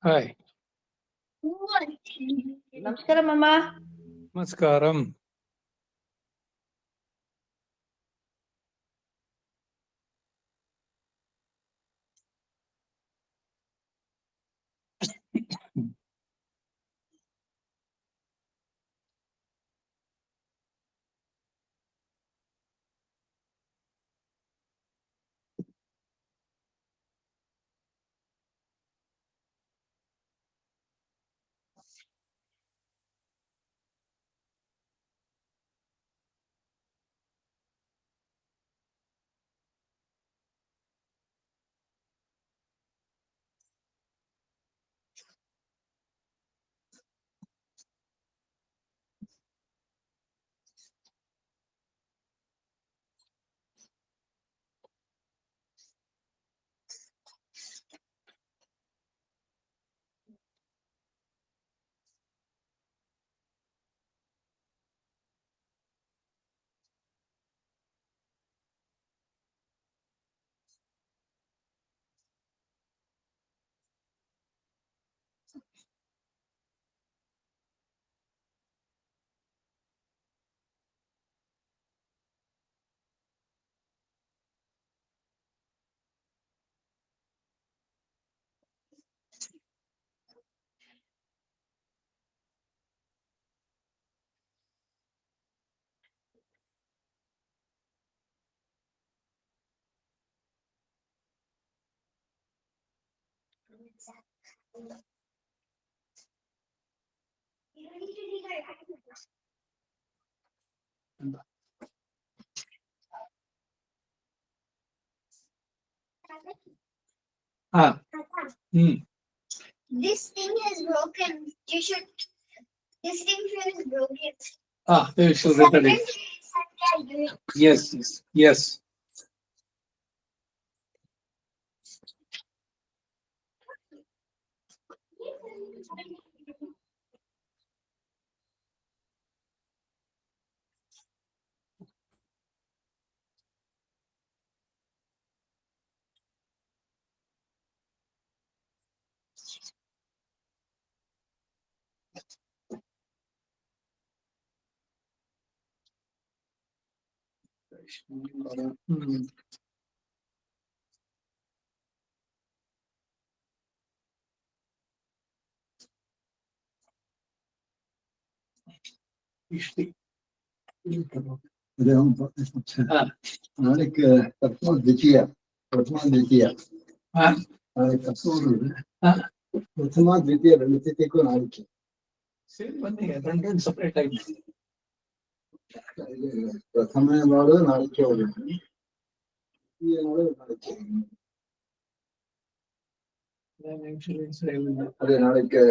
Hi, నమస్కారం అమ్మా. నమస్కారం. This thing is broken. You should. This thing is broken. They should return it. Yes, yes, yes. ನಾಳೆಗೆ ಪ್ರಥಮ ದ್ವಿತೀಯ ನಾಳೆ ಪ್ರಥಮ ದ್ವಿತೀಯ రెండు ತಿಥಿಗೂ ನಾಳೆಗೆ ಸಪರೇಟ್ ಆಗಿ ಪ್ರಥಮ ನಾಳು ನಾಳೆಗೆ ಹೋಗುತ್ತೆ ದ್ವಿತೀಯ ನಾಳು ನಾಳೆಗೆ ಅದೇ ನಾಳೆಗೆ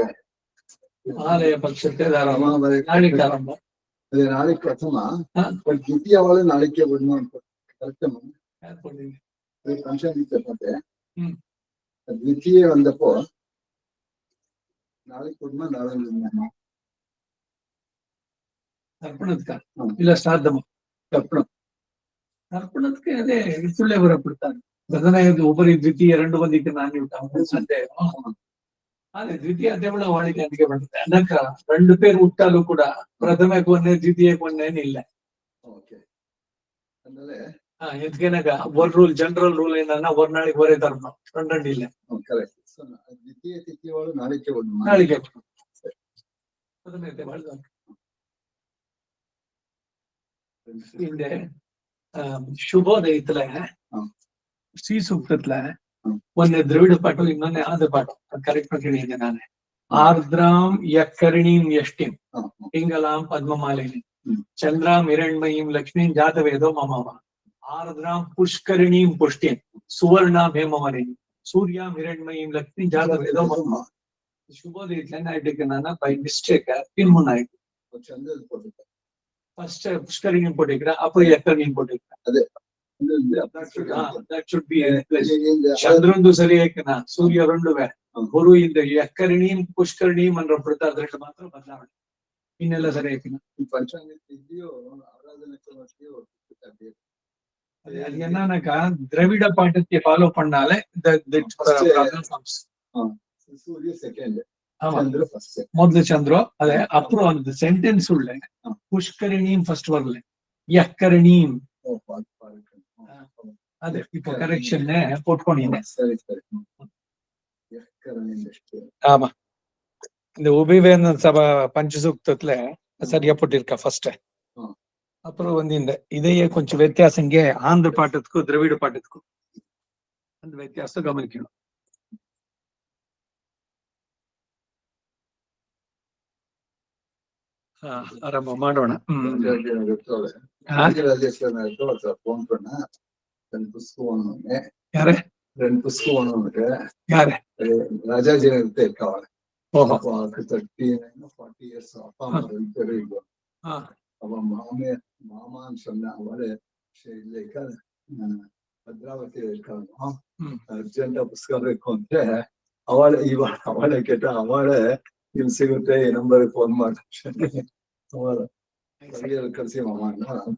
ಆಲಯ ಪಕ್ಷಕ್ಕೆ ನಾಳೆಗೆ ಆರಂಭ ಅದೇ ನಾಳೆ ಪ್ರಥಮ ದ್ವಿತೀಯ ವಾಳು ನಾಳೆಗೆ ಬಂದು கரெக்டமா பஞ்சாமித்தே ದ್ವಿತೀಯ வந்தப்போ நாளைக்கு ஒண்ணா நாளை ತರ್ಪಣದ್ಕ ಇಲ್ಲ ಶ್ರಾದ್ದಮ ತರ್ಪಣದ್ಕೆ ಅದೇ ಸುಳ್ಳೆ ಬರಬಿಡ್ತಾರೆ ಬದಲಾಗಿ ಒಬ್ಬರಿಗೆ ದ್ವಿತೀಯ ಎರಡು ಬಂದಿಕ್ಕೆ ನಾನು ಸಂತೆ ಅದೇ ದ್ವಿತೀಯ ದೇವಳ ವಾಳಿಗೆ ಅದಕ್ಕೆ ಬರ್ತದೆ ಅದಕ್ಕ ரெண்டு பேர் விட்டாலு ಕೂಡ ಪ್ರಥಮಕ್ಕೆ ಒಂದೇ ದ್ವಿತೀಯಕ್ಕೆ ಒಂದೇನು ಇಲ್ಲ ఎందుకనక ஒரு ரூல் ಜನರಲ್ ರೂಲ್ ಏನನ್ನ ஒரு நாளைக்கு ஒரே தரணும் ரெண்டு இல்ல ದ್ವಿತೀಯ ತಿಥಿಯಗಳು ನಾಳೆಗೆ இந்த சுபோதயத்துல ஸ்ரீ சூக்தத்துல ஒன்னு திராவிட பாட்டும் இன்னொன்னு ஆந்திர பாட்டும் கரெக்ட் பண்ணிருக்கேன் நானு ஆர்திராம் யக்கரிணீம் யஷ்டிம் பிங்களாம் பத்மமாலினி சந்திராம் இரண்மயீம் லக்ஷ்மீம் ஜாதவேதோ மமாவா ஆர்திராம் புஷ்கரிணீம் புஷ்டிம் சுவர்ணாம் ஹேமமலினி சூர்யாம் இரண்மயீம் லக்ஷ்மீம் ஜாதவேதோ மமாவா சுபோதயத்துல என்ன ஆயிட்டு பை மிஸ்டேக் பின் முன்னாயிட்டு ஃபர்ஸ்ட் புஷ்கரிணியும் போட்டுக்கிறேன் அப்புறம் யக்கரிணியும் போட்டுக்கிறேன் ಚಂದ್ರಂದು ಸರಿಯಾಕಿನ ಸೂರ್ಯ ರೆಂಡುವೆ ಗುರು ಇಂದ ಎಕ್ಕರಿಣೀಂ ಪುಷ್ಕರಿಣೀಂ ಅನ್ನ ಬಿಡ್ತಾ ಅದರಲ್ಲಿ ಮಾತ್ರ ಬದಲಾವಣೆ ಇನ್ನೆಲ್ಲ ಸರಿಯಾಕಿನ அது என்னன்னாக்கா திராவிட பாட்டத்தை ஃபாலோ பண்ணாலே ಮೊದಲು ಚಂದ್ರು ಅದೇ ಅப்புறம் அந்த சென்டென்ஸ் உள்ள புஷ்கரிணியும் ஃபர்ஸ்ட் வரல யக்கரிணீಂ ಅದೇ இப்போ கரெக்ஷன் போட்டுக்கோனீங்க ஆமா இந்த உபிவேந்த சபா பஞ்சசூக்தத்துல சரியா போட்டிருக்கா ஃபர்ஸ்ட் அப்புறம் வந்து இந்த இதையே கொஞ்சம் ವ್ಯತ್ಯಾಸ இங்கே ஆந்திர பாட்டத்துக்கும் திராவிட பாட்டத்துக்கும் அந்த ವ್ಯತ್ಯಾಸ ಗಮನಿக்கணும் ಆರಂಭ ಮಾಡೋಣ ಫೋನ್ பண்ண ரெண்டு புஸ்தகம் யாரு ரெண்டு புஸ்தகம் ஒண்ணு யாரு ராஜாஜி இருக்காங்க 40 years அப்பா அம்மா ரெண்டு பேரும் இருக்கும் அவன் மாமான்னு சொன்ன அவளே ಭದ್ರಾವತಿ இருக்காங்க ಅರ್ಜೆಂಟ್ ಪುಸ್ತಕ ಬೇಕು ಅಂತ ಅವಳೆ ಕೇಟ ಅವಳೆ ಇಲ್ಲಿ ಸಿಗುತ್ತೆ ಈ ನಂಬರ್ ಫೋನ್ ಮಾಡಿ ಪರಿಯರ್ ಕಳ್ಸಿ ಮಾಮ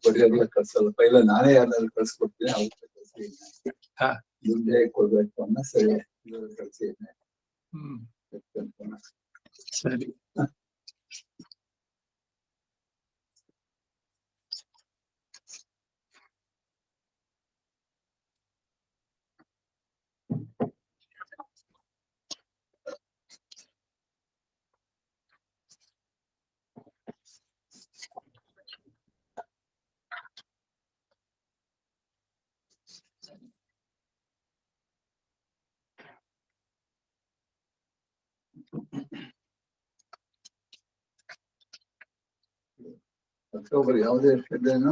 ಪರಿಯರ್ಲ್ಲ ಕಳ್ಸಲ್ಲ ಪೈಲ ನಾನೇ ಯಾರನ್ನಾದ್ರು ಕಳ್ಸ್ಕೊಡ್ತೀನಿ ಅವ್ರ ಕಳ್ಸಿ ದುಡ್ಡೇ ಕೊಡ್ಬೇಕು ಅನ್ನ ಸರಿ ಕಳ್ಸಿ ಸರಿ ಅಕ್ಟೋಬರ್ ಯಾವ್ದು ಇರ್ತದೇನು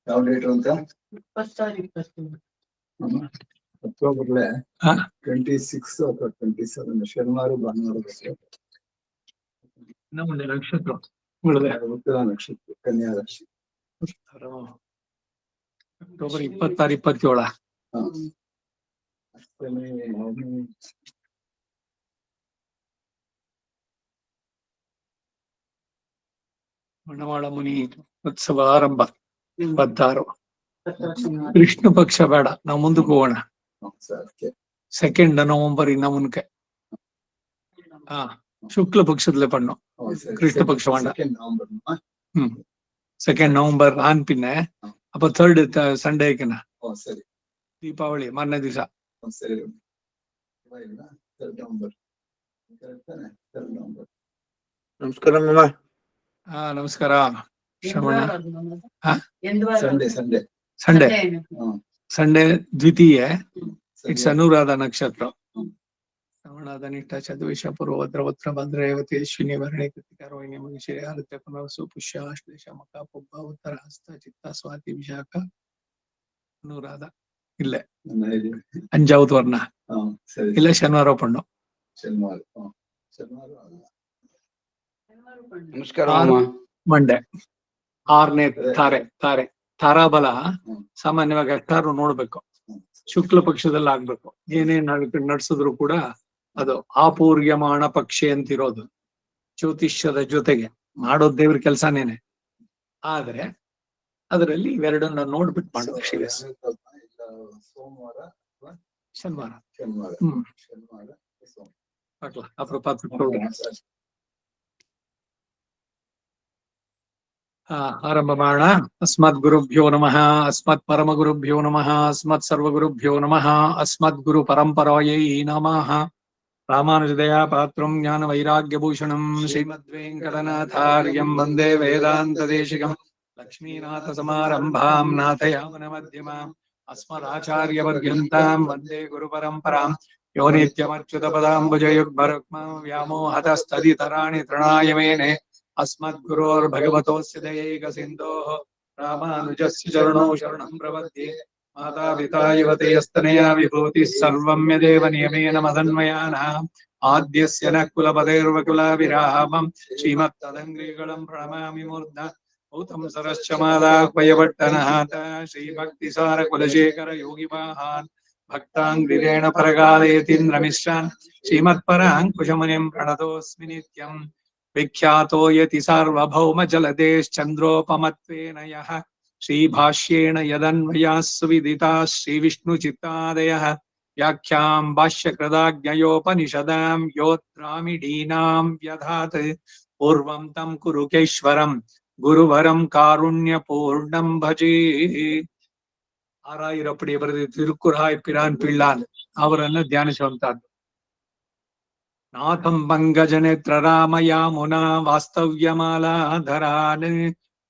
ಯಾವ ಡೇಟ್ ಅಂತ ಅಕ್ಟೋಬರ್ಲೆ ಹಾ 26 ಅಥವಾ 27 ಶನಿವಾರ ಭಾನುವಾರ ಬರ್ತದೆ. ನಮ್ಮಲ್ಲಿ ನಕ್ಷತ್ರ ಉಳಿದೆ ಉತ್ತರ ನಕ್ಷತ್ರ ಕನ್ಯಾ ರಾಶಿ. ಅಕ್ಟೋಬರ್ 26, 27. ಹಾ. ಅಷ್ಟಮಿ, ನವಮಿ. ಮಣವಾಳ ಮುನಿ ಉತ್ಸವ ಆರಂಭ 26. ಕೃಷ್ಣ ಪಕ್ಷ ಬೇಡ, ನಾವು ಮುಂದಕ್ಕೆ ಹೋಗೋಣ. ಅದಕ್ಕೆ 2 ನವೆಂಬರ್ ಇನ್ನ ಮುನ್ಕೆ. ಹಾ, ಶುಕ್ಲ ಪಕ್ಷದಲ್ಲೇ ಪಣ್ಣು ಕೃಷ್ಣ ಪಕ್ಷ വേണ്ട. 2 ನವೆಂಬರ್ 2 ನವೆಂಬರ್ ಆನ್ ಪಿನ್ನೆ ಅಪ್ಪ 3rd ಸಂಡೇ ಐಕನ ಸರಿ ದೀಪಾವಳಿ ಮಾರನೇ ದಿವಸ. ಸರಿ 3 ನವೆಂಬರ್ ನಮಸ್ಕಾರ ಮಾಮ. ಹಾ ನಮಸ್ಕಾರ ಶ್ರವಣ. ಸಂಡೇ ಸಂಡೇ ಸಂಡೇ ದ್ವಿತೀಯ. ಇಟ್ಸ್ ಸಂಡೇ ಅನುರಾಧ ನಕ್ಷತ್ರ. ಶ್ರವಣಾದ ನಿಷ್ಠ ಚದ್ವೇಶ ಪೂರ್ವಭದ್ರ ಉತ್ತರ ಭದ್ರ ರೇವತಿ ಅಶ್ವಿನಿ ಭರಣಿ ಕೃತಿಕಾ ರೋಹಿಣಿ ಮಹಿಷಿರಿ ಆದಿತ್ಯ ಪುನರ್ವಸು ಪುಷ್ಯ ಆಶ್ಲೇಷ ಮಕ ಪುಬ್ಬ ಉತ್ತರ ಹಸ್ತ ಚಿತ್ತ ಸ್ವಾತಿ ವಿಶಾಖ ಅನುರಾಧ. ಇಲ್ಲೇ ಅಂಜಾವತ್ ವರ್ಣ ಸರಿ ಇಲ್ಲ ಶನಿವಾರ ಪಣ್ಣು. ಶನಿವಾರ ನಮಸ್ಕಾರ ಮಾಮ. ಮಂಡೆ 6ನೇ ತಾರೆ ತಾರಾಬಲ. ಸಾಮಾನ್ಯವಾಗಿ ಅಷ್ಟಾರು ನೋಡ್ಬೇಕು, ಶುಕ್ಲ ಪಕ್ಷದಲ್ಲಿ ಆಗ್ಬೇಕು. ಏನೇನ್ ನಡ್ಸಿದ್ರು ಕೂಡ ಅದು ಆಪೂರ್ಯಮಾಣ ಪಕ್ಷಿ ಅಂತಿರೋದು ಜ್ಯೋತಿಷ್ಯದ ಜೊತೆಗೆ ಮಾಡೋದ್ ದೇವ್ರ ಕೆಲ್ಸನೇನೆ. ಆದ್ರೆ ಅದರಲ್ಲಿ ಇವೆರಡನ್ನ ನೋಡ್ಬಿಟ್ಟು ಮಾಡೋದು ಶ್ರೀರಸ್. ಸೋಮವಾರ ಶನಿವಾರ ಶನಿವಾರ ಹಾಕ್ಲಾ ಅಪರೂಪ. ಆರಂಭ ಮಾಡೋಣ. ಅಸ್ಮದ್ ಗುರುಭ್ಯೋ ನಮಃ, ಅಸ್ಮತ್ ಪರಮ ಗುರುಭ್ಯೋ ನಮಃ, ಅಸ್ಮತ್ ಸರ್ವಗುರುಭ್ಯೋ ನಮಃ, ಅಸ್ಮದ್ ಗುರು ಪರಂಪರಾಯೈ ನಮಃ. ರಾಮಾನುಜದಯಾ ಪಾತ್ರಂ ಜ್ಞಾನ ವೈರಾಗ್ಯಭೂಷಣಂ ಶ್ರೀಮದ್ವೆಂಕಟನಾಥಾರ್ಯಂ ವಂದೇ ವೇದಾಂತ ದೇಶಿಕಂ. ಲಕ್ಷ್ಮೀನಾಥ ಸಮಾರಂಭಾಂ ನಾಥಯಾಮನ ಮಧ್ಯಮಾಂ ಅಸ್ಮದಾಚಾರ್ಯ ಪರ್ಯಂತಾಂ ವಂದೇ ಗುರು ಪರಂಪರಾಂ. ಯೋ ನಿತ್ಯಮಚ್ಯುತ ಪದಾಂಬುಜಯುಗ್ಮರುಕ್ಮ ವ್ಯಾಮೋಹತಸ್ತದಿತರಾಣಿ ತೃಣಾಯ ಮೇನೆ. अस्मद्गुरोर्भगवतोऽस्य दयैक सिन्धोः रामानुजस्य चरणौ शरणं प्रपद्ये. माता पिता युवते यस्तनया विभूतिः सर्वं यदेव नियमेन मदन्वयानाम्. आद्यस्य न कुलपतेर्वकुलाभिरामं श्रीमत्तदङ्ग्रीगणं प्रणमामि मूर्धा. भूतं सरश्च मादाह्वयभट्टनाथ श्रीभक्तिसारकुलशेखर योगिवाहान् भक्ताङ्ग्रिरेण परकालयतीन्द्रमिश्रान् श्रीमत्पराङ्कुशमुनिं प्रणतोऽस्मि नित्यम्. विख्यातो यति सार्वभौम जलदेश्चन्द्रोपमत्वेन यः श्रीभाष्येण यदन्वयाः सुविदिताः श्रीविष्णुचित्तादयः व्याख्यां भाष्यकृदाज्ञयोपनिषदां योत्रामिडीनां व्यधात् पूर्वं तं कुरुकेश्वरं गुरुवरं कारुण्यपूर्णं भजे. ಆರಾಯಿರಪ್ಪಡಿ ಬರೆದ ತಿರುಕುರಾಯ್ ಪಿರಾನ್ ಪಿಳ್ಳಾನ್ ಅವರನ್ನು ಧ್ಯಾನಿಸುವಂತಹದ್ದು. ನಾಥಂ ಪಂಕಜನೇತ್ರ ರಾಮಯಾಮುನಾ ವಾಸ್ತವ್ಯಮಾಲಾಧರಾನ್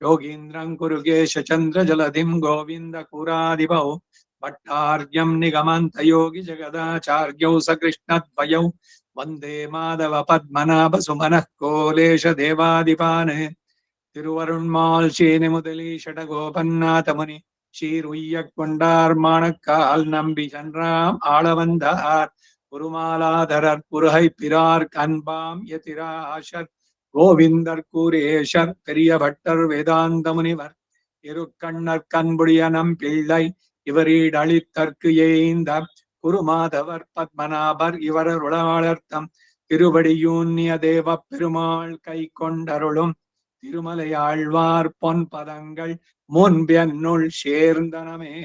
ಯೋಗೀಂದ್ರಂ ಕುರುಗೇಶ ಚಂದ್ರ ಜಲಧಿಂ ಗೋವಿಂದ ಕುರಾದಿಭೌ ಭಟ್ಟಾರ್ಯಂ ನಿಗಮಂತ ಯೋಗಿ ಜಗದಾಚಾರ್ಯೌ ಸಕೃಷ್ಣದ್ವಯೌ ವಂದೇ ಮಾಧವ ಪದ್ಮನಾಭ ಸುಮನಃ ಕೋಲೇಶ ದೇವಾದಿಪಾನ್. திருவருண்மால் சேனை முதலி ஷடகோபன்னாத முனி சீருய்யக் கொண்டார் மாணக்கால் நம்பி சென்றாம் ஆளவந்தார் குருமாலாதரர் குருகை பிரார் கண்பாம் யதிராஷர் கோவிந்தர் கூரேஷர் பெரிய பட்டர் வேதாந்த முனிவர் இருக்கண்ணர் கண்புடிய நம் பிள்ளை இவரீடளித்தற்கு ஏய்ந்த குருமாதவர் பத்மநாபர் இவரருளாளர்த்தம் திருவடியூன்னிய தேவ பெருமாள் கை கொண்டருளும் திருமலையாழ்வார் பொன் பதங்கள் முன்பென்னுள் சேர்ந்தனமே.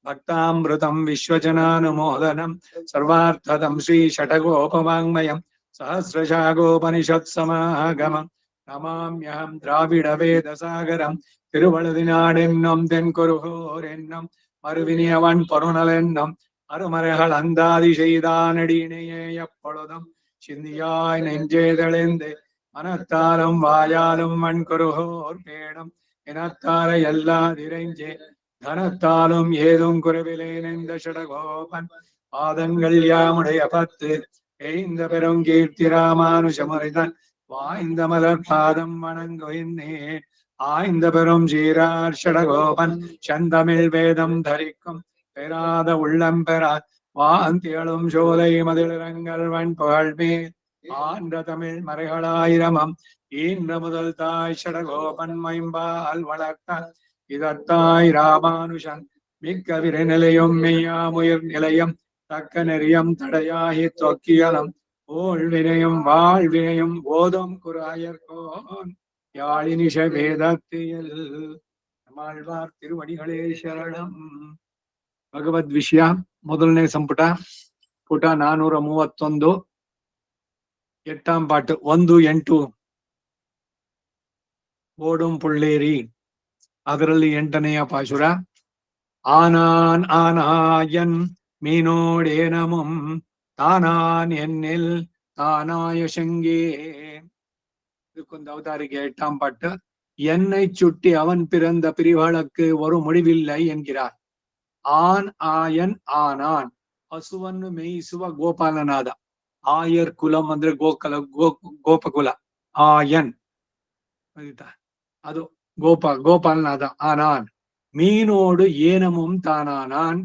भक्तामृतम् विश्वजनानुमोदनम् सर्वार्थदम् श्रीषटगोपवाङ्मयम् सहस्रशागोपनिषत्समागमम् नमाम्यहम् द्राविडवेदसागरम् திருவழுதினாடென்னும் தென்கொருகோரென்னும் மறுவினியவன் பொருணலென்னும் அருமறைகள் அந்தாதி செய்தானடியினையே எப்பொழுதும் சிந்தியாய் நெஞ்சேதெளிந்து மனத்தாலும் வாயாலும் வன்கொருகோர் பேடும் இனத்தார எல்லாதிரைஞ்சே தனத்தாலும் ஏதும் குறைவிலேனெந்த ஷடகோபன் பாதங்கள் யாமுடைய 10 எய்ந்த பெருங்கீர்த்தி ராமானுஜமுறைதான் வாய்ந்த மலர் பாதம் வணங்குகின்றேன். ஆய்ந்த பெரும் சீரார் ஷடகோபன் சந்தமிழ் வேதம் தரிக்கும் பெறாத உள்ளம் பெறா வாந்தியலும் சோலை மதிலரங்கள் வன் புகழ்மேல் ஆன்ற தமிழ் மறைகளாயிரமம் ஈன்ற முதல் தாய் ஷடகோபன் மைம்பால் வளர்த்த இதத்தாய் ராமானுஷன் மிக்க விரைநிலையும் மெய்யாமுயிர் நிலையம் தக்க நெறியம் தடையாகி தொக்கியலம் ஓள் வினையும் வாழ்வினையும் ஓதும் குராயர்கோன் யாழினிஷ வேதத்தியல் நம்மாழ்வார் ತಿರುವಡಿಗಳೇ ಶರಣಂ. ಭಗವದ್ ವಿಷಯ ಮೊದಲನೇ ಸಂಪುಟ ಪುಟ 431 8ಾಂ ಪಾಠ 1-8 ಓಡುಂ ಪುಳ್ಳೇರಿ ಅದರಲ್ಲಿ 8ನೆಯ ಪಾಶುರ. ಆನಾನ್ ಆನಾಯನ್ ಮೀನೋಡೇನಮುಂ ತಾನಾನ್ ಎನ್ನಿಲ್ தானாய செங்கே. இதுக்கு அவதாரிகை 8ாம் பாட்டு. என்னை சுட்டி அவன் பிறந்த பிரிவுகளுக்கு ஒரு முடிவில்லை என்கிறார். ಆನ್ ಆಯನ್ ಆನಾನ್ ಹಸುವನ್ನು ಮೇಯಿಸುವ ಗೋಪಾಲನಾದ. ಆಯರ್ ಕುಲಂ ಅಂದ್ರೆ ಗೋಪಕುಲ. ಆಯನ್ ಅದು ಗೋಪಾಲನಾದ ಆನಾನ್. ಮೀನೋಡು ಏನಮುಂ ತಾನಾನಾನ್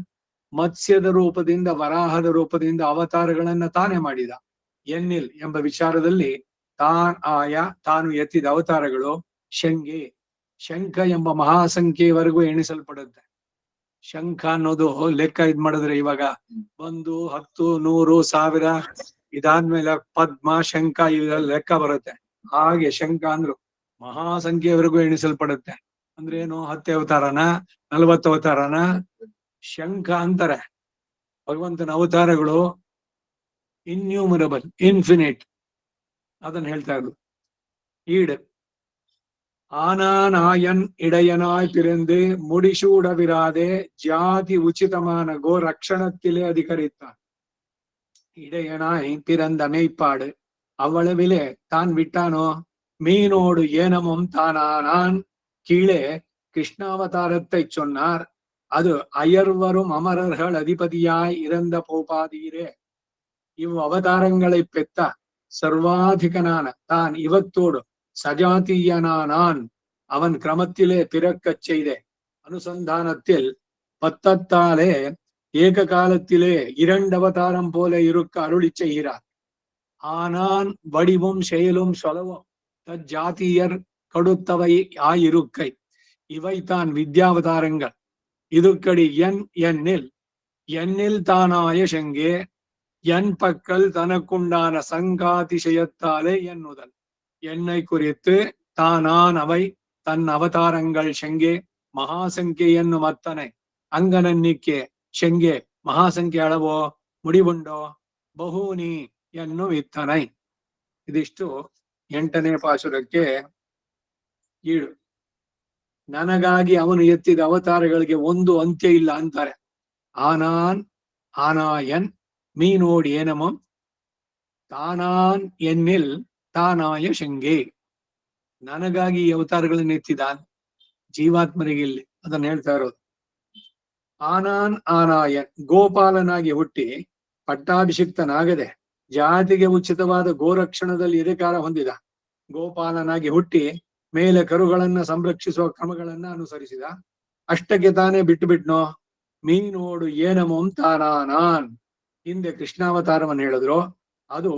ಮತ್ಸ್ಯದ ರೂಪದಿಂದ ವರಾಹದ ರೂಪದಿಂದ ಅವತಾರಗಳನ್ನ ತಾನೇ ಮಾಡಿದ. ಎನ್ನಿಲ್ ಎಂಬ ವಿಚಾರದಲ್ಲಿ ತಾನು ಎತ್ತಿದ ಅವತಾರಗಳು ಶಂಗೆ ಶಂಖ ಎಂಬ ಮಹಾಸಂಖ್ಯೆಯವರೆಗೂ ಎಣಿಸಲ್ಪಡುತ್ತೆ. ಶಂಖ ಅನ್ನೋದು ಲೆಕ್ಕ ಮಾಡಿದ್ರೆ ಇವಾಗ 1, 10, 100, 1000 ಇದಾದ್ಮೇಲೆ ಪದ್ಮ ಶಂಖ ಇವೆಲ್ಲ ಲೆಕ್ಕ ಬರುತ್ತೆ. ಹಾಗೆ ಶಂಖ ಅಂದ್ರು ಮಹಾಸಂಖ್ಯೆಯವರೆಗೂ ಎಣಿಸಲ್ಪಡುತ್ತೆ. ಅಂದ್ರೆ ಏನು, 10 ಅವತಾರನ 40 ಅವತಾರನ ಶಂಖ ಅಂತಾರೆ. ಭಗವಂತನ ಅವತಾರಗಳು ಇನ್ಯೂಮರಬಲ್, ಇನ್ಫಿನಿಟ್. ಅದನ್ನ ಹೇಳ್ತಾ ಇದ್ರು. ಈಡ್ ஆனான் இடையனாய் பிறந்து முடிசூடவிராதே ஜாதி உச்சிதமான கோ ரக்ஷணத்திலே அதிகரித்தான். இடையனாய் பிறந்த மெய்ப்பாடு அவ்வளவிலே தான் விட்டானோ. மீனோடு ஏனமும் தானானான் கீழே கிருஷ்ணாவதாரத்தை சொன்னார். அது அயர்வரும் அமரர்கள் அதிபதியாய் இறந்த போபாதீரே. இவ் அவதாரங்களை பெத்த சர்வாதிகனான தான் இவத்தோடு சஜாத்தியனானான். அவன் கிரமத்திலே பிறக்கச் செய்த அனுசந்தானத்தில் பத்தத்தாலே ஏக காலத்திலே 2 அவதாரம் போல இருக்க அருளி செய்கிறார். ஆனான் வடிவும் செயலும் சொலவும் தஜாத்தியர் கொடுத்தவை ஆயிருக்கை. இவை தான் வித்யாவதாரங்கள். இதுக்கடி எண்ணில் தானாய செங்கே என் பக்கல் தனக்குண்டான சங்காதிசயத்தாலே எண்ணுதல். என்னை குறித்து தானான் அவை தன் அவதாரங்கள் ಶಂಗೆ ಮಹಾಸಂಖ್ಯೆ ಎನ್ನು ಮತ್ತನೆ ಅಂಗನನ್ನಿಕ್ಕೆ ಶಂಗೆ ಮಹಾಸಂಖ್ಯೆ ಅಳವೋ ಮುಡಿವುಂಡೋ ಬಹುನಿ ಎನ್ನು ಇತ್ತನೈ. ಇದಿಷ್ಟು 8ನೇ ಪಾಶುರಕ್ಕೆ ಈಡು. ನನಗಾಗಿ ಅವನು ಎತ್ತಿದ ಅವತಾರಗಳಿಗೆ ಒಂದು ಅಂತ್ಯ ಇಲ್ಲ ಅಂತಾರೆ. ಆನಾನ್ ಆನಾಯನ್ ಮೀನೋಡಿ ಏನಮಂ ತಾನಾನ್ ಎನ್ನಿಲ್ ತಾನಾಯ ಶಂಗೆ. ನನಗಾಗಿ ಈ ಅವತಾರಗಳನ್ನು ಎತ್ತಿದಾನ್ ಜೀವಾತ್ಮರಿಗೆ ಇಲ್ಲಿ ಅದನ್ನ ಹೇಳ್ತಾ ಇರೋದು. ಆನಾನ್ ಆನಾಯನ್ ಗೋಪಾಲನಾಗಿ ಹುಟ್ಟಿ ಪಟ್ಟಾಭಿಷಿಕ್ತನಾಗದೆ ಜಾತಿಗೆ ಉಚಿತವಾದ ಗೋರಕ್ಷಣದಲ್ಲಿ ಅಧಿಕಾರ ಹೊಂದಿದ. ಗೋಪಾಲನಾಗಿ ಹುಟ್ಟಿ ಮೇಲೆ ಕರುಗಳನ್ನ ಸಂರಕ್ಷಿಸುವ ಕ್ರಮಗಳನ್ನ ಅನುಸರಿಸಿದ. ಅಷ್ಟಕ್ಕೆ ತಾನೇ ಬಿಟ್ಟುಬಿಟ್ನೋ. ಮೀನೋಡು ಏನಮಂ ತಾನಾನಾನ್. ಹಿಂದೆ ಕೃಷ್ಣಾವತಾರವನ್ನು ಹೇಳಿದ್ರು. ಅದು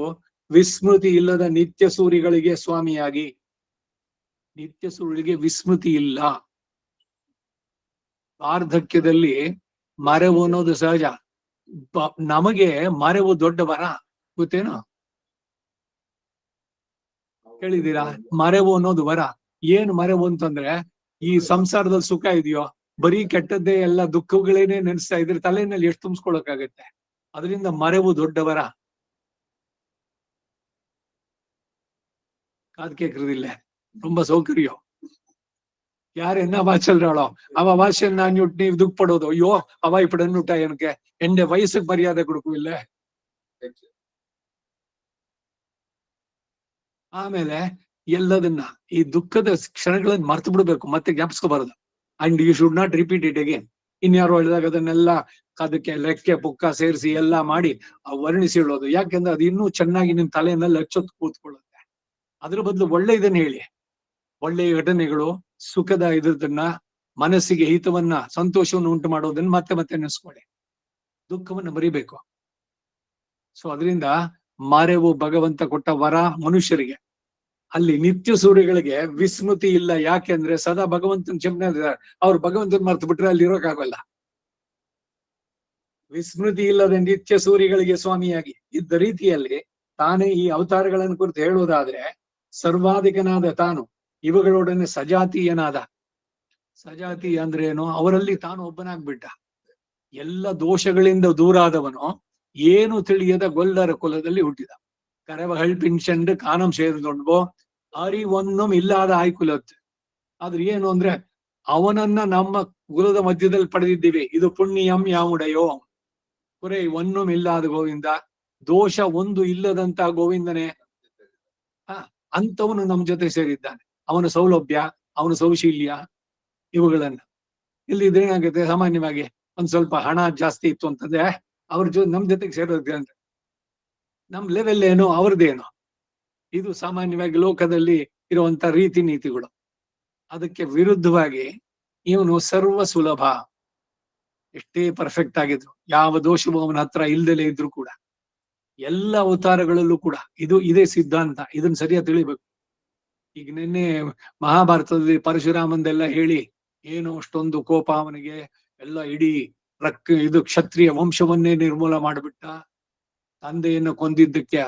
ವಿಸ್ಮೃತಿ ಇಲ್ಲದ ನಿತ್ಯ ಸೂರಿಗಳಿಗೆ ಸ್ವಾಮಿಯಾಗಿ. ನಿತ್ಯ ಸೂರ್ಯರಿಗೆ ವಿಸ್ಮೃತಿ ಇಲ್ಲ. ವಾರ್ಧಕ್ಯದಲ್ಲಿ ಮರೆವು ಅನ್ನೋದು ಸಹಜ. ನಮಗೆ ಮರೆವು ದೊಡ್ಡ ವರ, ಗೊತ್ತೇನೋ? ಕೇಳಿದೀರಾ? ಮರೆವು ಅನ್ನೋದು ವರ. ಏನ್ ಮರೆವು ಅಂತಂದ್ರೆ, ಈ ಸಂಸಾರದಲ್ಲಿ ಸುಖ ಇದೆಯೋ ಬರೀ ಕೆಟ್ಟದ್ದೇ ಎಲ್ಲ ದುಃಖಗಳೇನೆ ನೆನೆಸ್ತಾ ಇದ್ರೆ ತಲೆನಲ್ಲಿ ಎಷ್ಟು ತುಂಬಿಸ್ಕೊಳಕ್ಕಾಗತ್ತೆ. ಅದರಿಂದ ಮರೆವು ದೊಡ್ಡ ವರ. காது கேட்கறது இல்ல, ரொம்ப சௌகரியம். யார் என்ன சொல்றாளோ அவ வாசல் நான் நீ துக்கப்படೋದು. ஐயோ அவ இப்படி அன்னுட்டா, எனக்கு எந்த வயசுக்கு மரியாதை கொடுக்கும் இல்ல. ಆಮೇಲೆ ಎಲ್ಲದನ್ನ ಈ ದುಃಖದ ಕ್ಷಣಗಳನ್ನ ಮರ್ತು ಬಿಡ್ಬೇಕು, ಮತ್ತೆ ಜ್ಞಾಪಿಸ್ಕೋಬಾರದು. And you should not repeat it again. ಇನ್ಯಾರು ಹೇಳಿದಾಗ ಅದನ್ನೆಲ್ಲ ಅದಕ್ಕೆ ಲೆಕ್ಕೆ ಪುಕ್ಕ ಸೇರಿಸಿ ಎಲ್ಲಾ ಮಾಡಿ ವರ್ಣಿಸಿ ಹೇಳೋದು. ಯಾಕೆಂದ್ರೆ ಅದು ಇನ್ನೂ ಚೆನ್ನಾಗಿ ನಿಮ್ ತಲೆಯನ್ನೆಲ್ಲ ಹಚ್ಚೊತ್ತು ಕೂತ್ಕೊಳ್ಳುತ್ತೆ. ಅದ್ರ ಬದಲು ಒಳ್ಳೆ ಇದನ್ನ ಹೇಳಿ. ಒಳ್ಳೆಯ ಘಟನೆಗಳು, ಸುಖದ ಇದ್ರದನ್ನ, ಮನಸ್ಸಿಗೆ ಹಿತವನ್ನ, ಸಂತೋಷವನ್ನು ಉಂಟು ಮಾಡೋದನ್ನ ಮತ್ತೆ ಮತ್ತೆ ನೆನೆಸ್ಕೊಳ್ಳಿ. ದುಃಖವನ್ನು ಬರಿಬೇಕು. ಸೊ ಅದರಿಂದ ಮಾರೆವು ಭಗವಂತ ಕೊಟ್ಟ ವರ ಮನುಷ್ಯರಿಗೆ. ಅಲ್ಲಿ ನಿತ್ಯ ಸೂರ್ಯಗಳಿಗೆ ವಿಸ್ಮೃತಿ ಇಲ್ಲ. ಯಾಕೆಂದ್ರೆ ಸದಾ ಭಗವಂತನ ಚಿಂತನೆ ಇದ್ದಾರೆ. ಅವ್ರು ಭಗವಂತನ ಮರ್ತು ಬಿಟ್ರೆ ಅಲ್ಲಿ ಇರೋಕ್ಕಾಗಲ್ಲ. ವಿಸ್ಮೃತಿ ಇಲ್ಲದೆ ನಿತ್ಯ ಸೂರ್ಯಗಳಿಗೆ ಸ್ವಾಮಿಯಾಗಿ ಇದ್ದ ರೀತಿಯಲ್ಲಿ ತಾನೇ ಈ ಅವತಾರಗಳನ್ನು ಕುರಿತು ಹೇಳುವುದಾದ್ರೆ, ಸರ್ವಾಧಿಕನಾದ ತಾನು ಇವುಗಳೊಡನೆ ಸಜಾತೀಯನಾದ. ಸಜಾತಿ ಅಂದ್ರೆ ಏನು? ಅವರಲ್ಲಿ ತಾನು ಒಬ್ಬನಾಗ್ಬಿಟ್ಟ. ಎಲ್ಲ ದೋಷಗಳಿಂದ ದೂರಾದವನು, ಏನು ತಿಳಿಯದ ಗೊಲ್ಲರ ಕುಲದಲ್ಲಿ ಹುಟ್ಟಿದ. ಕರವಹಳ್ ಪಿಂಚಂಡ್ ಕಾನಂ ಸೇರಿದೊಂಡ್ಬೋ ಅರಿವೊನ್ನಂ ಇಲ್ಲದ ಆಯ್ಕುಲತ್. ಆದ್ರೆ ಏನು ಅಂದ್ರೆ, ಅವನನ್ನ ನಮ್ಮ ಕುಲದ ಮಧ್ಯದಲ್ಲಿ ಪಡೆದಿದ್ದೀವಿ. ಇದು ಪುಣ್ಯಂ ಯಾವುಡೆಯೋ ಕುರೈ ಒನ್ನಂ ಇಲ್ಲದ ಗೋವಿಂದ. ದೋಷ ಒಂದು ಇಲ್ಲದಂತ ಗೋವಿಂದನೇ ಅಂತವನು ನಮ್ ಜೊತೆ ಸೇರಿದ್ದಾನೆ. ಅವನ ಸೌಲಭ್ಯ, ಅವನ ಸೌಶೀಲ್ಯ ಇವುಗಳನ್ನ ಇಲ್ಲಿ ಇದೇನಾಗುತ್ತೆ, ಸಾಮಾನ್ಯವಾಗಿ ಒಂದ್ ಸ್ವಲ್ಪ ಹಣ ಜಾಸ್ತಿ ಇತ್ತು ಅಂತಂದ್ರೆ ಅವ್ರ ನಮ್ ಜೊತೆಗೆ ಸೇರೋದು ಅಂದ್ರೆ ನಮ್ ಲೆವೆಲ್ ಏನು, ಅವ್ರದ್ದೇನು. ಇದು ಸಾಮಾನ್ಯವಾಗಿ ಲೋಕದಲ್ಲಿ ಇರುವಂತ ರೀತಿ ನೀತಿಗಳು. ಅದಕ್ಕೆ ವಿರುದ್ಧವಾಗಿ ಇವನು ಸರ್ವ ಸುಲಭ. ಎಷ್ಟೇ ಪರ್ಫೆಕ್ಟ್ ಆಗಿದ್ರು, ಯಾವ ದೋಷವೂ ಅವನ ಹತ್ರ ಇಲ್ದಲೇ ಇದ್ರು ಕೂಡ, ಎಲ್ಲ ಅವತಾರಗಳಲ್ಲೂ ಕೂಡ ಇದೇ ಸಿದ್ಧಾಂತ. ಇದನ್ನ ಸರಿಯಾಗಿ ತಿಳಿಬೇಕು. ಈಗ ನಿನ್ನೆ ಮಹಾಭಾರತದಲ್ಲಿ ಪರಶುರಾಮಂದೆಲ್ಲ ಹೇಳಿ ಏನು ಅಷ್ಟೊಂದು ಕೋಪ ಅವನಿಗೆ, ಎಲ್ಲ ಇಡೀ ಇದು ಕ್ಷತ್ರಿಯ ವಂಶವನ್ನೇ ನಿರ್ಮೂಲ ಮಾಡಿಬಿಟ್ಟ, ತಂದೆಯನ್ನು ಕೊಂದಿದ್ದಕ್ಕೆ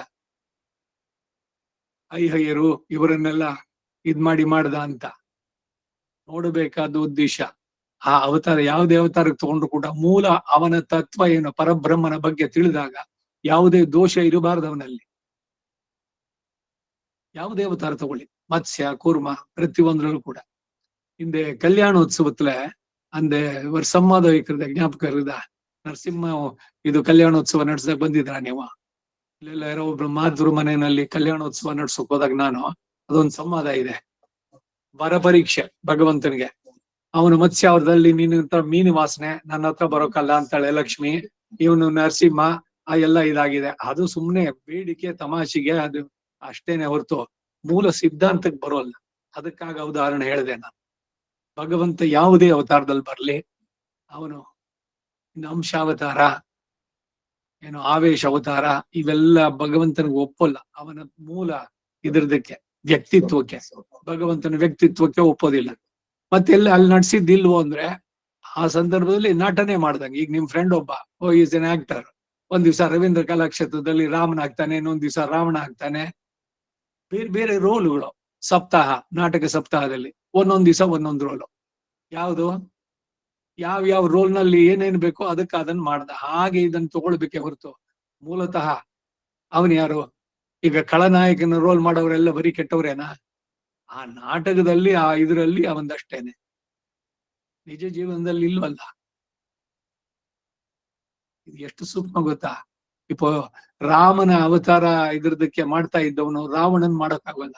ಐಹಯ್ಯರು ಇವರನ್ನೆಲ್ಲ ಮಾಡ್ದ ಅಂತ ನೋಡಬೇಕಾದ ಉದ್ದೇಶ. ಆ ಅವತಾರ ಯಾವುದೇ ಅವತಾರಕ್ಕೆ ತಗೊಂಡ್ರು ಕೂಡ ಮೂಲ ಅವನ ತತ್ವ ಏನು, ಪರಬ್ರಹ್ಮನ ಬಗ್ಗೆ ತಿಳಿದಾಗ ಯಾವುದೇ ದೋಷ ಇರಬಾರ್ದು ಅವನಲ್ಲಿ. ಯಾವುದೇ ಅವತಾರ ತಗೊಳ್ಳಿ, ಮತ್ಸ್ಯ ಕೂರ್ಮ ಪ್ರತಿಯೊಂದ್ರಲ್ಲೂ ಕೂಡ. ಹಿಂದೆ ಕಲ್ಯಾಣೋತ್ಸವತ್ಲೆ ಅಂದೆ ಇವರು ಸಂವಾದ ವೈಕರದ ಜ್ಞಾಪಕ ಇರದ ನರಸಿಂಹ ಇದು ಕಲ್ಯಾಣೋತ್ಸವ ನಡೆಸಕ್ ಬಂದಿದ್ರ ನೀವು? ಇಲ್ಲೆಲ್ಲ ಯಾರೋ ಒಬ್ರು ಮಾತೃ ಮನೆಯಲ್ಲಿ ಕಲ್ಯಾಣೋತ್ಸವ ನಡ್ಸಕ್ ಹೋದಾಗ ನಾನು ಅದೊಂದು ಸಂವಾದ ಇದೆ. ವರ ಪರೀಕ್ಷೆ ಭಗವಂತನಿಗೆ. ಅವನು ಮತ್ಸ್ಯಾವರದಲ್ಲಿ ನೀನು ಮೀನು ವಾಸನೆ, ನನ್ನ ಹತ್ರ ಬರೋಕಲ್ಲ ಅಂತಾಳೆ ಲಕ್ಷ್ಮಿ. ಇವನು ನರಸಿಂಹ, ಆ ಎಲ್ಲ ಇದಾಗಿದೆ. ಅದು ಸುಮ್ನೆ ಬೇಡಿಕೆ ತಮಾಷೆಗೆ, ಅದು ಅಷ್ಟೇನೆ ಹೊರತು ಮೂಲ ಸಿದ್ಧಾಂತಕ್ಕೆ ಬರೋಲ್ಲ. ಅದಕ್ಕಾಗ ಉದಾಹರಣೆ ಹೇಳಿದೆ ನಾನು. ಭಗವಂತ ಯಾವುದೇ ಅವತಾರದಲ್ಲಿ ಬರ್ಲಿ, ಅವನು ಅಂಶಾವತಾರ, ಏನು ಆವೇಶ ಅವತಾರ, ಇವೆಲ್ಲ ಭಗವಂತನಿಗೆ ಒಪ್ಪಲ್ಲ. ಅವನ ಮೂಲ ಇದ್ರದಕ್ಕೆ ವ್ಯಕ್ತಿತ್ವಕ್ಕೆ, ಭಗವಂತನ ವ್ಯಕ್ತಿತ್ವಕ್ಕೆ ಒಪ್ಪೋದಿಲ್ಲ. ಮತ್ತೆಲ್ಲ ಅಲ್ಲಿ ನಡ್ಸಿದ್ದಿಲ್ವೋ ಅಂದ್ರೆ ಆ ಸಂದರ್ಭದಲ್ಲಿ ನಟನೆ ಮಾಡ್ದಂಗೆ. ಈಗ ನಿಮ್ ಫ್ರೆಂಡ್ ಒಬ್ಬ ಈಸ್ ಎನ್ ಆಕ್ಟರ್, ಒಂದ್ ದಿವಸ ರವೀಂದ್ರ ಕಲಾಕ್ಷೇತ್ರದಲ್ಲಿ ರಾಮನ ಆಗ್ತಾನೆ, ಇನ್ನೊಂದ್ ದಿವಸ ರಾವಣ ಆಗ್ತಾನೆ. ಬೇರೆ ಬೇರೆ ರೋಲ್ಗಳು. ಸಪ್ತಾಹ, ನಾಟಕ ಸಪ್ತಾಹದಲ್ಲಿ ಒಂದೊಂದ್ ದಿವಸ ಒಂದೊಂದ್ ರೋಲು. ಯಾವುದು ಯಾವ ರೋಲ್ ನಲ್ಲಿ ಏನೇನ್ ಬೇಕೋ ಅದಕ್ಕೆ ಅದನ್ನ ಮಾಡ್ದ. ಹಾಗೆ ಇದನ್ನ ತಗೊಳ್ಬೇಕೆ ಹೊರತು ಮೂಲತಃ ಅವನ್ ಯಾರು? ಈಗ ಖಳನಾಯಕನ ರೋಲ್ ಮಾಡೋರೆಲ್ಲ ಬರೀ ಕೆಟ್ಟವ್ರೇನಾ? ಆ ನಾಟಕದಲ್ಲಿ ಆ ಇದರಲ್ಲಿ ಅವಂದಷ್ಟೇನೆ, ನಿಜ ಜೀವನದಲ್ಲಿ ಇಲ್ವಲ್ಲ. ಇದು ಎಷ್ಟು ಸೂಕ್ಷ್ಮ ಗೊತ್ತಾ? ಇಪ್ಪ ರಾಮನ ಅವತಾರ ಇದ್ರದಕ್ಕೆ ಮಾಡ್ತಾ ಇದ್ದವನು ರಾವಣನ್ ಮಾಡಕ್ಕಾಗಲ್ಲ.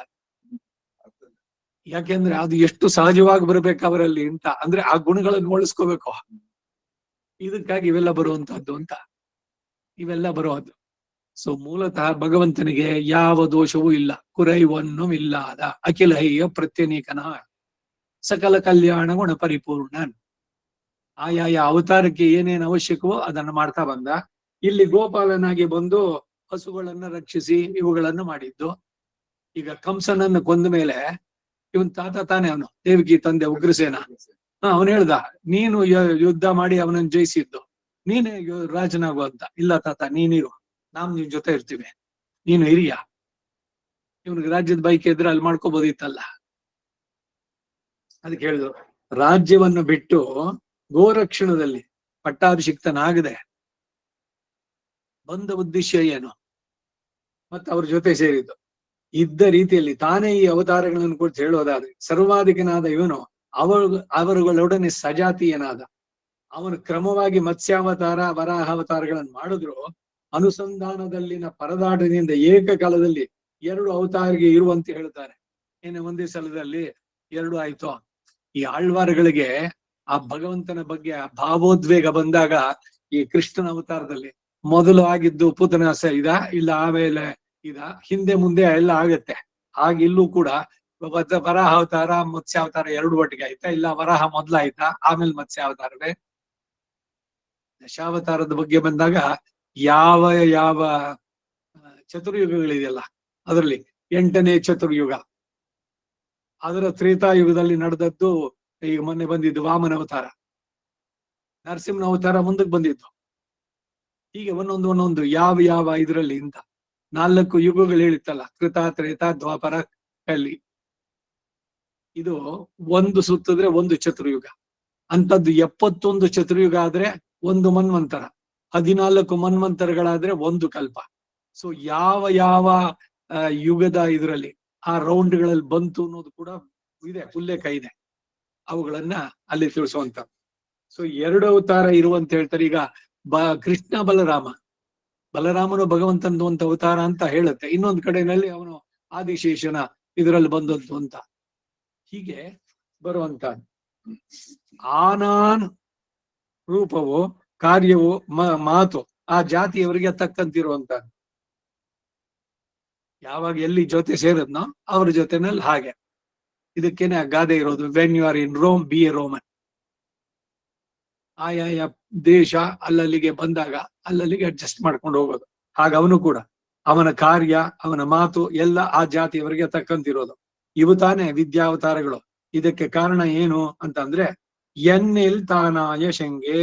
ಯಾಕೆಂದ್ರೆ ಅದು ಎಷ್ಟು ಸಹಜವಾಗಿ ಬರ್ಬೇಕು ಅವರಲ್ಲಿ ಅಂತ. ಅಂದ್ರೆ ಆ ಗುಣಗಳನ್ನು ಉಳಿಸ್ಕೋಬೇಕು. ಇದಕ್ಕಾಗಿ ಇವೆಲ್ಲ ಬರುವಂತಹದ್ದು ಅಂತ, ಇವೆಲ್ಲ ಬರುವುದು. ಸೊ ಮೂಲತಃ ಭಗವಂತನಿಗೆ ಯಾವ ದೋಷವೂ ಇಲ್ಲ. ಕುರೈವನ್ನು ಇಲ್ಲದ ಅಖಿಲ ಹಯ್ಯ ಪ್ರತ್ಯನೀಕನ ಸಕಲ ಕಲ್ಯಾಣ ಗುಣ ಪರಿಪೂರ್ಣನ್. ಆಯಾಯ ಅವತಾರಕ್ಕೆ ಏನೇನು ಅವಶ್ಯಕವೋ ಅದನ್ನ ಮಾಡ್ತಾ ಬಂದ. ಇಲ್ಲಿ ಗೋಪಾಲನಾಗಿ ಬಂದು ಹಸುಗಳನ್ನ ರಕ್ಷಿಸಿ ಇವುಗಳನ್ನು ಮಾಡಿದ್ದು. ಈಗ ಕಂಸನನ್ನು ಕೊಂದ ಮೇಲೆ ಇವನ್ ತಾತ ತಾನೆ ಅವನು, ದೇವಕಿ ತಂದೆ ಉಗ್ರಸೇನ. ಅವನು ಹೇಳ್ದ, ನೀನು ಯುದ್ಧ ಮಾಡಿ ಅವನನ್ನು ಜಯಿಸಿದ್ದು, ನೀನೇ ರಾಜನಾಗು ಅಂತ. ಇಲ್ಲ ತಾತ, ನೀನಿರು, ನಾವ್ ನಿನ್ ಜೊತೆ ಇರ್ತೀವಿ, ನೀನು ಹಿರಿಯ. ಇವನಿಗೆ ರಾಜ್ಯದ ಬೈಕ್ ಇದ್ರೆ ಅಲ್ಲಿ ಮಾಡ್ಕೋಬೋದಿತ್ತಲ್ಲ. ಅದಕ್ಕೆ ಹೇಳಿದ್ರು, ರಾಜ್ಯವನ್ನು ಬಿಟ್ಟು ಗೋರಕ್ಷಣದಲ್ಲಿ ಪಟ್ಟಾಭಿಷಿಕ್ತನಾಗದೆ ಬಂದ ಉದ್ದೇಶ ಏನು? ಮತ್ತೆ ಅವ್ರ ಜೊತೆ ಸೇರಿದ್ದು ಇದ್ದ ರೀತಿಯಲ್ಲಿ ತಾನೇ ಈ ಅವತಾರಗಳನ್ನು ಕುರಿತು ಹೇಳೋದಾದ್ರೆ, ಸರ್ವಾಧಿಕನಾದ ಇವನು ಅವರುಗಳೊಡನೆ ಸಜಾತೀಯನಾದ. ಅವನು ಕ್ರಮವಾಗಿ ಮತ್ಸ್ಯಾವತಾರ ವರಾಹ ಅವತಾರಗಳನ್ನು ಮಾಡಿದ್ರು ಅನುಸಂಧಾನದಲ್ಲಿನ ಪರದಾಟದಿಂದ ಏಕಕಾಲದಲ್ಲಿ 2 ಅವತಾರಿಗೆ ಇರುವಂತೆ ಹೇಳ್ತಾರೆ. ಏನೇ ಒಂದೇ ಸಲದಲ್ಲಿ 2 ಆಯ್ತು. ಈ ಆಳ್ವಾರಗಳಿಗೆ ಆ ಭಗವಂತನ ಬಗ್ಗೆ ಭಾವೋದ್ವೇಗ ಬಂದಾಗ, ಈ ಕೃಷ್ಣನ ಅವತಾರದಲ್ಲಿ ಮೊದಲು ಆಗಿದ್ದು ಪುತನಾಸ ಇಲ್ಲ ಆಮೇಲೆ ಹಿಂದೆ ಮುಂದೆ ಎಲ್ಲ ಆಗತ್ತೆ. ಹಾಗೆ ಇಲ್ಲೂ ಕೂಡ ವರಾಹ ಅವತಾರ ಮತ್ಸ್ಯ ಅವತಾರ ಎರಡು ಒಟ್ಟಿಗೆ ಆಯ್ತಾ, ಇಲ್ಲ ವರಾಹ ಮೊದ್ಲಾಯ್ತಾ ಆಮೇಲೆ ಮತ್ಸ್ಯ ಅವತಾರವೇ? ದಶಾವತಾರದ ಬಗ್ಗೆ ಬಂದಾಗ ಯಾವ ಯಾವ ಚತುರ್ಯುಗಗಳಿದೆಯಲ್ಲ, ಅದರಲ್ಲಿ 8ನೇ ಚತುರ್ಯುಗ, ಅದರ ತ್ರೇತಾಯುಗದಲ್ಲಿ ನಡೆದದ್ದು ಈಗ ಮೊನ್ನೆ ಬಂದಿದ್ದು ವಾಮನ ಅವತಾರ, ನರಸಿಂಹನ ಅವತಾರ ಮುಂದಕ್ಕೆ ಬಂದಿದ್ದು. ಹೀಗೆ ಒಂದೊಂದು ಯಾವ ಯಾವ ಇದರಲ್ಲಿ ಇಂತ 4 ಯುಗಗಳು ಹೇಳಿತ್ತಲ್ಲ, ಕೃತ ತ್ರೇತ ದ್ವಾಪರ ಕಲಿ. ಇದು ಒಂದು ಸುತ್ತಿದ್ರೆ ಒಂದು ಚತುರ್ಯುಗ, ಅಂತದ್ದು 71 ಚತುರ್ಯುಗ ಆದ್ರೆ ಒಂದು ಮನ್ವಂತರ, 14 ಮನ್ವಂತರಗಳಾದ್ರೆ ಒಂದು ಕಲ್ಪ. ಸೊ ಯಾವ ಯಾವ ಯುಗದ ಇದರಲ್ಲಿ ಆ ರೌಂಡ್ಗಳಲ್ಲಿ ಬಂತು ಅನ್ನೋದು ಕೂಡ ಇದೆ, ಉಲ್ಲೇಖ ಇದೆ. ಅವುಗಳನ್ನ ಅಲ್ಲಿ ತಿಳಿಸುವಂತ. ಸೊ 2 ಅವತಾರ ಇರುವಂತ ಹೇಳ್ತಾರೆ. ಈಗ ಕೃಷ್ಣ ಬಲರಾಮನು ಭಗವಂತನದು ಅಂತ ಅವತಾರ ಅಂತ ಹೇಳುತ್ತೆ, ಇನ್ನೊಂದು ಕಡೆಯಲ್ಲಿ ಅವನು ಆದಿಶೇಷನ ಇದರಲ್ಲಿ ಬಂದದ್ದು ಅಂತ. ಹೀಗೆ ಬರುವಂತ ಆನಾನ್ ರೂಪವು, ಕಾರ್ಯವು, ಮಾತು ಆ ಜಾತಿಯವರಿಗೆ ತಕ್ಕಂತಿರುವಂತ. ಯಾವಾಗ ಎಲ್ಲಿ ಜೊತೆ ಸೇರದ್ನೋ ಅವ್ರ ಜೊತೆನಲ್ಲಿ ಹಾಗೆ. ಇದಕ್ಕೇನೆ ಆ ಗಾದೆ ಇರೋದು, when you are in Rome be a Roman. ಆಯಾ ದೇಶ ಅಲ್ಲಲ್ಲಿಗೆ ಬಂದಾಗ ಅಲ್ಲಲ್ಲಿಗೆ ಅಡ್ಜಸ್ಟ್ ಮಾಡ್ಕೊಂಡು ಹೋಗೋದು. ಹಾಗ ಅವನು ಕೂಡ ಅವನ ಕಾರ್ಯ, ಅವನ ಮಾತು ಎಲ್ಲ ಆ ಜಾತಿಯವರಿಗೆ ತಕ್ಕಂತಿರೋದು. ಇವು ತಾನೇ ವಿದ್ಯಾವತಾರಗಳು. ಇದಕ್ಕೆ ಕಾರಣ ಏನು ಅಂತಂದ್ರೆ, ಎನ್ನಿಲ್ ತಾನಾಯ ಶಂಗೆ,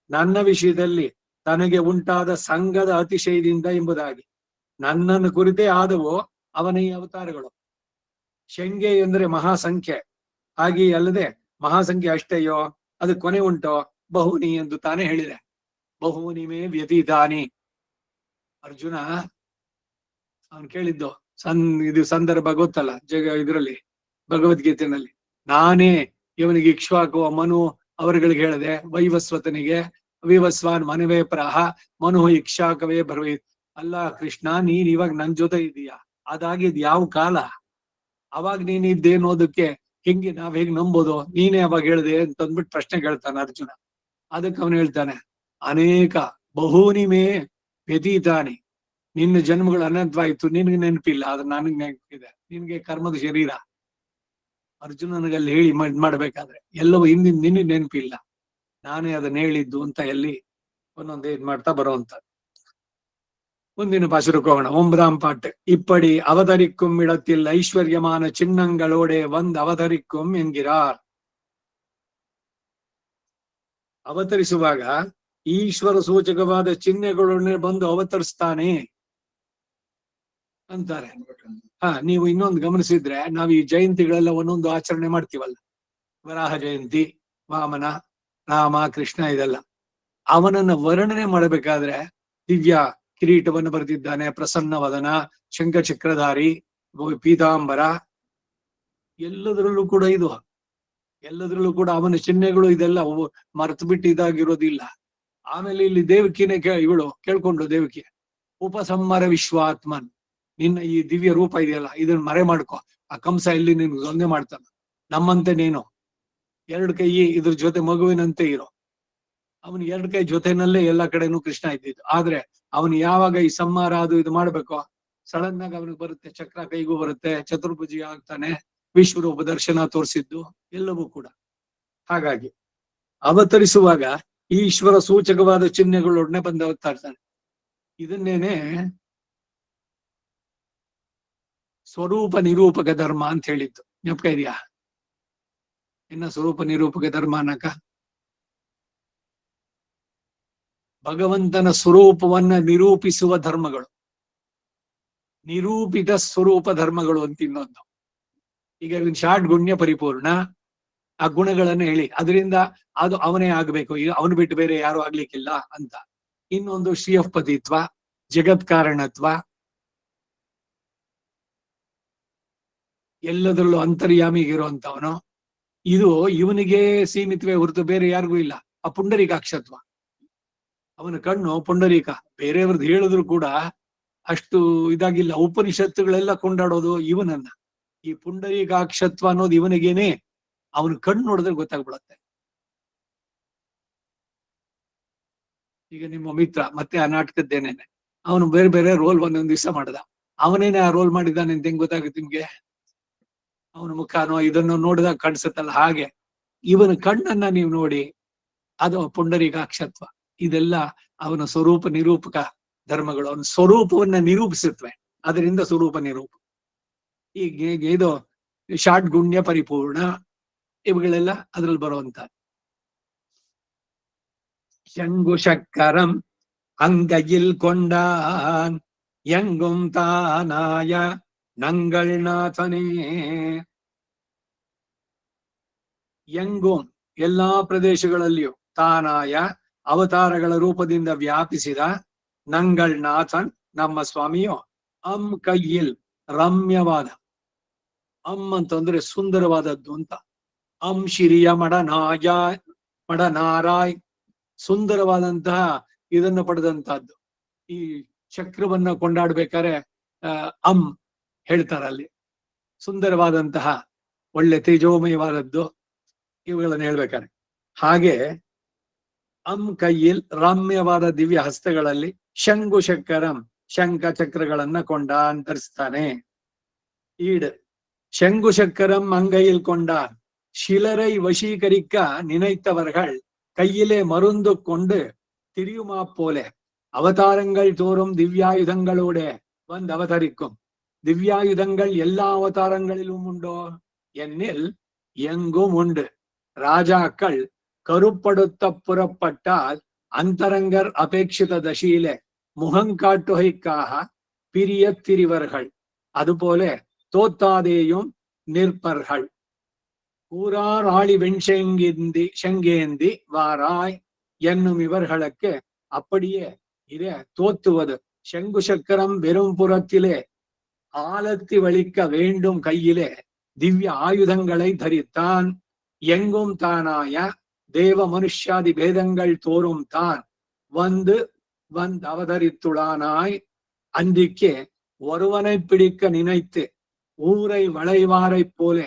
ನನ್ನ ವಿಷಯದಲ್ಲಿ ತನಗೆ ಉಂಟಾದ ಸಂಘದ ಅತಿಶಯದಿಂದ ಎಂಬುದಾಗಿ, ನನ್ನನ್ನು ಕುರಿತೇ ಆದವು ಅವನ ಈ ಅವತಾರಗಳು. ಶಂಗೆ ಎಂದ್ರೆ ಮಹಾಸಂಖ್ಯೆ, ಹಾಗೆ ಅಲ್ಲದೆ ಮಹಾಸಂಖ್ಯೆ ಅಷ್ಟೇಯೋ, ಅದು ಕೊನೆ ಉಂಟೋ, ಬಹುನಿ ಎಂದು ತಾನೇ ಹೇಳಿದೆ. ಬಹುನಿ ಮೇ ವ್ಯತೀತಾನಿ. ಅರ್ಜುನ ಅವನು ಕೇಳಿದ್ದು ಇದು ಸಂದರ್ಭ ಗೊತ್ತಲ್ಲ, ಇದರಲ್ಲಿ ಭಗವದ್ಗೀತೆನಲ್ಲಿ. ನಾನೇ ಇವನಿಗೆ ಇಕ್ಷ್ವಾಕು ಮನು ಅವರುಗಳಿಗೆ ಹೇಳಿದೆ, ವೈವಸ್ವತನಿಗೆ ವಿವಸ್ವಾನ್ ಮನವೇ ಪ್ರಹ ಮನು ಇಕ್ಷಾಕವೇ ಭರವೇ. ಅಲ್ಲ ಕೃಷ್ಣ, ನೀನ್ ಇವಾಗ ನನ್ ಜೊತೆ ಇದೀಯಾ, ಅದಾಗಿದ್ ಯಾವ ಕಾಲ? ಅವಾಗ ನೀನ್ ಇದ್ದೇನೋದಕ್ಕೆ ಹೆಂಗೆ ನಾವ್ ಹೇಗ್ ನಂಬೋದು? ನೀನೇ ಅವಾಗ ಹೇಳ್ದೆ ಅಂತಂದ್ಬಿಟ್ಟು ಪ್ರಶ್ನೆ ಕೇಳ್ತಾನೆ ಅರ್ಜುನ. ಅದಕ್ಕೆ ಅವನು ಹೇಳ್ತಾನೆ, ಅನೇಕ ಬಹುನಿಮೆ ವ್ಯತೀತಾನಿ, ನಿನ್ನ ಜನ್ಮಗಳು ಅನಂತವಾಯ್ತು, ನಿನ್ಗೆ ನೆನಪಿಲ್ಲ, ಆದ್ರೆ ನನಗ್ ನೆನಪಿದೆ. ನಿನ್ಗೆ ಕರ್ಮದ ಶರೀರ. ಅರ್ಜುನನಿಗಲ್ಲಿ ಹೇಳಿ ಮಾಡ್ಬೇಕಾದ್ರೆ ಎಲ್ಲವೂ ಹಿಂದಿನ ನಿನಗೆ ನೆನಪಿಲ್ಲ, ನಾನೇ ಅದನ್ನ ಹೇಳಿದ್ದು ಅಂತ ಎಲ್ಲಿ ಒಂದೊಂದೇ ಇದ್ ಮಾಡ್ತಾ ಬರುವಂತ. ಮುಂದಿನ ಪಾಶುರಕ್ಕೆ ಹೋಗೋಣ. 9ಆம் பாட்டு. இப்படி அவதரிக்கும் இடத்தில் ஐஸ்வர்யமான சின்னங்களோட ಅವತರಿக்கும் ಎಂಗಿರಾರ್. ಅವತರಿಸುವಾಗ ಈಶ್ವರ ಸೂಚಕವಾದ ಚಿಹ್ನೆಗಳೊಡನೆ ಬಂದು ಅವತರಿಸ್ತಾನೆ ಅಂತಾರೆ. ನೀವು ಇನ್ನೊಂದು ಗಮನಿಸಿದ್ರೆ, ನಾವು ಈ ಜಯಂತಿಗಳೆಲ್ಲ ಒಂದೊಂದು ಆಚರಣೆ ಮಾಡ್ತೀವಲ್ಲ, ವರಾಹ ಜಯಂತಿ, ವಾಮನ, ರಾಮ, ಕೃಷ್ಣ, ಇದೆಲ್ಲ ಅವನನ್ನ ವರ್ಣನೆ ಮಾಡಬೇಕಾದ್ರೆ ದಿವ್ಯ ಕಿರೀಟವನ್ನು ಬರೆದಿದ್ದಾನೆ, ಪ್ರಸನ್ನವದನ, ಶಂಖಚಕ್ರಧಾರಿ, ಪೀತಾಂಬರ, ಎಲ್ಲದರಲ್ಲೂ ಕೂಡ ಇದು, ಎಲ್ಲದರಲ್ಲೂ ಕೂಡ ಅವನ ಚಿಹ್ನೆಗಳು ಇದೆಲ್ಲ ಮರೆತು ಬಿಟ್ಟು ಇದಾಗಿರೋದಿಲ್ಲ. ಆಮೇಲೆ ಇಲ್ಲಿ ದೇವಕಿನೇ ಇವಳು ಕೇಳ್ಕೊಂಡು, ದೇವಕಿ ಉಪಸಂಹಾರ ವಿಶ್ವಾತ್ಮನ್, ನಿನ್ನ ಈ ದಿವ್ಯ ರೂಪ ಇದೆಯಲ್ಲ ಇದನ್ನ ಮರೆ ಮಾಡ್ಕೊ, ಆ ಕಂಸ ಇಲ್ಲಿ ನಿನ್ ಸೊನ್ನೆ ಮಾಡ್ತಾನ, ನಮ್ಮಂತೆ ನೀನು 2 ಕೈ ಇದ್ರ ಜೊತೆ ಮಗುವಿನಂತೆ ಇರೋ. ಅವನು 2 ಕೈ ಜೊತೆನಲ್ಲೇ ಎಲ್ಲಾ ಕಡೆನೂ ಕೃಷ್ಣ ಇದ್ದಿದ್ದು. ಆದ್ರೆ ಅವನು ಯಾವಾಗ ಈ ಸಂಹಾರ ಅದು ಇದು ಮಾಡ್ಬೇಕೋ ಸಡನ್ ಆಗಿ ಅವನಿಗೆ ಬರುತ್ತೆ, ಚಕ್ರ ಕೈಗೂ ಬರುತ್ತೆ, ಚತುರ್ಭುಜಿ ಆಗ್ತಾನೆ, ವಿಶ್ವರೂಪ ದರ್ಶನ ತೋರಿಸಿದ್ದು ಎಲ್ಲವೂ ಕೂಡ. ಹಾಗಾಗಿ ಅವತರಿಸುವಾಗ ಈಶ್ವರ ಸೂಚಕವಾದ ಚಿಹ್ನೆಗಳೊಡನೆ ಬಂದು ಅವತರಿಸ್ತಾನೆ. ಇದನ್ನೇನೆ ಸ್ವರೂಪ ನಿರೂಪಕ ಧರ್ಮ ಅಂತ ಹೇಳಿದ್ದು, ಜ್ಞಾಪಕ ಇದೆಯಾ? ಇನ್ನ ಸ್ವರೂಪ ನಿರೂಪಕ ಧರ್ಮ ಅನ್ನಕ ಭಗವಂತನ ಸ್ವರೂಪವನ್ನ ನಿರೂಪಿಸುವ ಧರ್ಮಗಳು, ನಿರೂಪಿತ ಸ್ವರೂಪ ಧರ್ಮಗಳು ಅಂತ ಇನ್ನೊಂದು. ಈಗ ಷಾಡ್ ಗುಣ್ಯ ಪರಿಪೂರ್ಣ, ಆ ಗುಣಗಳನ್ನು ಹೇಳಿ ಅದರಿಂದ ಅದು ಅವನೇ ಆಗ್ಬೇಕು, ಈಗ ಅವನು ಬಿಟ್ಟು ಬೇರೆ ಯಾರು ಆಗ್ಲಿಕ್ಕಿಲ್ಲ ಅಂತ. ಇನ್ನೊಂದು ಶ್ರೀಯಪತಿತ್ವ, ಜಗತ್ ಕಾರಣತ್ವ, ಎಲ್ಲದರಲ್ಲೂ ಅಂತರ್ಯಾಮಿಗಿರುವಂತವನು. ಇದು ಇವನಿಗೆ ಸೀಮಿತವೇ ಹೊರತು ಬೇರೆ ಯಾರಿಗೂ ಇಲ್ಲ. ಆ ಪುಂಡರೀಕಾಕ್ಷತ್ವ, ಅವನ ಕಣ್ಣು ಪುಂಡರೀಕ, ಬೇರೆಯವ್ರದ್ದು ಹೇಳಿದ್ರು ಕೂಡ ಅಷ್ಟು ಇದಾಗಿಲ್ಲ. ಉಪನಿಷತ್ತುಗಳೆಲ್ಲ ಕೊಂಡಾಡೋದು ಇವನನ್ನ. ಈ ಪುಂಡರೀಕಾಕ್ಷತ್ವ ಅನ್ನೋದು ಇವನಿಗೇನೆ, ಅವನ ಕಣ್ಣು ನೋಡಿದ್ರೆ ಗೊತ್ತಾಗ್ಬಿಡತ್ತೆ. ಈಗ ನಿಮ್ಮ ಮಿತ್ರ ಮತ್ತೆ ಆ ನಾಟಕದ್ದೇನೇನೆ, ಅವನು ಬೇರೆ ಬೇರೆ ರೋಲ್ ಒಂದೊಂದು ದಿವಸ ಮಾಡ್ದ, ಅವನೇನೆ ಆ ರೋಲ್ ಮಾಡಿದ್ದಾನೆ ಅಂತ ಹೆಂಗ್ ಗೊತ್ತಾಗುತ್ತೆ ನಿಮ್ಗೆ? ಅವನ ಮುಖನೋ ಇದನ್ನು ನೋಡಿದಾಗ ಕಾಣಿಸುತ್ತಲ್ಲ ಹಾಗೆ ಇವನ ಕಣ್ಣನ್ನ ನೀವು ನೋಡಿ, ಅದು ಪುಂಡರೀಕಾಕ್ಷತ್ವ. ಇದೆಲ್ಲ ಅವನ ಸ್ವರೂಪ ನಿರೂಪಕ ಧರ್ಮಗಳು, ಅವನ ಸ್ವರೂಪವನ್ನ ನಿರೂಪಿಸುತ್ತವೆ. ಅದರಿಂದ ಸ್ವರೂಪ ನಿರೂಪ. ಈಗ ಇದು ಷಾಡ್ಗುಣ್ಯ ಪರಿಪೂರ್ಣ, ಇವುಗಳೆಲ್ಲ ಅದ್ರಲ್ಲಿ ಬರುವಂತ. ಶಂಗು ಶಕ್ಕರಂ ಅಂಗೈயில் கொண்டான் எங்கும் தானாய நங்கள் நாಥನೇ. ಎಂಗುಂ ಎಲ್ಲಾ ಪ್ರದೇಶಗಳಲ್ಲಿಯೂ ತಾನಾಯ ಅವತಾರಗಳ ರೂಪದಿಂದ ವ್ಯಾಪಿಸಿದ ನಂಗಳ್ ನಾಥನ್ ನಮ್ಮ ಸ್ವಾಮಿಯು ಅಂ ಕೈಯಿಲ್ ರಮ್ಯವಾದ, ಅಂತಂದ್ರೆ ಸುಂದರವಾದದ್ದು ಅಂತ. ಅಂ ಶಿರಿಯ ಮಡನಾರಾಯ್ ಸುಂದರವಾದಂತಹ ಇದನ್ನು ಪಡೆದಂತಹದ್ದು. ಈ ಚಕ್ರವನ್ನ ಕೊಂಡಾಡ್ಬೇಕಾದ್ರೆ ಹೇಳ್ತಾರಲ್ಲಿ ಸುಂದರವಾದಂತಹ ಒಳ್ಳೆ ತೇಜೋಮಯವಾದದ್ದು ಇವುಗಳನ್ನು ಹೇಳ್ಬೇಕಾರೆ. ಹಾಗೆ ಕೈಯಿಲ್ ರಮ್ಯವಾದ ದಿವ್ಯ ಹಸ್ತಗಳಲ್ಲಿ ಶಂಗು ಶಕ್ಕರಂ ಶಂಖ ಚಕ್ರಗಳನ್ನ ಧರಿಸ್ತಾನೆ. ಈಡ್ ಶಂಗು சக்கரம் அங்கையில் கொண்டான் சிலரை வசீகரிக்க நினைத்தவர்கள் கையிலே மருந்து கொண்டு திரியுமா போல அவதாரங்கள் தோறும் திவ்யாயுதங்களோட வந்து அவதரிக்கும். திவ்யாயுதங்கள் எல்லா அவதாரங்களிலும் உண்டோ என்னில் எங்கும் உண்டு. ராஜாக்கள் கருப்படுத்த புறப்பட்டால் அந்தரங்கர் அபேட்சித தசையிலே முகங்காட்டுகைக்காக பிரிய திரிவர்கள். அதுபோல தோத்தாதேயும் நிற்பர்கள். கூறார் ஆளி செங்கேந்தி வாராய் என்னும் இவர்களுக்கு அப்படியே இதே தோத்துவது. செங்கு சக்கரம் வெறும் புறத்திலே ஆலத்தி வலிக்க வேண்டும் கையிலே திவ்ய ஆயுதங்களை தரித்தான். எங்கும் தானாய தேவ மனுஷ்யாதி பேதங்கள் தோறும் தான் வந்து அவதரித்துளானாய். அன்றிக்கே ஒருவனை பிடிக்க நினைத்து ஊரை வளைவாரை போல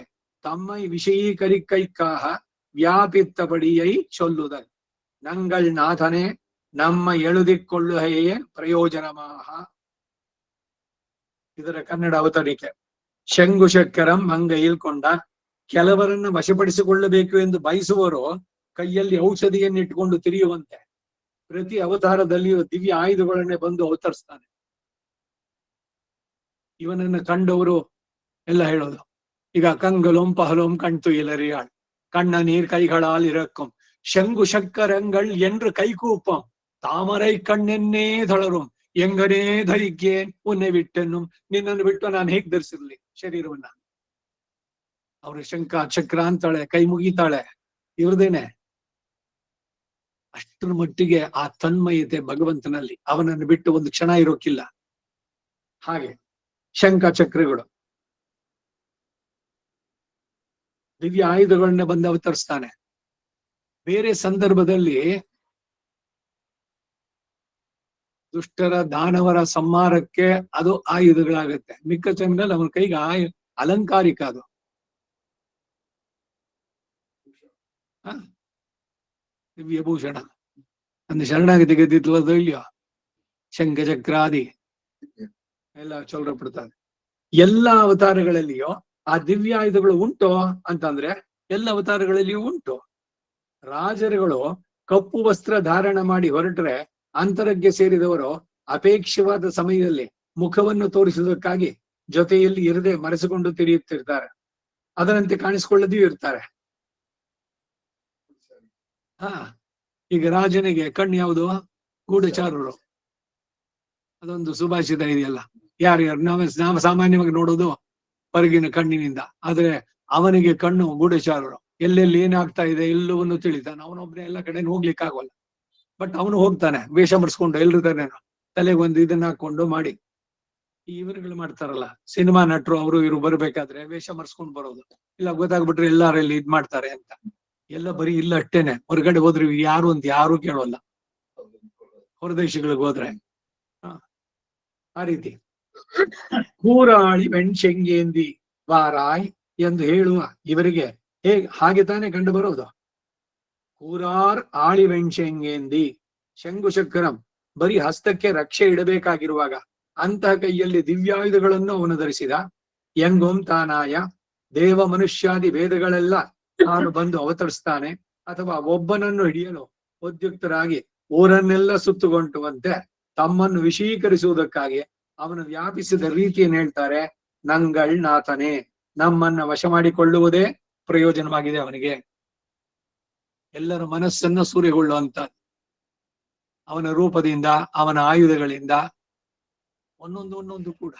தம்மை விஷயீகரிக்கைக்காக வியாபித்தபடியை சொல்லுதல். நங்கள் நாதனே ನಮ್ಮ ಎಳುದಿಕೊಳ್ಳುகைಯೇ ಪ್ರಯೋಜನಮಾಹ. ಇದರ ಕನ್ನಡ ಅವತರಿಕೆ. ಶಂಗು ಶಕ್ಕರಂ ಅಂಗೈயில் ಕೊಂಡ. ಕೆಲವರನ್ನ ವಶಪಡಿಸಿಕೊಳ್ಳಬೇಕು ಎಂದು ಬಯಸುವರು ಕೈಯಲ್ಲಿ ಔಷಧಿಯನ್ನು ಇಟ್ಟುಕೊಂಡು ತಿರಿಯುವಂತೆ ಪ್ರತಿ ಅವತಾರದಲ್ಲಿಯೂ ದಿವ್ಯ ಆಯುಧಗಳನ್ನೇ ಬಂದು ಅವತರಿಸ್ತಾನೆ. ಇವನನ್ನು ಕಂಡವರು ಎಲ್ಲ ಹೇಳೋದು. ಈಗ ಕಂಗಲೋಂ ಪಹಲೋಂ ಕಣ್ತು ಇಲರಿಯಾಳ್ ಕಣ್ಣ ನೀರ್ ಕೈಗಳಾಲ್ ಇರக்கும் ಶಂಗು ಶಕ್ಕರಂಗಳ್ என்று கைகூப்பம் தாமரை கண்ணென்னே தளரும் ಎಂಗನೇ ಧರಿಕೇನ್ ಉನ್ನೆ ಬಿಟ್ಟೆನ್ನು. ನಿನ್ನನ್ನು ಬಿಟ್ಟು ನಾನು ಹೇಗ್ ಧರಿಸಿರ್ಲಿ ಶರೀರವನ್ನ. ಅವ್ರು ಶಂಕ ಚಕ್ರ ಅಂತಾಳೆ, ಕೈ ಮುಗಿತಾಳೆ, ಇವ್ರದೇನೆ. ಅಷ್ಟರ ಮಟ್ಟಿಗೆ ಆ ತನ್ಮಯತೆ ಭಗವಂತನಲ್ಲಿ, ಅವನನ್ನು ಬಿಟ್ಟು ಒಂದು ಕ್ಷಣ ಇರೋಕ್ಕಿಲ್ಲ. ಹಾಗೆ ಶಂಕ ಚಕ್ರಗಳು ದಿವ್ಯ ಆಯುಧಗಳನ್ನ ಬಂದು ಅವತರಿಸ್ತಾನೆ. ಬೇರೆ ಸಂದರ್ಭದಲ್ಲಿ ದುಷ್ಟರ ದಾನವರ ಸಂಹಾರಕ್ಕೆ ಅದು ಆಯುಧಗಳಾಗತ್ತೆ. ಮಿಕ್ಕ ಟೈಮ್ನಲ್ಲಿ ಅವನ ಕೈಗೆ ಅಲಂಕಾರಿಕ ಅದು. ದಿವ್ಯ ಭೂಷಣ ಒಂದು ಶರಣಾಗತಿ ಗೆದ್ದಿದ್ಲದು ಇಲ್ಯೋ, ಶಂಖ ಚಕ್ರಾದಿ ಎಲ್ಲ ಚೌರಪಡ್ತಾರೆ. ಎಲ್ಲ ಅವತಾರಗಳಲ್ಲಿಯೋ ಆ ದಿವ್ಯಾಯುಧಗಳು ಉಂಟು ಅಂತಂದ್ರೆ ಎಲ್ಲ ಅವತಾರಗಳಲ್ಲಿಯೂ ಉಂಟು. ರಾಜರುಗಳು ಕಪ್ಪು ವಸ್ತ್ರ ಧಾರಣ ಮಾಡಿ ಹೊರಟ್ರೆ ಅಂತರಕ್ಕೆ ಸೇರಿದವರು ಅಪೇಕ್ಷವಾದ ಸಮಯದಲ್ಲಿ ಮುಖವನ್ನು ತೋರಿಸುವುದಕ್ಕಾಗಿ ಜೊತೆಯಲ್ಲಿ ಇರದೆ ಮರೆಸಿಕೊಂಡು ತಿರುಗುತ್ತಿರ್ತಾರೆ. ಅದರಂತೆ ಕಾಣಿಸಿಕೊಳ್ಳದೂ ಇರ್ತಾರೆ. ಈಗ ರಾಜನಿಗೆ ಕಣ್ಣು ಯಾವುದು? ಗೂಢಚಾರರು. ಅದೊಂದು ಸುಭಾಷಿತ ಇದೆಯಲ್ಲ, ಯಾರ್ಯಾರು ನಾವ ಸಾಮಾನ್ಯವಾಗಿ ನೋಡೋದು ಹೊರಗಿನ ಕಣ್ಣಿನಿಂದ, ಆದ್ರೆ ಅವನಿಗೆ ಕಣ್ಣು ಗೂಢಚಾರರು. ಎಲ್ಲೆಲ್ಲಿ ಏನಾಗ್ತಾ ಇದೆ ಎಲ್ಲವನ್ನು ತಿಳಿತಾನೆ. ಅವನೊಬ್ಬನೇ ಎಲ್ಲ ಕಡೆ ಹೋಗ್ಲಿಕ್ಕೆ ಆಗೋಲ್ಲ. ಬಟ್ ಅವನು ಹೋಗ್ತಾನೆ ವೇಷ ಮರ್ಸ್ಕೊಂಡು, ಎಲ್ರಿತಾನೆ ತಲೆಗೆ ಒಂದು ಇದನ್ನ ಹಾಕೊಂಡು ಮಾಡಿ. ಇವರುಗಳು ಮಾಡ್ತಾರಲ್ಲ ಸಿನಿಮಾ ನಟರು, ಅವರು ಇವರು ಬರ್ಬೇಕಾದ್ರೆ ವೇಷ ಮರ್ಸ್ಕೊಂಡು ಬರೋದು. ಇಲ್ಲ ಗೊತ್ತಾಗ್ಬಿಟ್ರೆ ಎಲ್ಲಾರಲ್ಲಿ ಇದ್ ಮಾಡ್ತಾರೆ ಅಂತ. ಎಲ್ಲ ಬರೀ ಇಲ್ಲ ಅಷ್ಟೇನೆ. ಹೊರಗಡೆ ಹೋದ್ರೆ ಯಾರು ಅಂತ ಯಾರು ಕೇಳೋಲ್ಲ, ಹೊರದೇಶಗಳಿಗೆ ಹೋದ್ರೆ. ಆ ರೀತಿ ಕೂರಾಳಿ ವೆಣ್ಸೆಂಗೇಂದಿ ವಾರಾಯ್ ಎಂದು ಹೇಳುವ ಇವರಿಗೆ ಹಾಗೆ ತಾನೇ ಕಂಡು ಬರೋದು. ಕೂರಾರ್ ಆಳಿ ವೆಣ್ಸೆಂಗೇಂದಿ ಶಂಗು ಚಕ್ರಂ ಬರೀ ಹಸ್ತಕ್ಕೆ ರಕ್ಷೆ ಇಡಬೇಕಾಗಿರುವಾಗ ಅಂತಹ ಕೈಯಲ್ಲಿ ದಿವ್ಯಾಯುಧಗಳನ್ನು ಅವನು ಧರಿಸಿದ. ಎಂಗೊಂ ತಾನಾಯ ದೇವ ಮನುಷ್ಯಾದಿ ವೇದಗಳೆಲ್ಲ ತಾನು ಬಂದು ಅವತರಿಸ್ತಾನೆ, ಅಥವಾ ಒಬ್ಬನನ್ನು ಹಿಡಿಯಲು ಉದ್ಯುಕ್ತರಾಗಿ ಊರನ್ನೆಲ್ಲ ಸುತ್ತುಗೊಂಡುವಂತೆ ತಮ್ಮನ್ನು ವಿಶೀಕರಿಸುವುದಕ್ಕಾಗಿ ಅವನು ವ್ಯಾಪಿಸಿದ ರೀತಿಯನ್ನು ಹೇಳ್ತಾರೆ. ನಂಗಳ್ ನಾಥನೇ, ನಮ್ಮನ್ನ ವಶ ಮಾಡಿಕೊಳ್ಳುವುದೇ ಪ್ರಯೋಜನವಾಗಿದೆ ಅವನಿಗೆ. ಎಲ್ಲರ ಮನಸ್ಸನ್ನ ಸೂರೆಗೊಳ್ಳುವಂತ ಅವನ ರೂಪದಿಂದ, ಅವನ ಆಯುಧಗಳಿಂದ, ಒಂದೊಂದು ಕೂಡ.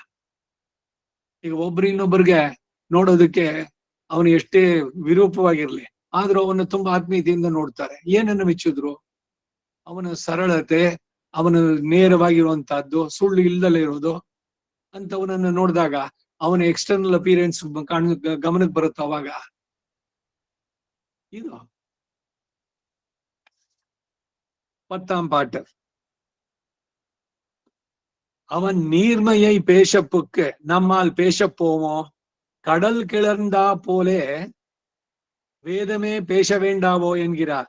ಈಗ ಇನ್ನೊಬ್ಬರಿಗೆ ನೋಡೋದಕ್ಕೆ ಅವನು ಎಷ್ಟೇ ವಿರೂಪವಾಗಿರ್ಲಿ, ಆದ್ರೂ ಅವನು ತುಂಬಾ ಆತ್ಮೀಯತೆಯಿಂದ ನೋಡ್ತಾರೆ. ಏನನ್ನು ಮೆಚ್ಚಿದ್ರು? ಅವನ ಸರಳತೆ, ಅವನು ನೇರವಾಗಿರುವಂತಹದ್ದು, ಸುಳ್ಳು ಇಲ್ಲದಲೇ ಇರೋದು ಅಂತವನನ್ನು ನೋಡಿದಾಗ ಅವನ ಎಕ್ಸ್ಟರ್ನಲ್ ಅಪಿಯರೆನ್ಸ್ ಗಮನಕ್ಕೆ ಬರುತ್ತೋ ಅವಾಗ. ಇದು 10ஆம் பாட்டு. அவன் நீர்மையை பேசப்புக்கு நம்மால் பேசப் போமோ, கடல் கிளர்ந்தா போலே ವೇದಮೇ ಪೇಶ ವೇಂಡಾವೋ ಎನ್ಗಿರಾರ್.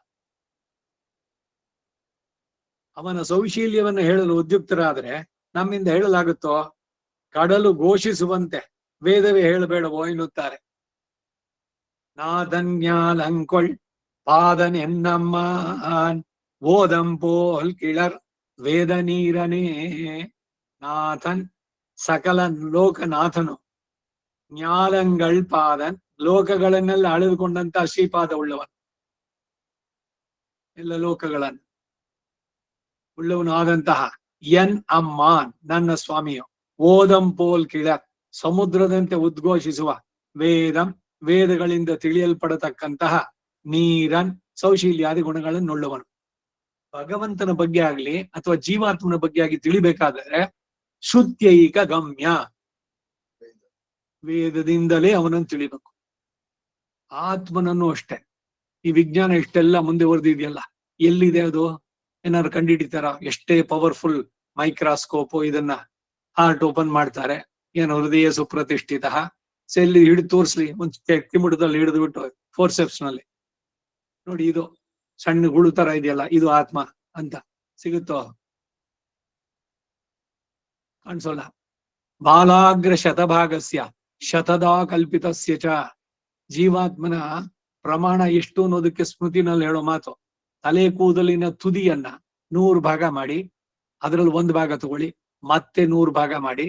ಅವನ ಸೌಶೀಲ್ಯವನ್ನು ಹೇಳಲು ಉದ್ಯುಕ್ತರಾದ್ರೆ ನಮ್ಮಿಂದ ಹೇಳಲಾಗುತ್ತೋ? ಕಡಲು ಘೋಷಿಸುವಂತೆ ವೇದವೇ ಹೇಳಬೇಡವೋ ಎನ್ನುತ್ತಾರೆ. ನಾದನ್ಯಾಲಂಕೊಳ್ ಪಾದನ್ ಎನ್ನಮ್ಮಾನ್ ಓದಂ ಪೋಲ್ ಕಿಳರ್ ವೇದ ನೀರನೇ. ನಾಥನ್ ಸಕಲ ಲೋಕನಾಥನು, ಜ್ಞಾಲಂಗಳ್ ಪಾದನ್ ಲೋಕಗಳನ್ನೆಲ್ಲ ಅಳೆದುಕೊಂಡಂತ ಶ್ರೀಪಾದ ಉಳ್ಳವನು, ಎಲ್ಲ ಲೋಕಗಳನ್ನು ಉಳ್ಳವನು ಆದಂತಹ ಎನ್ ಅಮ್ಮಾನ್ ನನ್ನ ಸ್ವಾಮಿಯು. ಓದಂ ಪೋಲ್ ಕಿಳರ್ ಸಮುದ್ರದಂತೆ ಉದ್ಘೋಷಿಸುವ, ವೇದಂ ವೇದಗಳಿಂದ ತಿಳಿಯಲ್ಪಡತಕ್ಕಂತಹ, ನೀರನ್ ಸೌಶೀಲ್ಯಾದಿ ಗುಣಗಳನ್ನುಳ್ಳವನು. ಭಗವಂತನ ಬಗ್ಗೆ ಆಗ್ಲಿ ಅಥವಾ ಜೀವಾತ್ಮನ ಬಗ್ಗೆ ಆಗಿ ತಿಳಿಬೇಕಾದರೆ ಶುದ್ಧೈಕ ಗಮ್ಯ, ವೇದದಿಂದಲೇ ಅವನನ್ನು ತಿಳಿಬೇಕು. ಆತ್ಮನನ್ನು ಅಷ್ಟೇ. ಈ ವಿಜ್ಞಾನ ಇಷ್ಟೆಲ್ಲ ಮುಂದೆ ಹೊರದಿದೆಯಲ್ಲ, ಎಲ್ಲಿದೆ ಅದು? ಏನಾದ್ರು ಕಂಡುಹಿಡಿತಾರ? ಎಷ್ಟೇ ಪವರ್ಫುಲ್ ಮೈಕ್ರಾಸ್ಕೋಪ್ ಇದನ್ನ ಹಾರ್ಟ್ ಓಪನ್ ಮಾಡ್ತಾರೆ, ಏನು ಹೃದಯ ಸುಪ್ರತಿಷ್ಠಿತ ಸೆಲ್ಲಿ ಹಿಡಿದು ತೋರಿಸ್ಲಿ, ಒಂದು ಕಿಮಿಡದಲ್ಲಿ ಹಿಡಿದು ಬಿಟ್ಟು ಫೋರ್ಸೆಪ್ಸ್ ನಲ್ಲಿ ನೋಡಿ, ಇದು ಸಣ್ಣ ಹುಳು ತರ ಇದೆಯಲ್ಲ, ಇದು ಆತ್ಮ ಅಂತ ಸಿಗುತ್ತೋ? ಕಾಣಿಸೋಲ್ಲ. ಬಾಲಾಗ್ರ ಶತಭಾಗಸ್ಯ ಶತದಾ ಕಲ್ಪಿತಸ್ಯ ಚ. ಜೀವಾತ್ಮನ ಪ್ರಮಾಣ ಎಷ್ಟು ಅನ್ನೋದಕ್ಕೆ ಸ್ಮೃತಿನಲ್ಲಿ ಹೇಳೋ ಮಾತು, ತಲೆ ಕೂದಲಿನ ತುದಿಯನ್ನ 100 ಭಾಗ ಮಾಡಿ ಅದರಲ್ಲಿ 1 ಭಾಗ ತಗೊಳ್ಳಿ, ಮತ್ತೆ 100 ಭಾಗ ಮಾಡಿ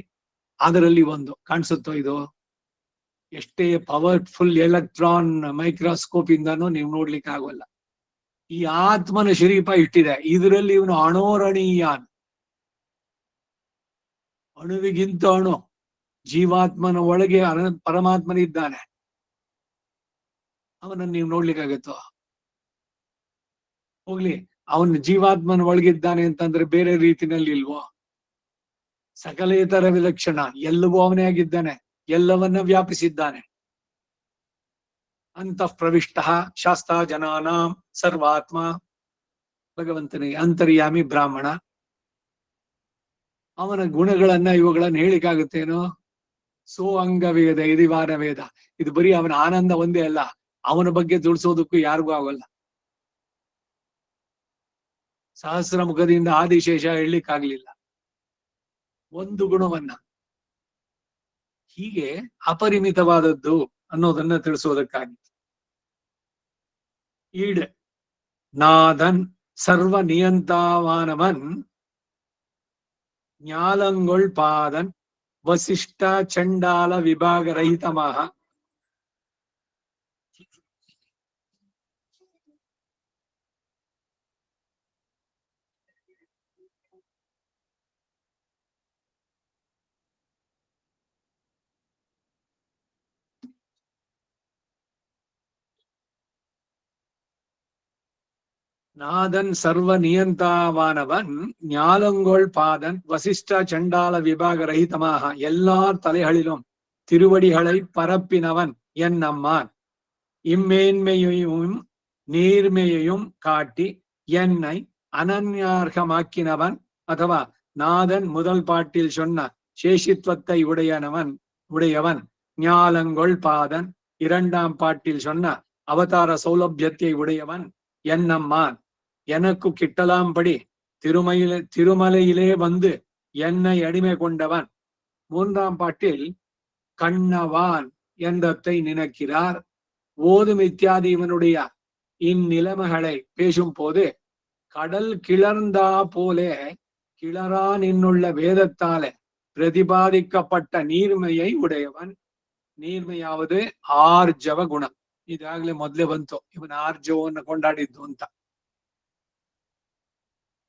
ಅದರಲ್ಲಿ 1 ಕಾಣಿಸುತ್ತೋ? ಇದು ಎಷ್ಟೇ ಪವರ್ಫುಲ್ ಎಲೆಕ್ಟ್ರಾನ್ ಮೈಕ್ರೋಸ್ಕೋಪ್ ಇಂದಾನು ನೀವು ನೋಡ್ಲಿಕ್ಕೆ ಆಗೋಲ್ಲ. ಈ ಆತ್ಮನ ಶರೀಪ ಇಟ್ಟಿದೆ, ಇದರಲ್ಲಿ ಇವನು ಅಣೋರಣೀಯಾನ್, ಅಣುವಿಗಿಂತ ಅಣು. ಜೀವಾತ್ಮನ ಒಳಗೆ ಪರಮಾತ್ಮನಿದ್ದಾನೆ, ಅವನನ್ನು ನೀವು ನೋಡ್ಲಿಕ್ಕಾಗತ್ತೋ? ಹೋಗ್ಲಿ, ಅವನು ಜೀವಾತ್ಮನ ಒಳಗಿದ್ದಾನೆ ಅಂತಂದ್ರೆ ಬೇರೆ ರೀತಿನಲ್ಲಿ ಇಲ್ವೋ? ಸಕಲೇತರ ವಿಲಕ್ಷಣ, ಎಲ್ಲವೂ ಅವನೇ ಆಗಿದ್ದಾನೆ, ಎಲ್ಲವನ್ನ ವ್ಯಾಪಿಸಿದ್ದಾನೆ. ಅಂತಃ ಪ್ರವಿಷ್ಟ ಶಾಸ್ತ್ರ ಜನಾನಾಂ ಸರ್ವಾತ್ಮ. ಭಗವಂತನಿಗೆ ಅಂತರ್ಯಾಮಿ ಬ್ರಾಹ್ಮಣ. ಅವನ ಗುಣಗಳನ್ನ ಇವುಗಳನ್ನ ಹೇಳಿಕಾಗುತ್ತೇನೋ? ಸೋ ಅಂಗ ವೇದ ಇದಿವಾರ ವೇದ. ಇದು ಬರೀ ಅವನ ಆನಂದ ಒಂದೇ ಅಲ್ಲ, ಅವನ ಬಗ್ಗೆ ತಿಳಿಸೋದಕ್ಕೂ ಯಾರಿಗೂ ಆಗಲ್ಲ. ಸಹಸ್ರ ಮುಖದಿಂದ ಆದಿಶೇಷ ಹೇಳಲಿಕ್ಕಾಗ್ಲಿಲ್ಲ ಒಂದು ಗುಣವನ್ನ. ಹೀಗೆ ಅಪರಿಮಿತವಾದದ್ದು ಅನ್ನೋದನ್ನ ತಿಳಿಸೋದಕ್ಕಾಗಿ ಈಡ್ ನಾದನ್ ಸರ್ವ ನಿಯಂತಾವಾನವನ್ ஞாலங்கொள் பாதன் ವಸಿಷ್ಠ ಚಂಡಾಲ ವಿಭಾಗ ರಹಿತಮಃ. நாதன் சர்வ நியந்தாவானவன் ஞாலங்கொள் பாதன் வசிஷ்ட சண்டால விபாக ரஹிதமாக எல்லார் தலைகளிலும் திருவடிகளை பரப்பினவன் என் அம்மான். இம்மேன்மையையும் நீர்மையையும் காட்டி என்னை அனன்யார்கமாக்கினவன். ಅಥವಾ நாதன் முதல் பாட்டில் சொன்ன சேஷித்வத்தை உடையவன் ஞாலங்கொள் பாதன். 2ஆம் பாட்டில் சொன்ன அவதார சௌலபியத்தை உடையவன் என்னம்மான். எனக்கு கிட்டலாம்படி திருமலையிலே வந்து என்னை அடிமை கொண்டவன். 3ஆம் பாட்டில் கண்ணவான் எந்தத்தை நினைக்கிறார். ஓதும் இத்தியாதி இவனுடைய இந்நிலைமைகளை பேசும் போது கடல் கிளர்ந்தா போலே கிளரா நின்னுள்ள வேதத்தாலே பிரதிபாதிக்கப்பட்ட ನೀರ್ಮೆயை ಉಡೆಯವನ್. ನೀರ್ಮೆಯಾವುದು ಆರ್ಜವ ಗುಣ. ಇದಾಗ್ಲೇ ಮೊದ್ಲೇ ಬಂತು, ಇವನ ಆರ್ಜವವನ್ನು ಕೊಂಡಾಡಿದ್ದು ಅಂತ.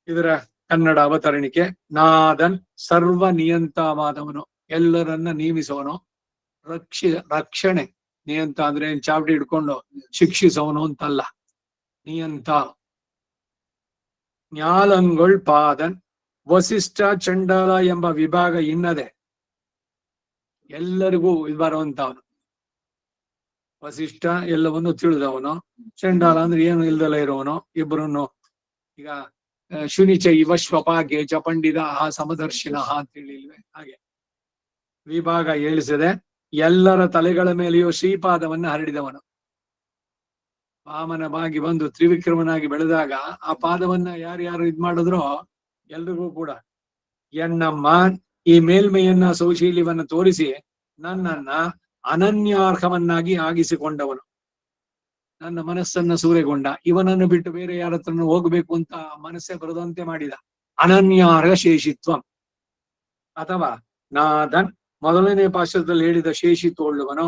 ಇದರ ಕನ್ನಡ ಅವತರಣಿಕೆ: ನಾದನ್ ಸರ್ವ ನಿಯಂತವಾದವನು, ಎಲ್ಲರನ್ನ ನೇಮಿಸೋನು. ರಕ್ಷಣೆ, ನಿಯಂತ ಅಂದ್ರೆ ಚಾವಟಿ ಹಿಡ್ಕೊಂಡು ಶಿಕ್ಷಿಸೋನು ಅಂತಲ್ಲ, ನಿಯಂತ. ಜ್ಞಾಲಂಗೊಳ್ ಪಾದನ್, ವಸಿಷ್ಠ ಚಂಡಾಲ ಎಂಬ ವಿಭಾಗ ಇನ್ನದೆ ಎಲ್ಲರಿಗೂ ಬರುವಂತವನು. ವಸಿಷ್ಠ ಎಲ್ಲವನ್ನು ತಿಳಿದವನು, ಚಂಡಾಲ ಅಂದ್ರೆ ಏನು ಇಲ್ದಲ್ಲ ಇರೋವನು. ಇಬ್ಬರನ್ನು ಈಗ ಶುನಿಚ ಇವ ಶ್ವಪಾಗೆ ಚ ಪಂಡಿತ ಸಮದರ್ಶಿನ ಅಂತ ಹೇಳಿಲ್ವೇ ಹಾಗೆ ವಿಭಾಗ ಹೇಳಿಸದೆ ಎಲ್ಲರ ತಲೆಗಳ ಮೇಲೆಯೂ ಶ್ರೀಪಾದವನ್ನ ಹರಡಿದವನು. ವಾಮನವಾಗಿ ಬಂದು ತ್ರಿವಿಕ್ರಮನಾಗಿ ಬೆಳೆದಾಗ ಆ ಪಾದವನ್ನ ಯಾರ್ಯಾರು ಇದ್ ಮಾಡಿದ್ರೋ ಎಲ್ರಿಗೂ ಕೂಡ ಎನ್ನಮ್ಮ ಈ ಮೇಲ್ಮೆಯನ್ನ ಸೌಶೀಲ್ಯವನ್ನ ತೋರಿಸಿ ನನ್ನನ್ನ ಅನನ್ಯಾರ್ಹವನ್ನಾಗಿ ಆಗಿಸಿಕೊಂಡವನು. ನನ್ನ ಮನಸ್ಸನ್ನ ಸೂರೆಗೊಂಡ, ಇವನನ್ನು ಬಿಟ್ಟು ಬೇರೆ ಯಾರ ಹತ್ರನು ಹೋಗ್ಬೇಕು ಅಂತ ಮನಸ್ಸೇ ಬರದಂತೆ ಮಾಡಿದ. ಅನನ್ಯಾರ್ಹ ಶೇಷಿತ್ವ ಅಥವಾ ನಾದನ್ ಮೊದಲನೇ ಪಾಶದಲ್ಲಿ ಹೇಳಿದ ಶೇಷಿತ್ವ ಉಳ್ಳವನು.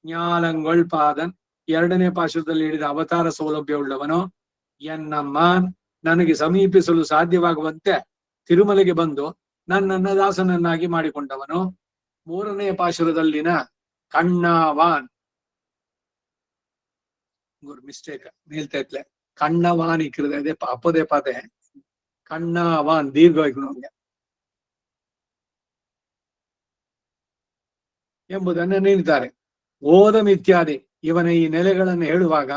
ಜ್ಞಾಲಂಗೊಳ್ ಪಾದನ್ ಎರಡನೇ ಪಾಶದಲ್ಲಿ ಹೇಳಿದ ಅವತಾರ ಸೌಲಭ್ಯ ಉಳ್ಳವನು. ಎನ್ನಮ್ಮ ನನಗೆ ಸಮೀಪಿಸಲು ಸಾಧ್ಯವಾಗುವಂತೆ ತಿರುಮಲೆಗೆ ಬಂದು ನನ್ನನ್ನ ದಾಸನನ್ನಾಗಿ ಮಾಡಿಕೊಂಡವನು. ಮೂರನೇ ಪಾಶುರದಲ್ಲಿನ ಕಣ್ಣಾವಾನ್, ಮಿಸ್ಟೇಕ್ ಮೇಲ್ತೈತ್ಲೆ, ಕಣ್ಣವಾನ್ ಇಕ್ಕಿದೆ, ಅದೇ ಅಪದೇ ಪದೇ ಕಣ್ಣಾವಾನ್ ದೀರ್ಘವಾಗಿ ನಮ್ಗೆ ಎಂಬುದನ್ನು ನೀಡಿದ್ದಾರೆ. ಓದಂ ಇತ್ಯಾದಿ ಇವನ ಈ ನೆಲೆಗಳನ್ನು ಹೇಳುವಾಗ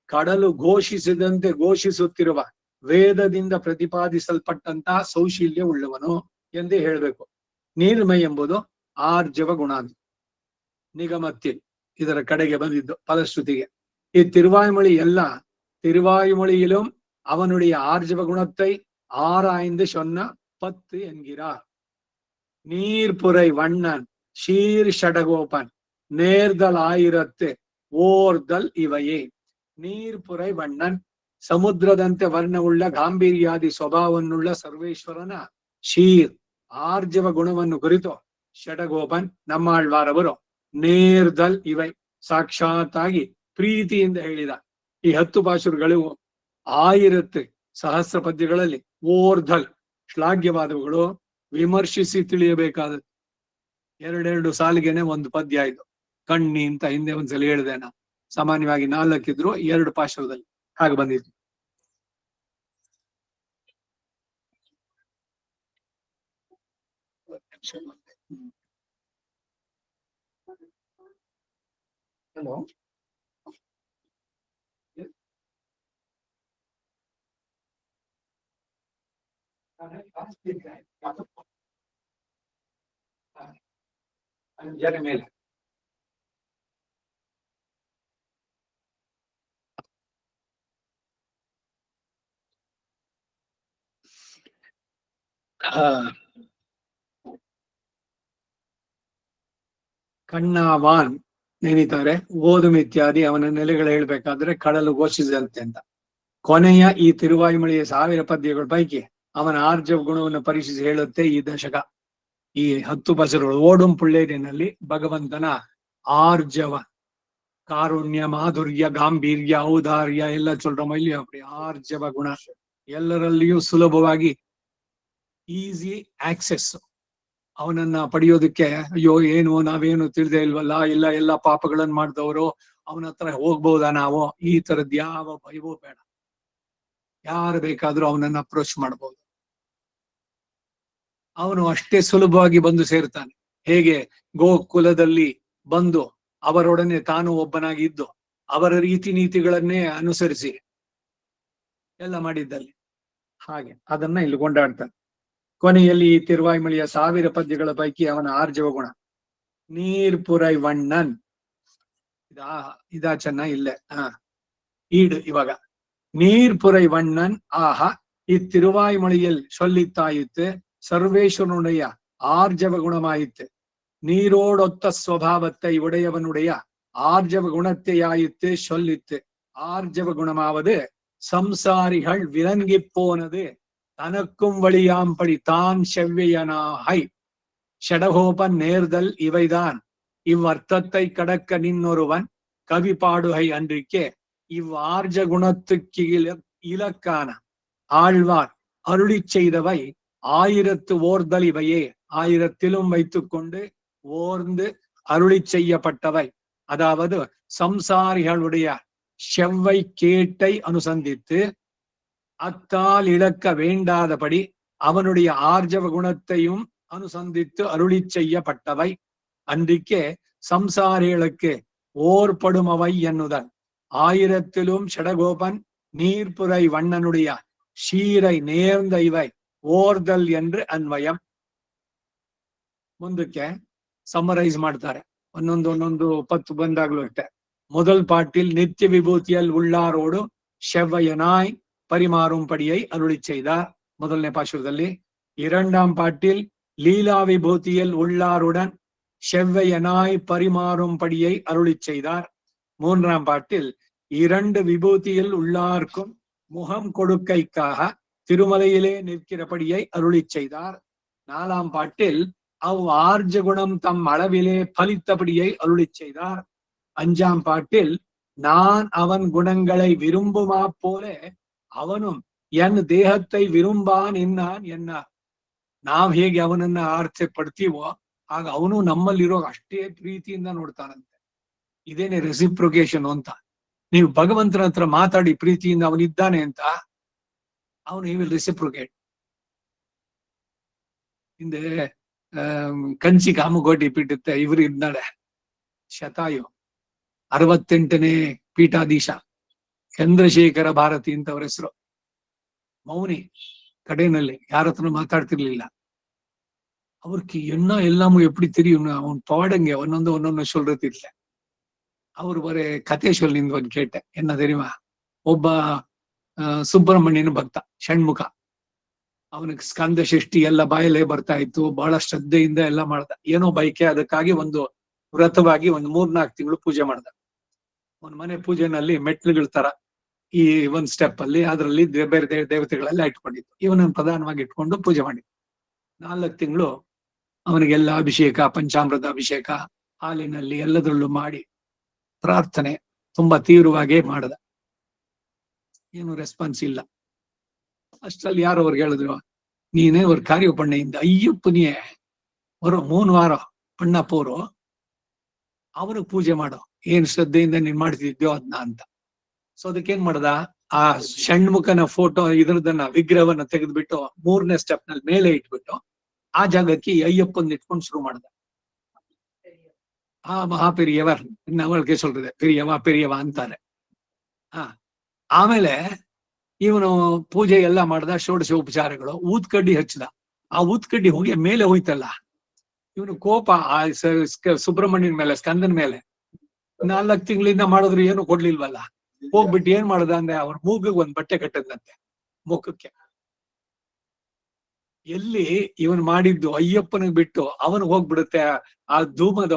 ಕಡಲು ಘೋಷಿಸಿದಂತೆ ಘೋಷಿಸುತ್ತಿರುವ ವೇದದಿಂದ ಪ್ರತಿಪಾದಿಸಲ್ಪಟ್ಟಂತ ಸೌಶೀಲ್ಯ ಉಳ್ಳವನು ಎಂದೇ ಹೇಳಬೇಕು. ನೀರ್ಮೈ ಎಂಬುದು ಆರ್ಜವ ಗುಣ. ನಿಗಮತ್ತಿ ಇದರ ಕಡೆಗೆ ಬಂದಿದ್ದು ಫಲಶ್ರುತಿಗೆ. ಈ ತಿರುವಾಯ್ಮೊಳಿ ಎಲ್ಲ ತಿರುವಾಯ್ಮೊಳಿயிலும் அவனுடைய ஆர்ஜவ குணத்தை ஆராய்ந்து சொன்ன 10 என்கிறார். நீர்புரை வண்ணன் ஷீர் ஷடகோபன் நேர்தல் 1000 ಓರ್ದಲ್ ಇವೆಯೇ. ನೀರ್ಪುರೈ ವಣ್ಣನ್ ಸಮುದ್ರದಂತೆ ವರ್ಣವುಳ್ಳ ಗಾಂಭೀರ್ಯಾದಿ ಸ್ವಭಾವವನ್ನುಳ್ಳ ಸರ್ವೇಶ್ವರನ ಶೀರ್ ಆರ್ಜವ ಗುಣವನ್ನು ಕುರಿತು ಷಡಗೋಪನ್ ನಮ್ಮಾಳ್ವಾರವರು ನೇರ್ದಲ್ ಇವೈ ಸಾಕ್ಷಾತ್ತಾಗಿ ಪ್ರೀತಿಯಿಂದ ಹೇಳಿದ. ಈ 10 ಪಾಶುರಗಳು 1000 ಸಹಸ್ರ ಪದ್ಯಗಳಲ್ಲಿ ಓರ್ಧಲ್ ಶ್ಲಾಘ್ಯವಾದವುಗಳು, ವಿಮರ್ಶಿಸಿ ತಿಳಿಯಬೇಕಾದ 2 ಸಾಲಿಗೆನೆ ಒಂದು ಪದ್ಯ ಇದು. ಕಣ್ಣಿ ಅಂತ ಹಿಂದೆ ಒಂದ್ಸಲ ಹೇಳಿದೆ ನಾ. ಸಾಮಾನ್ಯವಾಗಿ 4 ಇದ್ರು 2 ಪಾಶುರದಲ್ಲಿ ಹಾಗೆ ಬಂದಿತ್ತು. ಹಲೋ, ಜನ ಮೇಲೆ ಕಣ್ಣಾವಾನ್ ನೆನೀತಾರೆ. ಓದುಂ ಇತ್ಯಾದಿ ಅವನ ನೆಲೆಗಳು ಹೇಳ್ಬೇಕಾದ್ರೆ ಕಡಲು ಘೋಷಿಸಿದಂತೆ ಅಂತ. ಕೊನೆಯ ಈ ತಿರುವಾಯ್ಮೊಳಿಯ 1000 ಪದ್ಯಗಳ ಪೈಕಿ ಅವನ ಆರ್ಜವ ಗುಣವನ್ನು ಪರೀಕ್ಷಿಸಿ ಹೇಳುತ್ತೆ ಈ ದಶಕ. ಈ 10 ಪಾಶುರಗಳು ಓಡುಂ ಪುಳ್ಳೇರಿನಲ್ಲಿ ಭಗವಂತನ ಆರ್ಜವ, ಕಾರುಣ್ಯ, ಮಾಧುರ್ಯ, ಗಾಂಭೀರ್ಯ, ಔದಾರ್ಯ ಎಲ್ಲ சொல்ற ಮೈಲಿ அப்படி ಆರ್ಜವ ಗುಣ ಎಲ್ಲರಲ್ಲಿಯೂ ಸುಲಭವಾಗಿ ಈಸಿ ಆಕ್ಸೆಸ್. ಅವನನ್ನ ಪಡೆಯೋದಕ್ಕೆ ಅಯ್ಯೋ ಏನು ನಾವೇನು ತಿಳಿದೇ ಇಲ್ವಲ್ಲ, ಇಲ್ಲ ಎಲ್ಲ ಪಾಪಗಳನ್ನ ಮಾಡಿದವರು ಅವನ ಹತ್ರ ಹೋಗ್ಬೋದಾ ನಾವು, ಈ ತರದ್ ಯಾವ ಭಯವೂ ಬೇಡ. ಯಾರು ಬೇಕಾದ್ರೂ ಅವನನ್ನ ಅಪ್ರೋಚ್ ಮಾಡ್ಬೋದು. ಅವನು ಅಷ್ಟೇ ಸುಲಭವಾಗಿ ಬಂದು ಸೇರ್ತಾನೆ. ಹೇಗೆ ಗೋಕುಲದಲ್ಲಿ ಬಂದು ಅವರೊಡನೆ ತಾನು ಒಬ್ಬನಾಗಿ ಇದ್ದು ಅವರ ರೀತಿ ನೀತಿಗಳನ್ನೇ ಅನುಸರಿಸಿ ಎಲ್ಲ ಮಾಡಿದ್ದಲ್ಲಿ ಹಾಗೆ ಅದನ್ನ ಇಲ್ಲಿ ಕೊಂಡಾಡ್ತಾನೆ. ಕೊನೆಯಲ್ಲಿ ಈ ತಿರುವಾಯ್ಮೊಳಿಯ 1000 ಪದ್ಯಗಳ ಪೈಕಿ ಅವನ ಆರ್ಜವ ಗುಣ ನೀರ್ಪುರೈ ವಣ್ಣನ್. ಇದಾ ಚೆನ್ನ ಇಲ್ಲೇ ಈಡ್ ಇವಾಗ நீர்புரை வண்ணன் ஆக இத்திருவாய்மொழியில் சொல்லித்தாயித்து சர்வேஸ்வரனுடைய ஆர்ஜவ குணமாயித்து. நீரோடொத்த ஸ்வபாவத்தை உடையவனுடைய ஆர்ஜவ குணத்தையாயித்து சொல்லித்து ஆர்ஜவ குணமாவது சம்சாரிகள் விளங்கி போனது தனக்கும் வழியாம்படி தான் செவ்வியனாகை ஷடகோபன் நேர்தல் இவைதான் இவ்வர்த்தத்தை கடக்க நின்னொருவன் கவி பாடுகை அன்றிக்கே இவ்வார்ஜ குணத்துக்கு இலக்கான ஆழ்வார் அருளி செய்தவை ஆயிரத்து ஓர்தல் இவையே ஆயிரத்திலும் வைத்துக்கொண்டு ஓர்ந்து அருளி செய்யப்பட்டவை அதாவது சம்சாரிகளுடைய செவ்வை கேட்டை அனுசந்தித்து அத்தால் இழக்க வேண்டாதபடி அவனுடைய ஆர்ஜவ குணத்தையும் அனுசந்தித்து அருளி செய்யப்பட்டவை அன்றிக்கே சம்சாரிகளுக்கு ஓர்படுமவை என்னுதல் ஆயிரத்திலும் ஷடகோபன் நீர்ப்புரை வண்ணனுடைய ஷீரை நேர்ந்த இவை ಓರ್ದಲ್ என்று ಅನ್ವಯಂ ಮುಂದಕ್ಕೆ ಸಮರೈಸ್ ಮಾಡ್ತಾರೆ ಒಂದೊಂದು 10 ಬಂದಾಗ್ಲೂ ಅಷ್ಟೆ முதல் பாட்டில் நித்திய விபூதியல் உள்ளாரோடு செவ்வையனாய் பரிமாறும்படியை அருளி செய்தார் முதல்ನೇ பாசுரದಲ್ಲಿ இரண்டாம் பாட்டில் லீலா விபூதியல் உள்ளாருடன் செவ்வையனாய் பரிமாறும்படியை அருளி செய்தார் மூன்றாம் பாட்டில் இரண்டு விபூதியில் உள்ளார்க்கும் முகம் கொடுக்கைக்காக திருமலையிலே நிற்கிறபடியை அருளி செய்தார் நாலாம் பாட்டில் அவ் ஆர்ஜ குணம் தம் அளவிலே பலித்தபடியை அருளி செய்தார் அஞ்சாம் பாட்டில் நான் அவன் குணங்களை விரும்புமா போல ಅವನು ಎನ್ ದೇಹத்தை ವಿರುಂಬಾನ್ ಎನ್ನಾನ್ ಎನ್ನಾರ್ ನಾವ್ ಹೇಗೆ ಅವನನ್ನ ಆರ್ಚೆ ಪಡ್ತೀವೋ ಆಗ ಅವನು ನಮ್ಮಲ್ಲಿರೋ ಅಷ್ಟೇ ಪ್ರೀತಿಯಿಂದ ನೋಡ್ತಾನಂತೆ ಇದೇನೆ ರೆಸಿಪ್ರೊಕೇಶನ್ ಅಂತ ನೀವು ಭಗವಂತನ ಹತ್ರ ಮಾತಾಡಿ ಪ್ರೀತಿಯಿಂದ ಅವನಿದ್ದಾನೆ ಅಂತ ಅವನು ಈ ವಿಲ್ ರೆಸಿಪ್ರೊಕೇಟ್ ಹಿಂದೆ ಕಂಚಿ ಕಾಮಗೋಟಿ ಪೀಠತ್ತೆ ಇವ್ರು ಇದ್ದಾಳೆ ಶತಾಯು 68ನೇ ಪೀಠಾಧೀಶ ಚಂದ್ರಶೇಖರ ಭಾರತಿ ಅಂತ ಅವ್ರ ಹೆಸರು ಮೌನಿ ಕಡೆನಲ್ಲಿ ಯಾರ ಹತ್ರ ಮಾತಾಡ್ತಿರ್ಲಿಲ್ಲ அவருக்கு என்ன எல்லாமும் எப்படி தெரியும் அவன் பாடுங்க ஒன்னொன்னு சொல்றது இல்ல அவர் ஒரு கதை சொல்லிந்து கேட்டேன் என்ன தெரியுமா ಒಬ್ಬ ಸುಬ್ರಹ್ಮಣ್ಯನ ಭಕ್ತ ಷಣ್ಮುಖ ಅವನಿಗೆ ಸ್ಕಂದ ಷಷ್ಠಿ ಎಲ್ಲ ಬಾಯಲ್ಲೇ ಬರ್ತಾ ಇತ್ತು ಬಹಳ ಶ್ರದ್ಧೆಯಿಂದ ಎಲ್ಲ ಮಾಡ್ದ ಏನೋ ಬೈಕೆ ಅದಕ್ಕಾಗಿ ಒಂದು ವ್ರತವಾಗಿ ಒಂದು 3-4 ತಿಂಗಳು ಪೂಜೆ ಮಾಡ್ದ ಒಂದ್ ಮನೆ ಪೂಜೆನಲ್ಲಿ ಮೆಟ್ಲುಗಳ ತರ ಈ ಒಂದ್ ಸ್ಟೆಪ್ ಅಲ್ಲಿ ಅದರಲ್ಲಿ ಬೇರೆ ದೇವತೆಗಳೆಲ್ಲ ಇಟ್ಕೊಂಡಿತ್ತು ಇವನನ್ನು ಪ್ರಧಾನವಾಗಿ ಇಟ್ಕೊಂಡು ಪೂಜೆ ಮಾಡಿದ್ದು 4 ತಿಂಗಳು ಅವನಿಗೆಲ್ಲ ಅಭಿಷೇಕ ಪಂಚಾಮೃತ ಅಭಿಷೇಕ ಹಾಲಿನಲ್ಲಿ ಎಲ್ಲದರಲ್ಲೂ ಮಾಡಿ ಪ್ರಾರ್ಥನೆ ತುಂಬಾ ತೀವ್ರವಾಗಿ ಮಾಡದ ಏನು ರೆಸ್ಪಾನ್ಸ್ ಇಲ್ಲ ಅಷ್ಟರಲ್ಲಿ ಯಾರು ಅವ್ರಿಗೆ ಹೇಳಿದ್ರು ನೀನೇ ஒரு காரியம் பண்ண இந்த ஐயப்பனியே ஒரு 3 வாரம் பண்ண போರು ಅವನಿಗೆ ಪೂಜೆ ಮಾಡೋ ಏನ್ ಶ್ರದ್ಧೆಯಿಂದ ನೀನ್ ಮಾಡ್ತಿದ್ಯೋ ಅದನ್ನ ಅಂತ ಸೊ ಅದಕ್ಕೇನ್ ಮಾಡ್ದ ಆ ಷಣ್ಮುಖನ ಫೋಟೋ ಇದ್ರದನ್ನ ವಿಗ್ರಹವನ್ನ ತೆಗೆದ್ಬಿಟ್ಟು 3ನೇ ಸ್ಟೆಪ್ ನಲ್ಲಿ ಮೇಲೆ ಇಟ್ಬಿಟ್ಟು ಆ ಜಾಗಕ್ಕೆ ಅಯ್ಯಪ್ಪನ್ ಇಟ್ಕೊಂಡು ಶುರು ಮಾಡ್ದ ಆ ಮಹಾಪೆರಿಯವರ್ ಅವಳಿಗೆ சொல்றது ಪೆರಿಯವ ಅಂತಾರೆ ಆಮೇಲೆ ಇವನು ಪೂಜೆ ಎಲ್ಲ ಮಾಡ್ದ ಷೋಡಶ ಉಪಚಾರಗಳು ಊದ್ಕಡ್ಡಿ ಹಚ್ಚದ ಆ ಊದ್ಕಡ್ಡಿ ಹೋಗಿ ಮೇಲೆ ಹೋಯ್ತಲ್ಲ ಇವನು ಕೋಪ ಆ ಸುಬ್ರಹ್ಮಣ್ಯನ ಮೇಲೆ ಸ್ಕಂದನ ಮೇಲೆ 4 ತಿಂಗಳಿಂದ ಮಾಡಿದ್ರು ಏನು ಕೊಡ್ಲಿಲ್ವಲ್ಲ ಹೋಗ್ಬಿಟ್ಟು ಏನ್ ಮಾಡ್ದ ಅಂದ್ರೆ ಅವ್ರ ಮೂಗಿಗೆ ಒಂದ್ ಬಟ್ಟೆ ಕಟ್ಟದಂತೆ ಮುಖಕ್ಕೆ ಎಲ್ಲಿ ಇವನ್ ಮಾಡಿದ್ದು ಅಯ್ಯಪ್ಪನಿಗೆ ಬಿಟ್ಟು ಅವನಿಗೆ ಹೋಗ್ಬಿಡುತ್ತೆ ಆ ಧೂಮದ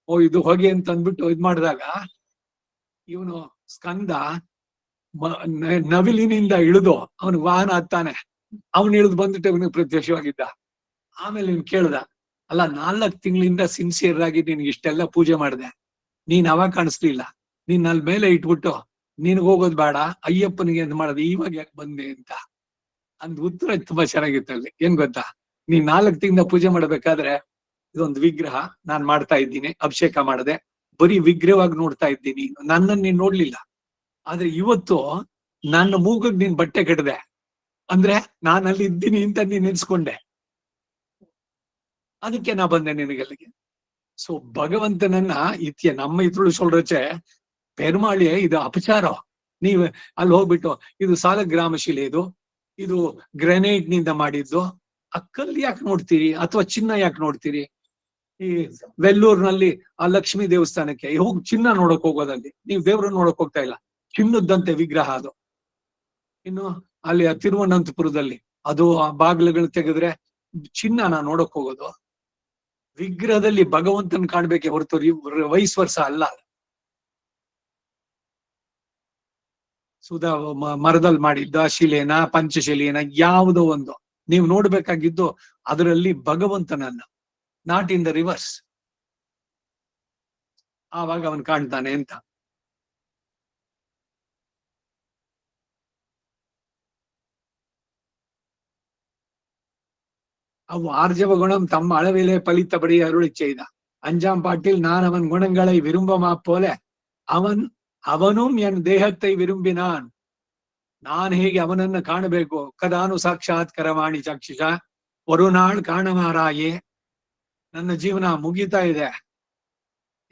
ಇದು ಹೊಗೆ ಅಂತ ಅಂದ್ಬಿಟ್ಟು ಇದ್ ಮಾಡಿದಾಗ ಇವನು ಸ್ಕಂದ ನವಿಲಿನಿಂದ ಇಳಿದು ಅವನ್ ವಾಹನ ಹತ್ತಾನೆ ಅವನ್ ಇಳಿದು ಬಂದ್ಬಿಟ್ಟು ಇವನಿಗೆ ಪ್ರತ್ಯಕ್ಷವಾಗಿದ್ದ ಆಮೇಲೆ ಇವ್ನು ಕೇಳ್ದ ಅಲ್ಲ 4 ತಿಂಗಳಿಂದ ಸಿನ್ಸಿಯರ್ ಆಗಿ ನಿನ್ಗೆ ಇಷ್ಟೆಲ್ಲ ಪೂಜೆ ಮಾಡಿದೆ ನೀನ್ ಅವಾಗ ಕಾಣಿಸ್ಲಿಲ್ಲ ನೀನ್ ಅಲ್ಲಿ ಮೇಲೆ ಇಟ್ಬಿಟ್ಟು ನಿನ್ಗೆ ಹೋಗೋದ್ ಬೇಡ ಅಯ್ಯಪ್ಪನಿಗೆ ಎಂತ ಮಾಡದೆ ಇವಾಗ ಯಾಕೆ ಬಂದೆ ಅಂತ ಅಂದ್ ಉತ್ತರ ತುಂಬಾ ಚೆನ್ನಾಗಿತ್ತು ಅಲ್ಲಿ ಏನ್ ಗೊತ್ತಾ ನೀನ್ 4 ತಿಂಗಳಿಂದ ಪೂಜೆ ಮಾಡ್ಬೇಕಾದ್ರೆ ಇದೊಂದು ವಿಗ್ರಹ ನಾನ್ ಮಾಡ್ತಾ ಇದ್ದೀನಿ ಅಭಿಷೇಕ ಮಾಡದೆ ಬರೀ ವಿಗ್ರಹವಾಗಿ ನೋಡ್ತಾ ಇದ್ದೀನಿ ನನ್ನನ್ನು ನೀನ್ ನೋಡ್ಲಿಲ್ಲ ಆದ್ರೆ ಇವತ್ತು ನನ್ನ ಮೂಗಗ್ ನೀನ್ ಬಟ್ಟೆ ಕಟ್ಟದೆ ಅಂದ್ರೆ ನಾನು ಅಲ್ಲಿ ಇದ್ದೀನಿ ಅಂತ ನೀನ್ ನೆನ್ಸ್ಕೊಂಡೆ ಅದಕ್ಕೆ ನಾ ಬಂದೆ ನಿನಗಲ್ಲಿಗೆ ಸೊ ಭಗವಂತನನ್ನ ನಮ್ಮ ಇದ್ರಳು ಸೊಲ್ರಚೆ ಪೆರ್ಮಾಳಿ ಇದು ಅಪಚಾರ ನೀವ್ ಅಲ್ಲಿ ಹೋಗ್ಬಿಟ್ಟು ಇದು ಸಾಲಗ್ರಾಮ ಶಿಲೆ ಇದು ಗ್ರೆನೈಟ್ ನಿಂದ ಮಾಡಿದ್ದು ಅಕ್ಕಲ್ಲಿ ಯಾಕೆ ನೋಡ್ತೀರಿ ಅಥವಾ ಚಿನ್ನ ಯಾಕೆ ನೋಡ್ತೀರಿ ಈ ವೆಲ್ಲೂರ್ನಲ್ಲಿ ಆ ಲಕ್ಷ್ಮೀ ದೇವಸ್ಥಾನಕ್ಕೆ ಹೋಗಿ ಚಿನ್ನ ನೋಡಕ್ ಹೋಗೋದಲ್ಲಿ ನೀವು ದೇವ್ರನ್ನ ನೋಡಕ್ ಹೋಗ್ತಾ ಇಲ್ಲ ಚಿನ್ನದಂತೆ ವಿಗ್ರಹ ಅದು ಇನ್ನು ಅಲ್ಲಿ ತಿರುವನಂತಪುರದಲ್ಲಿ ಅದು ಆ ಬಾಗಿಲುಗಳು ತೆಗೆದ್ರೆ ಚಿನ್ನನ ನೋಡಕ್ ಹೋಗೋದು ವಿಗ್ರಹದಲ್ಲಿ ಭಗವಂತನ ಕಾಣ್ಬೇಕೆ ಹೊರತು ವೈಸ್ ವರ್ಷ ಅಲ್ಲ ಸುಧಾ ಮರದಲ್ಲಿ ಮಾಡಿದ್ದ ಶಿಲೆನ ಪಂಚಶಿಲೆನ ಯಾವುದೋ ಒಂದು ನೀವು ನೋಡ್ಬೇಕಾಗಿದ್ದು ಅದರಲ್ಲಿ ಭಗವಂತನನ್ನ, ನಾಟ್ ಇನ್ ದ ರಿವರ್ಸ್. ಆವಾಗ ಅವನ್ ಕಾಣ್ತಾನೆ ಅಂತ. அவ்வ ஆர்ஜவ குணம் தம் அளவிலே பலித்தபடி அருளி செய்த. 5ஆம் பாட்டில் நான் அவன் குணங்களை விரும்பமா போல அவனும் என் தேகத்தை விரும்பினான். நான் ಹೇಗೆ ಅವನನ್ನ ಕಾಣಬೇಕು. ಕದಾನು ಸಾಕ್ಷಾತ್ಕರವಾಣಿ ಚಕ್ಷುಷ, ஒரு நாள் ಕಾಣಮಾರಾಯೇ. ನನ್ನ ಜೀವನ ಮುಗಿತಾ ಇದೆ,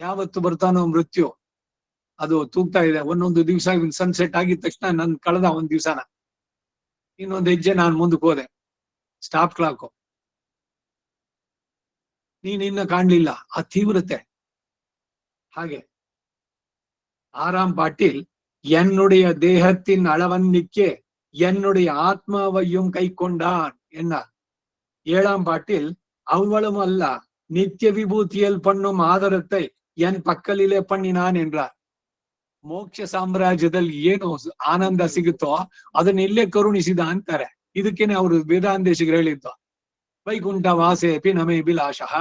ಯಾವತ್ತು ಬರ್ತಾನೋ ಮೃತ್ಯು ಅದು ತೂಗ್ತಾ ಇದೆ. ಒಂದೊಂದು ದಿವಸ ಸನ್ಸೆಟ್ ಆಗಿದ ತಕ್ಷಣ ನನ್ ಕಳೆದ ಒಂದ್ ದಿವ್ಸನ, ಇನ್ನೊಂದು ಹೆಜ್ಜೆ ನಾನು ಮುಂದಕ್ಕೆ ಹೋದೆ. Stop clock. ನೀನಿನ್ನ ಕಾಣ್ಲಿಲ್ಲ, ಆ ತೀವ್ರತೆ ಹಾಗೆ. 6ஆம் பாட்டில் என்னுடைய தேகத்தின் அளவன்னிக்கே என்னுடைய ஆத்மாவையும் கை கொண்டான் என்ன. 7ஆம் பாட்டில் அவ்வளவும் அல்ல, நித்திய விபூதியில் பண்ணும் ஆதரத்தை என் ಪಕ್ಕಲಿಲೆ பண்ணினான் என்றார். ಮೋಕ್ಷ ಸಾಮ್ರಾಜ್ಯದಲ್ಲಿ ಏನು ಆನಂದ ಸಿಗುತ್ತೋ ಅದನ್ನ ಇಲ್ಲೇ ಕರುಣಿಸಿದ ಅಂತಾರೆ. ಇದಕ್ಕೇನೆ ಅವರು ವೇದಾಂತೇಶಿಗರು ಹೇಳಿದ್ದು ವೈಕುಂಠ ವಾಸೇಪಿ ನಮೇ ಬಿಲಾಶಃ.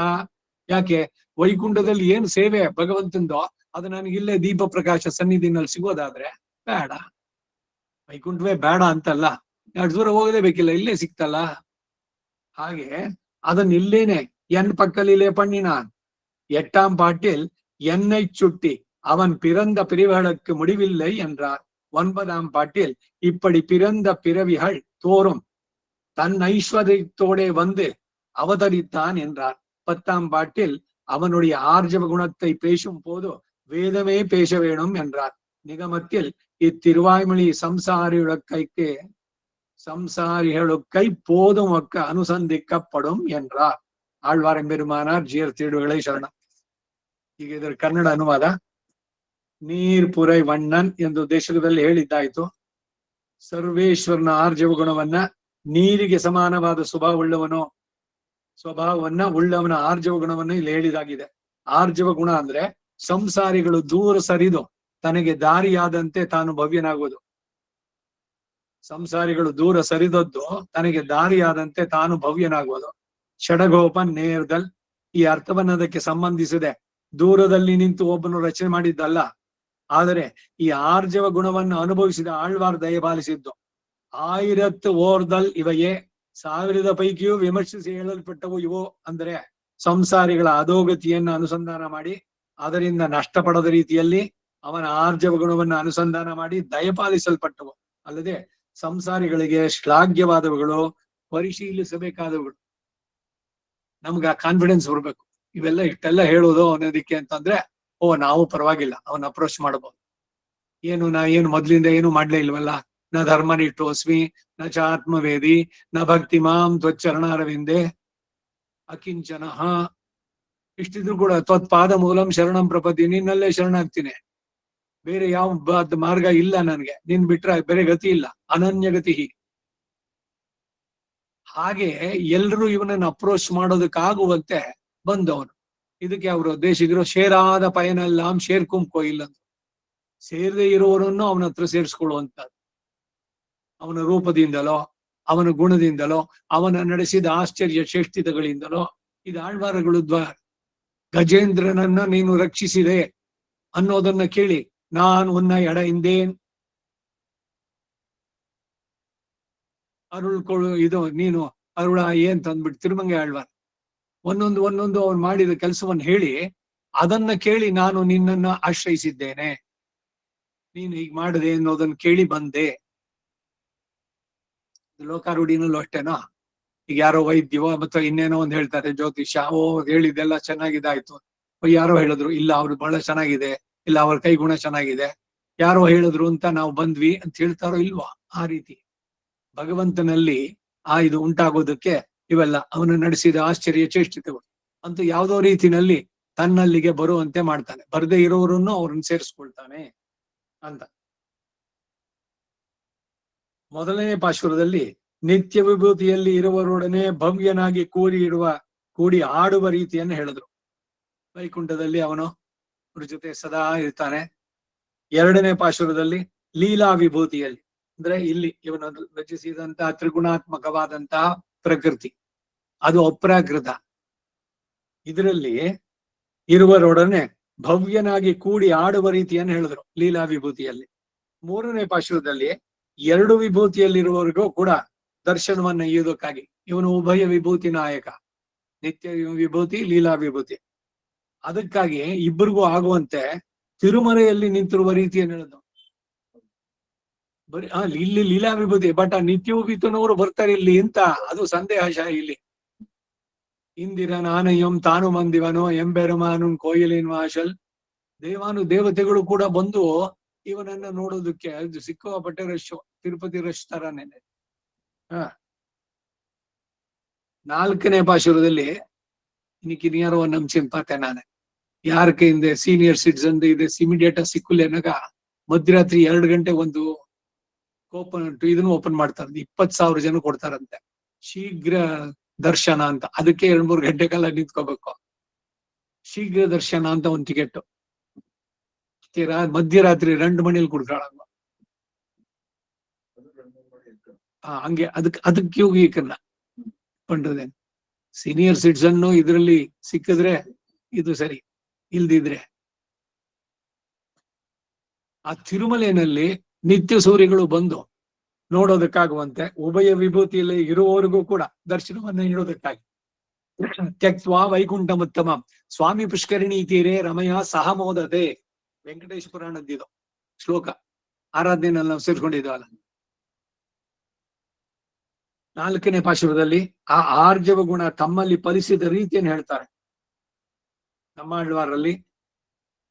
ಯಾಕೆ ವೈಕುಂಠದಲ್ಲಿ ಏನ್ ಸೇವೆ ಭಗವಂತಂದೋ ಅದು ನನಗೆ ಇಲ್ಲೇ ದೀಪ ಪ್ರಕಾಶ ಸನ್ನಿಧಿನಲ್ಲಿ ಸಿಗೋದಾದ್ರೆ ಬೇಡ. ವೈಕುಂಠವೇ ಬೇಡ ಅಂತಲ್ಲ, ಎರಡು ದೂರ ಹೋಗಲೇಬೇಕಿಲ್ಲ, ಇಲ್ಲೇ ಸಿಕ್ತಲ್ಲ. ಹಾಗೆ ಅದನ್ನ ಇಲ್ಲೇನೆ ಎನ್ ಪಕ್ಕಲಿಲೆ ಪಣ್ಣಿನಾನ್. 8ஆம் பாட்டில் என்னை சுட்டி அவன் பிறந்த பிறவிகளுக்கு முடிவில்லை என்றார். 9ஆம் பாட்டில் இப்படி பிறந்த பிறவிகள் தோறும் தன் ஐஸ்வர்யத்தோடே வந்து அவதரித்தான் என்றார். 10ஆம் பாட்டில் அவனுடைய ஆர்ஜவ குணத்தை பேசும் போது வேதமே பேச வேணும் என்றார். நிகமத்தில் இத்திருவாய்மொழி சம்சாரிகளுக்கை போதும் ஒக்க அனுசந்திக்கப்படும் என்றார். ஆழ்வார் பெருமானார் ஜியர் திருடுகளை ಶರಣಂ. ಈಗ ಇದರ ಕನ್ನಡ ಅನುವಾದ. ನೀರ್ ಪುರೈ ವಣ್ಣನ್ ಎಂದು ದೇಶದಲ್ಲಿ ಹೇಳಿದ್ದಾಯ್ತು. ಸರ್ವೇಶ್ವರನ ಆರ್ಜವ ಗುಣವನ್ನ, ನೀರಿಗೆ ಸಮಾನವಾದ ಸ್ವಭಾವವನ್ನ ಉಳ್ಳವನ ಆರ್ಜವ ಗುಣವನ್ನು ಇಲ್ಲಿ ಹೇಳಿದಾಗಿದೆ. ಆರ್ಜವ ಗುಣ ಅಂದ್ರೆ ಸಂಸಾರಿಗಳು ದೂರ ಸರಿದು ತನಗೆ ದಾರಿಯಾದಂತೆ ತಾನು ಭವ್ಯನಾಗುವುದು. ಸಂಸಾರಿಗಳು ದೂರ ಸರಿದದ್ದು ತನಗೆ ದಾರಿಯಾದಂತೆ ತಾನು ಭವ್ಯನಾಗುವುದು. ಷಡಗೋಪನ್ ನೇರ್ದಲ್, ಈ ಅರ್ಥವನ್ನ ಅದಕ್ಕೆ ಸಂಬಂಧಿಸಿದೆ. ದೂರದಲ್ಲಿ ನಿಂತು ಒಬ್ಬನು ರಚನೆ ಮಾಡಿದ್ದಲ್ಲ, ಆದರೆ ಈ ಆರ್ಜವ ಗುಣವನ್ನು ಅನುಭವಿಸಿದ ಆಳ್ವಾರ್ ದಯಪಾಲಿಸಿದ್ದು. 1000 ಓರ್ದಲ್ ಇವಯೇ, 1000 ಪೈಕಿಯೂ ವಿಮರ್ಶಿಸಿ ಹೇಳಲ್ಪಟ್ಟವು ಇವು. ಅಂದ್ರೆ ಸಂಸಾರಿಗಳ ಅಧೋಗತಿಯನ್ನು ಅನುಸಂಧಾನ ಮಾಡಿ ಅದರಿಂದ ನಷ್ಟ ಪಡದ ರೀತಿಯಲ್ಲಿ ಅವನ ಆರ್ಜವ ಗುಣವನ್ನು ಅನುಸಂಧಾನ ಮಾಡಿ ದಯಪಾಲಿಸಲ್ಪಟ್ಟವು. ಅಲ್ಲದೆ ಸಂಸಾರಿಗಳಿಗೆ ಶ್ಲಾಘ್ಯವಾದವುಗಳು, ಪರಿಶೀಲಿಸಬೇಕಾದವುಗಳು. ನಮ್ಗೆ ಆ ಕಾನ್ಫಿಡೆನ್ಸ್ ಬರ್ಬೇಕು. ಇಷ್ಟೆಲ್ಲ ಹೇಳೋದು ಅನ್ನೋದಿಕ್ಕೆ ಅಂತಂದ್ರೆ ನಾವು ಪರವಾಗಿಲ್ಲ, ಅವನ್ ಅಪ್ರೋಚ್ ಮಾಡಬಹುದು. ಏನು ಮೊದ್ಲಿಂದ ಏನು ಮಾಡ್ಲೇ ಇಲ್ವಲ್ಲ. ನ ಧರ್ಮನಿಷ್ಠೋಸ್ಮಿ ನ ಚ ಆತ್ಮವೇದಿ ನ ಭಕ್ತಿ ಮಾಂ ತ್ವಚ್ಚರಣಾರವಿಂದೆ ಅಕಿಂಚನ. ಇಷ್ಟಿದ್ರು ಕೂಡ ತ್ವತ್ಪಾದ ಮೂಲಂ ಶರಣಂ ಪ್ರಪದಿ, ನಿನ್ನಲ್ಲೇ ಶರಣಾಗ್ತೀನಿ, ಬೇರೆ ಯಾವ ಮಾರ್ಗ ಇಲ್ಲ ನನ್ಗೆ, ನಿನ್ ಬಿಟ್ರೆ ಬೇರೆ ಗತಿ ಇಲ್ಲ, ಅನನ್ಯ ಗತಿ. ಹಾಗೆ ಎಲ್ರು ಇವನನ್ನು ಅಪ್ರೋಚ್ ಮಾಡೋದಕ್ಕಾಗುವಂತೆ ಬಂದವನು. ಇದಕ್ಕೆ ಅವರು ದೇಶಿಗರು ಶೇರಾದ ಪಯನೆல்லாம் ಶೇರ್ಕುಂ ಕೊಯಿಲ್ ಅಂತ, ಸೇರದೆ ಇರುವವರನ್ನು ಅವನ ಹತ್ರ ಸೇರಿಸ್ಕೊಳ್ಳುವಂತದ್ದು. ಅವನ ರೂಪದಿಂದಲೋ ಅವನ ಗುಣದಿಂದಲೋ ಅವನ ನಡೆಸಿದ ಆಶ್ಚರ್ಯ ಚೇಷ್ಟಿತಗಳಿಂದಲೋ. ಇದು ಆಳ್ವಾರಗಳು ಗಜೇಂದ್ರನನ್ನ ನೀನು ರಕ್ಷಿಸಿದೆ ಅನ್ನೋದನ್ನ ಕೇಳಿ ನಾನು ಉನ್ನ ಎಡ ಹಿಂದೇನ್ ಇದು ನೀನು ಅರುಳ ಏನ್ ತಂದ್ಬಿಟ್ಟು ತಿರುಮಂಗೆ ಆಳ್ವಾರ ಒಂದೊಂದು ಅವ್ನು ಮಾಡಿದ ಕೆಲಸವನ್ನು ಹೇಳಿ ಅದನ್ನ ಕೇಳಿ ನಾನು ನಿನ್ನನ್ನ ಆಶ್ರಯಿಸಿದ್ದೇನೆ, ನೀನು ಹೀಗ್ ಮಾಡದೆ ಅನ್ನೋದನ್ನ ಕೇಳಿ ಬಂದೆ. ಲೋಕಾರೂಢಿನಲ್ಲೂ ಅಷ್ಟೇನೋ. ಈಗ ಯಾರೋ ವೈದ್ಯವೋ ಮತ್ತೆ ಇನ್ನೇನೋ ಒಂದ್ ಹೇಳ್ತಾರೆ, ಜ್ಯೋತಿಷ್ಯ, ಹೇಳಿದ್ದೆಲ್ಲ ಚೆನ್ನಾಗಿದಾಯ್ತು. ಯಾರೋ ಹೇಳಿದ್ರು ಇಲ್ಲ ಅವ್ರು ಬಹಳ ಚೆನ್ನಾಗಿದೆ, ಇಲ್ಲ ಅವ್ರ ಕೈ ಗುಣ ಚೆನ್ನಾಗಿದೆ, ಯಾರೋ ಹೇಳಿದ್ರು ಅಂತ ನಾವು ಬಂದ್ವಿ ಅಂತ ಹೇಳ್ತಾರೋ ಇಲ್ವಾ? ಆ ರೀತಿ ಭಗವಂತನಲ್ಲಿ ಇದು ಉಂಟಾಗೋದಕ್ಕೆ ಇವೆಲ್ಲ ಅವನು ನಡೆಸಿದ ಆಶ್ಚರ್ಯ ಚೇಷ್ಟಿತಗಳು ಅಂತೂ ಯಾವುದೋ ರೀತಿನಲ್ಲಿ ತನ್ನಲ್ಲಿಗೆ ಬರುವಂತೆ ಮಾಡ್ತಾನೆ. ಬರದೇ ಇರೋರನ್ನು ಅವ್ರನ್ನ ಸೇರಿಸ್ಕೊಳ್ತಾನೆ ಅಂತ. ಮೊದಲನೇ ಪಾಶುರದಲ್ಲಿ ನಿತ್ಯ ವಿಭೂತಿಯಲ್ಲಿ ಇರುವವರೊಡನೆ ಭವ್ಯನಾಗಿ ಕೂಡಿ ಆಡುವ ರೀತಿಯನ್ನು ಹೇಳಿದ್ರು. ವೈಕುಂಠದಲ್ಲಿ ಅವನು ಅವ್ರ ಜೊತೆ ಸದಾ ಇರ್ತಾನೆ. ಎರಡನೇ ಪಾಶುರದಲ್ಲಿ ಲೀಲಾ ವಿಭೂತಿಯಲ್ಲಿ ಅಂದ್ರೆ ಇಲ್ಲಿ ಇವನು ರಚಿಸಿದಂತಹ ತ್ರಿಗುಣಾತ್ಮಕವಾದಂತಹ ಪ್ರಕೃತಿ ಅದು ಅಪ್ರಾಕೃತ. ಇದರಲ್ಲಿ ಇರುವರೊಡನೆ ಭವ್ಯನಾಗಿ ಕೂಡಿ ಆಡುವ ರೀತಿಯನ್ನು ಹೇಳಿದ್ರು ಲೀಲಾ ವಿಭೂತಿಯಲ್ಲಿ. ಮೂರನೇ ಪಾಶುರದಲ್ಲಿ ಎರಡು ವಿಭೂತಿಯಲ್ಲಿರುವವರಿಗೂ ಕೂಡ ದರ್ಶನವನ್ನ ಇಯುವುದಕ್ಕಾಗಿ ಇವನು ಉಭಯ ವಿಭೂತಿ ನಾಯಕ, ನಿತ್ಯ ವಿಭೂತಿ ಲೀಲಾ ವಿಭೂತಿ. ಅದಕ್ಕಾಗಿ ಇಬ್ಬರಿಗೂ ಆಗುವಂತೆ ತಿರುಮಲೆಯಲ್ಲಿ ನಿಂತಿರುವ ರೀತಿಯನ್ನು ಹೇಳಿದ್ರು. ಬರೀ ಇಲ್ಲಿ ಲೀಲಾ ವಿಭೂತಿ, ಬಟ್ ಆ ನಿತ್ಯ ವಿಭೂತಿನವರು ಬರ್ತಾರೆ ಇಲ್ಲಿ ಅಂತ ಅದು ಸಂದೇಹ ಇಲ್ಲಿ. ಇಂದಿರನ್ ಆನಯಂ ತಾನು ಮಂದಿವನೋ ಎಂಬೆರುಮಾನು ಕೋಯಿಲಿನ ವಾಶಲ್. ದೇವತೆಗಳು ಕೂಡ ಬಂದು ಇವನನ್ನ ನೋಡೋದಕ್ಕೆ ಅದು ಸಿಕ್ಕಾಪಟ್ಟೆ ರಶ್, ತಿರುಪತಿ ರಶ್ ತರಾನೇನೆ. ನಾಲ್ಕನೇ ಪಾಶುರದಲ್ಲಿ ಇನ್ನಿಯಾರೋ ನಂಬಿಸಿಂಪಾತೆ ನಾನೇ ಯಾರ ಕೈಯಿಂದ ಸೀನಿಯರ್ ಸಿಟಿಸನ್ ಇದೆ ಇಮಿಡಿಯೇಟ್ ಸಿಕ್ಕುಲ್ ಏನಾಗ ಮಧ್ಯರಾತ್ರಿ 2 ಗಂಟೆ ಒಂದು ಇದನ್ನು ಓಪನ್ ಮಾಡ್ತಾರೆ. 20,000 ಜನ ಕೊಡ್ತಾರಂತೆ ಶೀಘ್ರ ದರ್ಶನ ಅಂತ. ಅದಕ್ಕೆ 2-3 ಗಂಟೆ ಕಾಲ ನಿಂತ್ಕೋಬೇಕು. ಶೀಘ್ರ ದರ್ಶನ ಅಂತ ಒಂದು ಟಿಕೆಟ್ ಮಧ್ಯರಾತ್ರಿ 2 ಮಣಿಲಿ ಕುಡ್ಕೊಳ್ಳ. ಹಂಗೆ ಅದಕ್ಕೆ ಯೋಗಿಕನ್ನ ಪಂಡ್ರದೇನು ಸೀನಿಯರ್ ಸಿಟಿಸನ್ ಇದ್ರಲ್ಲಿ ಸಿಕ್ಕಿದ್ರೆ ಇದು ಸರಿ, ಇಲ್ದಿದ್ರೆ ಆ ತಿರುಮಲೆಯಲ್ಲಿ ನಿತ್ಯ ಸೂರ್ಯಗಳು ಬಂದು ನೋಡೋದಕ್ಕಾಗುವಂತೆ ಉಭಯ ವಿಭೂತಿಯಲ್ಲಿ ಇರುವವರೆಗೂ ಕೂಡ ದರ್ಶನವನ್ನ ನೀಡೋದಕ್ಕಾಗಿ ತ್ಯಕ್ವಾ ವೈಕುಂಠಮುತ್ತಮ ಸ್ವಾಮಿ ಪುಷ್ಕರಿಣಿ ತೀರೆ ರಮಯ ಸಹ ಮೋದತೆ. ವೆಂಕಟೇಶ ಪುರಾಣದ್ದಿದು ಶ್ಲೋಕ, ಆರಾಧನೆಯಲ್ಲಿ ನಾವು ಸೇರ್ಕೊಂಡಿದ್ವಲ್ಲ. 4ನೇ ಪಾಶುರದಲ್ಲಿ ಆ ಆರ್ಜವ ಗುಣ ತಮ್ಮಲ್ಲಿ ಫಲಿಸಿದ ರೀತಿಯನ್ನು ಹೇಳ್ತಾರೆ. ನಮ್ಮಾಳ್ವಾರಲ್ಲಿ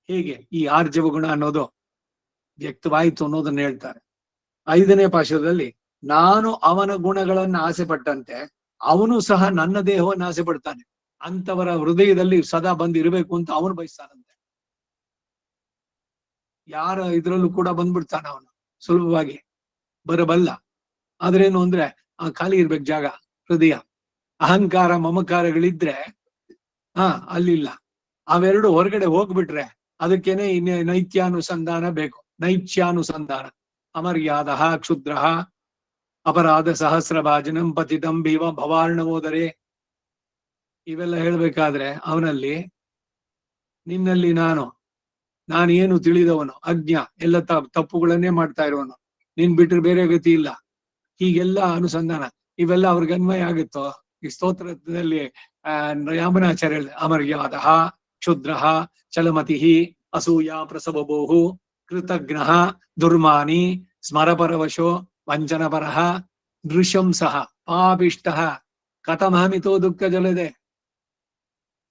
ಹೇಗೆ ಈ ಆರ್ಜವ ಗುಣ ಅನ್ನೋದು ವ್ಯಕ್ತವಾಯಿತು ಅನ್ನೋದನ್ನ ಹೇಳ್ತಾರೆ. 5ನೇ ಪಾಶುರದಲ್ಲಿ ನಾನು ಅವನ ಗುಣಗಳನ್ನ ಆಸೆ ಪಟ್ಟಂತೆ ಅವನು ಸಹ ನನ್ನ ದೇಹವನ್ನು ಆಸೆ ಪಡ್ತಾನೆ, ಅಂತವರ ಹೃದಯದಲ್ಲಿ ಸದಾ ಬಂದಿರಬೇಕು ಅಂತ ಅವನು ಬಯಸ್ತಾನಂತೆ. ಯಾರ ಇದ್ರಲ್ಲೂ ಕೂಡ ಬಂದ್ಬಿಡ್ತಾನ ಅವನು, ಸುಲಭವಾಗಿ ಬರಬಲ್ಲ. ಆದ್ರೇನು ಅಂದ್ರೆ ಆ ಖಾಲಿ ಇರ್ಬೇಕು ಜಾಗ, ಹೃದಯ. ಅಹಂಕಾರ ಮಮಕಾರಗಳಿದ್ರೆ ಅಲ್ಲಿಲ್ಲ. ಅವೆರಡು ಹೊರಗಡೆ ಹೋಗ್ಬಿಟ್ರೆ ಅದಕ್ಕೇನೆ ನೈತ್ಯಾನುಸಂಧಾನ ಬೇಕು. ನೈತ್ಯಾನುಸಂಧಾನ ಅಮರ್ಯಾದ ಕ್ಷುದ್ರ ಅಪರಾಧ ಸಹಸ್ರ ಭಾಜನಂ ಪತಿತಂ ಭೀಮ ಭವಾರ್ಣವೋದರೆ. ಇವೆಲ್ಲ ಹೇಳ್ಬೇಕಾದ್ರೆ ಅವನಲ್ಲಿ ನಿನ್ನಲ್ಲಿ ನಾನೇನು ತಿಳಿದವನು, ಅಜ್ಞ, ಎಲ್ಲ ತಪ್ಪುಗಳನ್ನೇ ಮಾಡ್ತಾ ಇರುವವನು, ನೀನ್ ಬಿಟ್ರೆ ಬೇರೆ ಗತಿ ಇಲ್ಲ, ಹೀಗೆಲ್ಲ ಅನುಸಂಧಾನ ಇವೆಲ್ಲ ಅವ್ರಿಗೆ ಅನ್ವಯ ಆಗುತ್ತೋ? ಈ ಸ್ತೋತ್ರದಲ್ಲಿ ಯಾಮನಾಚಾರ್ಯ ಅಮರ್ಯಾದ ಕ್ಷುದ್ರ ಚಲಮತಿ ಅಸೂಯ ಪ್ರಸವಬೋಹು ಕೃತಜ್ಞ ದುರ್ಮಾನಿ ಸ್ಮರಪರವಶೋ ವಂಚನಪರಃ ನೃಶಂಸಃ ಪಾಪಿಷ್ಟ ಕಥಮಾಮಿತೋ ದುಃಖ ಜಲದೆ.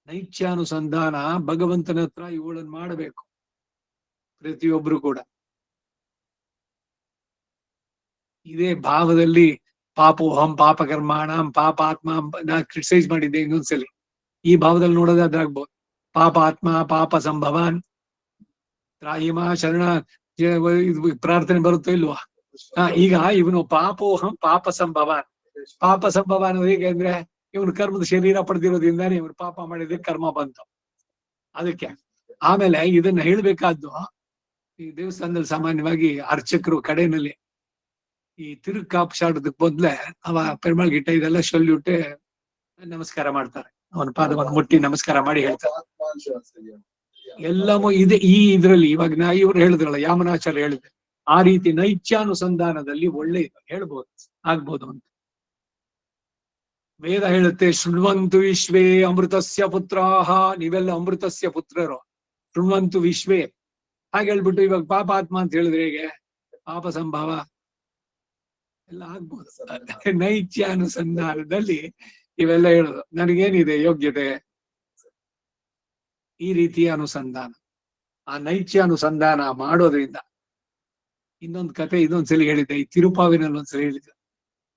ನೈತ್ಯಾನುಸಂಧಾನ ಭಗವಂತನ ಹತ್ರ ಇವುಗಳನ್ನು ಮಾಡಬೇಕು ಪ್ರತಿಯೊಬ್ರು ಕೂಡ. ಇದೇ ಭಾವದಲ್ಲಿ ಪಾಪೋಹಂ ಪಾಪಕರ್ಮಾಣ ಪಾಪಾತ್ಮ ನಾ ಕ್ರಿಟಿಸೈಸ್ ಮಾಡಿದ್ದೆ ಇನ್ನೊಂದ್ಸಲಿ. ಈ ಭಾವದಲ್ಲಿ ನೋಡೋದಾದ್ರಾಗ್ಬೋದು. ಪಾಪ ಆತ್ಮ ಪಾಪ ಸಂಭವಾನ್ ತ್ರಾಹಿಮ ಶರಣ ಪ್ರಾರ್ಥನೆ ಬರುತ್ತೋ ಇಲ್ವಾ? ಈಗ ಇವನು ಪಾಪೋಹಂ ಪಾಪ ಸಂಭವಾನ್. ಪಾಪ ಸಂಭವ ಅನ್ನೋದು ಹೇಗೆ ಅಂದ್ರೆ ಇವನು ಕರ್ಮದ ಶರೀರ ಪಡೆದಿರೋದ್ರಿಂದಾನೆ ಇವನು ಪಾಪ ಮಾಡಿದ್ರೆ ಕರ್ಮ ಬಂತು ಅದಕ್ಕೆ. ಆಮೇಲೆ ಇದನ್ನ ಹೇಳ್ಬೇಕಾದ್ದು ಈ ದೇವಸ್ಥಾನದಲ್ಲಿ ಸಾಮಾನ್ಯವಾಗಿ ಅರ್ಚಕರು ಕಡೆನಲ್ಲಿ ಈ ತಿರುಗ್ ಕಾಪ್ಸಾಡೋದಕ್ ಮೊದ್ಲೆ ಅವ ಪೆರ್ಮಾಳ್ ಗಿಟ್ಟ ಇದೆಲ್ಲ ಸೊಲ್ಯೂಟೆ ನಮಸ್ಕಾರ ಮಾಡ್ತಾರೆ. ಅವನ ಪಾದವನ್ನು ಮುಟ್ಟಿ ನಮಸ್ಕಾರ ಮಾಡಿ ಹೇಳ್ತಾರೆ. ಎಲ್ಲವೂ ಇದೆ ಈ ಇದ್ರಲ್ಲಿ. ಇವಾಗ ಇವ್ರು ಹೇಳಿದ್ರಲ್ಲ, ಯಾಮನಾಚಾರ್ಯ ಹೇಳಿದ್ರೆ ಆ ರೀತಿ ನೈತ್ಯಾನುಸಂಧಾನದಲ್ಲಿ ಒಳ್ಳೆ ಹೇಳ್ಬೋದು, ಆಗ್ಬೋದು ಅಂತ. ವೇದ ಹೇಳುತ್ತೆ ಶೃಣ್ವಂತು ವಿಶ್ವೇ ಅಮೃತಸ್ಯ ಪುತ್ರಾಹ. ನೀವೆಲ್ಲ ಅಮೃತಸ್ಯ ಪುತ್ರರು, ಶೃಣ್ವಂತು ವಿಶ್ವೇ. ಹಾಗೆ ಹೇಳ್ಬಿಟ್ಟು ಇವಾಗ ಪಾಪಾತ್ಮ ಅಂತ ಹೇಳಿದ್ರೆ ಹೇಗೆ? ಪಾಪ ಸಂಭವ ಎಲ್ಲ ಆಗ್ಬೋದು. ನೈತ್ಯಾನುಸಂಧಾನದಲ್ಲಿ ಇವೆಲ್ಲ ಹೇಳೋದು. ನನಗೇನಿದೆ ಯೋಗ್ಯತೆ, ಈ ರೀತಿಯ ಅನುಸಂಧಾನ. ಆ ನೈತ್ಯಾನುಸಂಧಾನ ಮಾಡೋದ್ರಿಂದ ಇನ್ನೊಂದು ಕತೆ ಇದೊಂದ್ಸಲಿ ಹೇಳಿದ್ದೆ, ಈ ತಿರುಪಾವಿನಲ್ಲಿ ಒಂದ್ಸಲಿ ಹೇಳಿದ್ದೆ.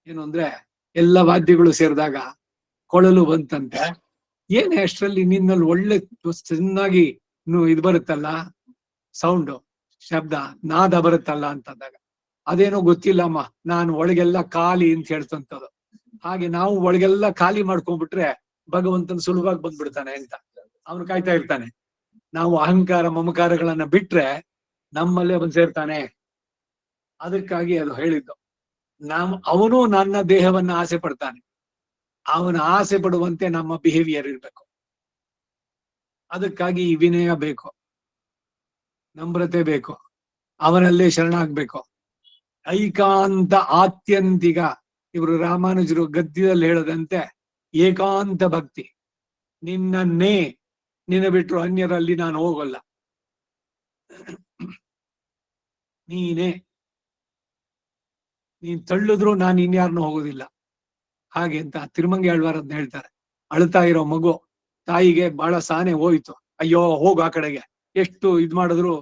ಏನು ಅಂದ್ರೆ ಎಲ್ಲ ವಾದ್ಯಗಳು ಸೇರಿದಾಗ ಕೊಳಲು ಬಂತಂತೆ. ಏನೇ ಅಷ್ಟರಲ್ಲಿ ನಿನ್ನಲ್ಲಿ ಒಳ್ಳೆ ಚೆನ್ನಾಗಿ ಇದು ಬರುತ್ತಲ್ಲ, ಸೌಂಡು, ಶಬ್ದ, ನಾದ ಬರುತ್ತಲ್ಲ ಅಂತಂದಾಗ ಅದೇನೋ ಗೊತ್ತಿಲ್ಲಮ್ಮ, ನಾನು ಒಳಗೆಲ್ಲ ಖಾಲಿ ಅಂತ ಹೇಳ್ತಂತದ್ದು. ಹಾಗೆ ನಾವು ಒಳಗೆಲ್ಲ ಖಾಲಿ ಮಾಡ್ಕೊಂಡ್ಬಿಟ್ರೆ ಭಗವಂತನ ಸುಲಭವಾಗಿ ಬಂದ್ಬಿಡ್ತಾನೆ ಅಂತ ಅವನು ಕಾಯ್ತಾ ಇರ್ತಾನೆ. ನಾವು ಅಹಂಕಾರ ಮಮಕಾರಗಳನ್ನ ಬಿಟ್ರೆ ನಮ್ಮಲ್ಲೇ ಬಂದ್ ಸೇರ್ತಾನೆ. ಅದಕ್ಕಾಗಿ ಅದು ಹೇಳಿದ್ದು. ಅವನು ನನ್ನ ದೇಹವನ್ನ ಆಸೆ ಪಡ್ತಾನೆ, ಅವನ ಆಸೆ ಪಡುವಂತೆ ನಮ್ಮ ಬಿಹೇವಿಯರ್ ಇರ್ಬೇಕು. ಅದಕ್ಕಾಗಿ ಈ ವಿನಯ ಬೇಕು, ನಮ್ರತೆ ಬೇಕು, ಅವನಲ್ಲೇ ಶರಣಾಗ್ಬೇಕು. ಐಕಾಂತ ಆತ್ಯಂತಿಕ, ಇವರು ರಾಮಾನುಜರು ಗದ್ಯದಲ್ಲಿ ಹೇಳದಂತೆ ಏಕಾಂತ ಭಕ್ತಿ. ನಿನ್ನ ಬಿಟ್ಟರು ಅನ್ಯರಲ್ಲಿ ನಾನು ಹೋಗಲ್ಲ, ನೀನ್ ತಳ್ಳಿದ್ರು ನಾನು ಇನ್ಯಾರನ್ನೂ ಹೋಗೋದಿಲ್ಲ. ಹಾಗೆ ಅಂತ ತಿರುಮಂಗಿ ಆಳ್ವಾರ್ ಅಂತ ಹೇಳ್ತಾರೆ. ಅಳ್ತಾ ಇರೋ ಮಗು, ತಾಯಿಗೆ ಬಹಳ ಸಾನೆ ಹೋಯ್ತು, ಅಯ್ಯೋ ಹೋಗು ಆ ಕಡೆಗೆ, ಎಷ್ಟು ಇದ್ ಮಾಡಿದ್ರು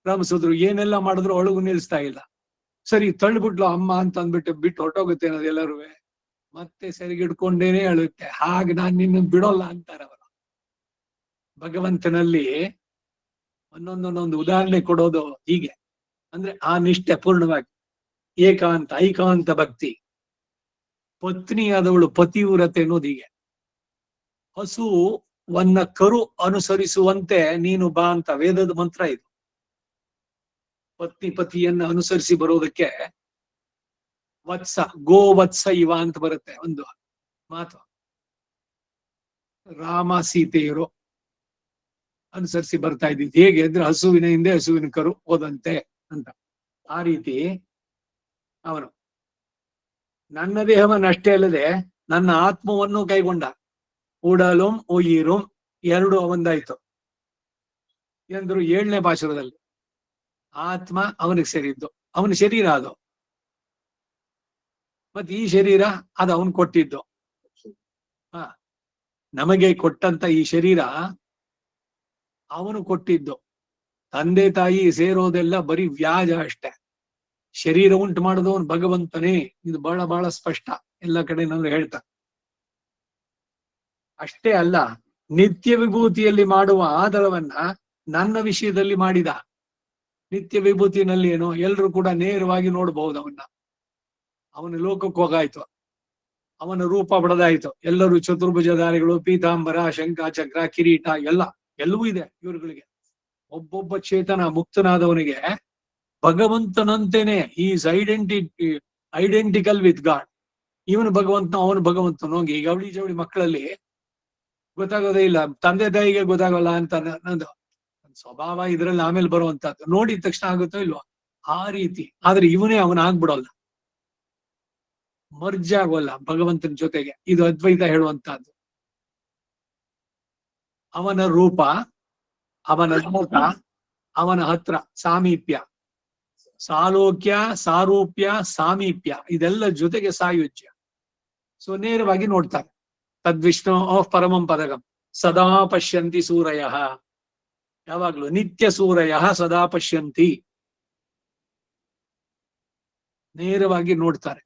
ರಮಿಸಿದ್ರು, ಏನೆಲ್ಲ ಮಾಡಿದ್ರು ಅಳುಗು ನಿಲ್ಸ್ತಾ ಇಲ್ಲ. ಸರಿ ತಳ್ಳಿಬಿಟ್ಲು ಅಮ್ಮ ಅಂತ ಅಂದ್ಬಿಟ್ಟು ಬಿಟ್ಟು ಹೊರಟೋಗುತ್ತೆ ಅನ್ನೋದು ಎಲ್ಲರೂ. ಮತ್ತೆ ಸರಿಗಿಡ್ಕೊಂಡೇನೆ ಅಳುತ್ತೆ. ಹಾಗೆ ನಾನ್ ನಿನ್ನ ಬಿಡೋಲ್ಲ ಅಂತಾರೆ ಅವರು. ಭಗವಂತನಲ್ಲಿ ಒಂದೊಂದೊಂದೊಂದು ಉದಾಹರಣೆ ಕೊಡೋದು ಹೀಗೆ. ಅಂದ್ರೆ ಆ ನಿಷ್ಠೆ ಪೂರ್ಣವಾಗಿ ಏಕಾಂತ ಐಕಾಂತ ಭಕ್ತಿ. ಪತ್ನಿಯಾದವಳು ಪತಿವ್ರತೆ ಅನ್ನೋದು ಹೀಗೆ. ಹಸುವನ್ನ ಕರು ಅನುಸರಿಸುವಂತೆ ನೀನು ಬಾ ಅಂತ ವೇದದ ಮಂತ್ರ ಇದು. ಪತಿಯನ್ನ ಅನುಸರಿಸಿ ಬರೋದಕ್ಕೆ ವತ್ಸ, ಗೋವತ್ಸ ಇವ ಅಂತ ಬರುತ್ತೆ ಒಂದು ಮಾತು. ರಾಮ ಸೀತೆಯರು ಅನುಸರಿಸಿ ಬರ್ತಾ ಇದ್ದಿದ್ದು ಹೇಗೆ ಅಂದ್ರೆ ಹಸುವಿನ ಹಿಂದೆ ಹಸುವಿನ ಕರು ಹೋದಂತೆ ಅಂತ. ಆ ರೀತಿ ಅವನು ನನ್ನ ದೇಹವನ್ನು ಅಷ್ಟೇ ಅಲ್ಲದೆ ನನ್ನ ಆತ್ಮವನ್ನು ಕೈಗೊಂಡ. ಉಡಲುಂ ಉಯಿರುಂ ಎರಡು ಅವಂದಾಯ್ತು ಎಂದ್ರು 7ನೇ ಪಾಶುರದಲ್ಲಿ. ಆತ್ಮ ಅವನಿಗೆ ಸೇರಿದ್ದು, ಅವನ ಶರೀರ ಅದು. ಮತ್ತೆ ಈ ಶರೀರ ಅದು ಅವನು ಕೊಟ್ಟಿದ್ದು. ನಮಗೆ ಕೊಟ್ಟಂತ ಈ ಶರೀರ ಅವನು ಕೊಟ್ಟಿದ್ದು. ತಂದೆ ತಾಯಿ ಸೇರೋದೆಲ್ಲ ಬರೀ ವ್ಯಾಜ ಅಷ್ಟೇ. ಶರೀರ ಉಂಟು ಮಾಡಿದವನು ಭಗವಂತನೇ. ಇದು ಬಹಳ ಬಹಳ ಸ್ಪಷ್ಟ, ಎಲ್ಲ ಕಡೆ ನಾನು ಹೇಳ್ತಾರೆ. ಅಷ್ಟೇ ಅಲ್ಲ, ನಿತ್ಯ ವಿಭೂತಿಯಲ್ಲಿ ಮಾಡುವ ಆದರವನ್ನ ನನ್ನ ವಿಷಯದಲ್ಲಿ ಮಾಡಿದ. ನಿತ್ಯ ವಿಭೂತಿನಲ್ಲಿ ಏನು, ಎಲ್ರು ಕೂಡ ನೇರವಾಗಿ ನೋಡ್ಬಹುದು ಅವನ್ನ. ಅವನ ಲೋಕಕ್ಕೆ ಹೋಗಾಯ್ತು, ಅವನ ರೂಪ ಬಡದಾಯ್ತು. ಎಲ್ಲರೂ ಚತುರ್ಭುಜಧಾರಿಗಳು, ಪೀತಾಂಬರ, ಶಂಖ, ಚಕ್ರ, ಕಿರೀಟ ಎಲ್ಲವೂ ಇದೆ ಇವರುಗಳಿಗೆ. ಒಬ್ಬೊಬ್ಬ ಚೇತನ ಮುಕ್ತನಾದವನಿಗೆ ಭಗವಂತನಂತೆನೆ ಈಸ್ ಐಡೆಂಟಿಕಲ್ ವಿತ್ ಗಾಡ್. ಇವನು ಭಗವಂತನ, ಅವನು ಭಗವಂತನು. ಈಗ ಅವಳಿ ಜವಳಿ ಮಕ್ಕಳಲ್ಲಿ ಗೊತ್ತಾಗೋದೇ ಇಲ್ಲ, ತಂದೆ ತಾಯಿಗೆ ಗೊತ್ತಾಗಲ್ಲ ಅಂತ ನಂದು ಸ್ವಭಾವ. ಇದ್ರಲ್ಲಿ ಆಮೇಲೆ ಬರುವಂತದ್ದು ನೋಡಿದ ತಕ್ಷಣ ಆಗುತ್ತೋ ಇಲ್ವೋ ಆ ರೀತಿ. ಆದ್ರೆ ಇವನೇ ಅವನ ಆಗ್ಬಿಡೋಲ್ಲ, ಮರ್ಜ್ ಆಗೋಲ್ಲ ಭಗವಂತನ ಜೊತೆಗೆ. ಇದು ಅದ್ವೈತ ಹೇಳುವಂತಹದ್ದು. ಅವನ ರೂಪ, ಅವನ ಲೋಕ, ಅವನ ಹತ್ರ ಸಾಮೀಪ್ಯ, ಸಾಲೋಕ್ಯ, ಸಾರೂಪ್ಯ, ಸಾಮೀಪ್ಯ, ಇದೆಲ್ಲ ಜೊತೆಗೆ ಸಾಯುಜ್ಯ. ಸೊ ನೇರವಾಗಿ ನೋಡ್ತಾರೆ. ತದ್ವಿಷ್ಣು ಪರಮಂ ಪದಗಂ ಸದಾ ಪಶ್ಯಂತಿ ಸೂರಯ. ಯಾವಾಗ್ಲೂ ನಿತ್ಯ ಸೂರಯ ಸದಾ ಪಶ್ಯಂತಿ. ನೇರವಾಗಿ ನೋಡ್ತಾರೆ.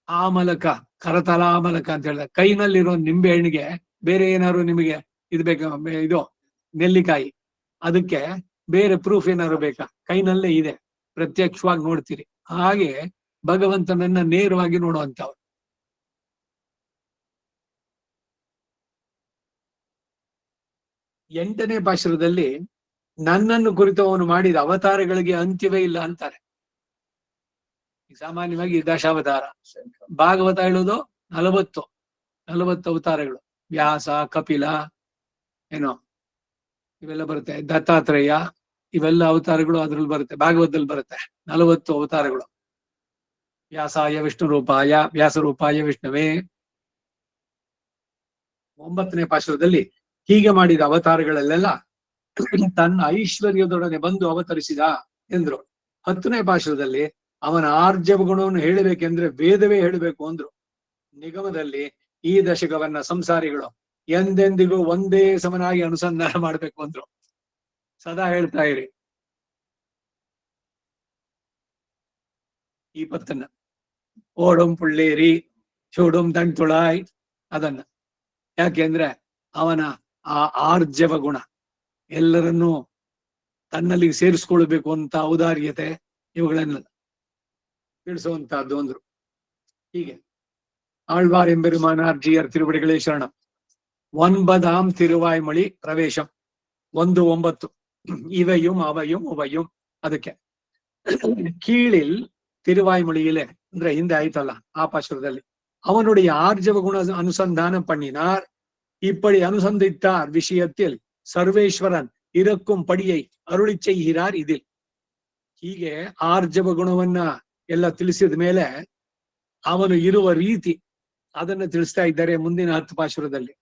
ಆಮಲಕ, ಕರತಲಾಮಲಕ ಅಂತ ಹೇಳಿದ್ರೆ ಕೈನಲ್ಲಿರೋ ನಿಂಬೆ ಹಣ್ಣಿಗೆ ಬೇರೆ ಏನಾದ್ರು ನಿಮಗೆ ಇದು ಬೇಕಾ, ಇದು ನೆಲ್ಲಿಕಾಯಿ, ಅದಕ್ಕೆ ಬೇರೆ ಪ್ರೂಫ್ ಏನಾದ್ರು ಬೇಕಾ? ಕೈನಲ್ಲೇ ಇದೆ, ಪ್ರತ್ಯಕ್ಷವಾಗಿ ನೋಡ್ತೀರಿ. ಹಾಗೆ ಭಗವಂತನನ್ನ ನೇರವಾಗಿ ನೋಡುವಂತವ್ರು. ಎಂಟನೇ ಪಾಶುರದಲ್ಲಿ ನನ್ನನ್ನು ಕುರಿತು ಅವನು ಮಾಡಿದ ಅವತಾರಗಳಿಗೆ ಅಂತ್ಯವೇ ಇಲ್ಲ ಅಂತಾರೆ. ಸಾಮಾನ್ಯವಾಗಿ ದಶಾವತಾರ, ಭಾಗವತ ಹೇಳೋದು 40 ಅವತಾರಗಳು. ವ್ಯಾಸ, ಕಪಿಲ, ಏನೋ ಇವೆಲ್ಲ ಬರುತ್ತೆ, ದತ್ತಾತ್ರೇಯ, ಇವೆಲ್ಲ ಅವತಾರಗಳು ಅದ್ರಲ್ಲಿ ಬರುತ್ತೆ. ಭಾಗವತದಲ್ಲಿ ಬರುತ್ತೆ 40 ಅವತಾರಗಳು. ವ್ಯಾಸಾಯ ವಿಷ್ಣು ರೂಪಾಯ ವ್ಯಾಸ ರೂಪಾಯ ವಿಷ್ಣುವೇ. 9ನೇ ಪಾಶುರದಲ್ಲಿ ಹೀಗೆ ಮಾಡಿದ ಅವತಾರಗಳಲ್ಲೆಲ್ಲ ತನ್ನ ಐಶ್ವರ್ಯದೊಡನೆ ಬಂದು ಅವತರಿಸಿದ ಎಂದ್ರು. 10ನೇ ಪಾಶುರದಲ್ಲಿ ಅವನ ಆರ್ಜವ ಗುಣವನ್ನು ಹೇಳಬೇಕೆಂದ್ರೆ ವೇದವೇ ಹೇಳಬೇಕು ಅಂದ್ರು. ನಿಗಮದಲ್ಲಿ ಈ ದಶಕವನ್ನ ಸಂಸಾರಿಗಳು ಎಂದೆಂದಿಗೂ ಒಂದೇ ಸಮನಾಗಿ ಅನುಸಂಧಾನ ಮಾಡ್ಬೇಕು ಅಂದ್ರು. ಸದಾ ಹೇಳ್ತಾ ಇರಿ ಈ ಪತ್ತನ್ನ. ಓಡಂ ಪುಳ್ಳೇರಿ ಚೂಡುಂ ತಂಟುಳಾಯ್, ಅದನ್ನ. ಯಾಕೆಂದ್ರೆ ಅವನ ಆ ಆರ್ಜವ ಗುಣ, ಎಲ್ಲರನ್ನೂ ತನ್ನಲ್ಲಿ ಸೇರಿಸ್ಕೊಳ್ಬೇಕು ಅಂತ ಔದಾರ್ಯತೆ, ಇವುಗಳನ್ನ ತಿಳಿಸುವಂತಹದ್ದು ಅಂದ್ರು. ಹೀಗೆ ಆಳ್ವಾರ್ ಎಂಬೆರುಮಾನಾರ್ ಜಿಯರ್ ತಿರುವಡಿಗಳೇ ಶರಣಂ. 9 ತಿರುವಾಯ್ಮೊಳಿ ಪ್ರವೇಶಂ 1-9 ഇവയും അവയും ഉവയും ಅದಕ್ಕೆ ಕೀಳಿಲ್ ತಿರುವಾಯ್ಮೊழியிಲೆ ಅಂದ್ರೆ ಹಿಂದೆ ಆಯ್ತಲ್ಲ ಆ ಪಾಶುರದಲ್ಲಿ அவனுடைய ஆர்ஜவ குண அனுசந்தானம் பண்ணினார். இப்படி அனுசந்தித்தார் விஷயத்தில் ಸರ್ವೇಶ್ವರನ್ ಇರಕ್ಕುಂ ಪಡಿಯೈ ಅರುಳಿ செய்கிறார் ಇದಿಲ್. ಹೀಗೆ ಆರ್ಜವ ಗುಣವನ್ನ ಎಲ್ಲ ತಿಳಿಸಿದ ಮೇಲೆ ಅವನು ಇರುವ ರೀತಿ ಅದನ್ನ ತಿಳಿಸ್ತಾ ಇದ್ದಾರೆ ಮುಂದಿನ 10 ಪಾಶುರದಲ್ಲಿ.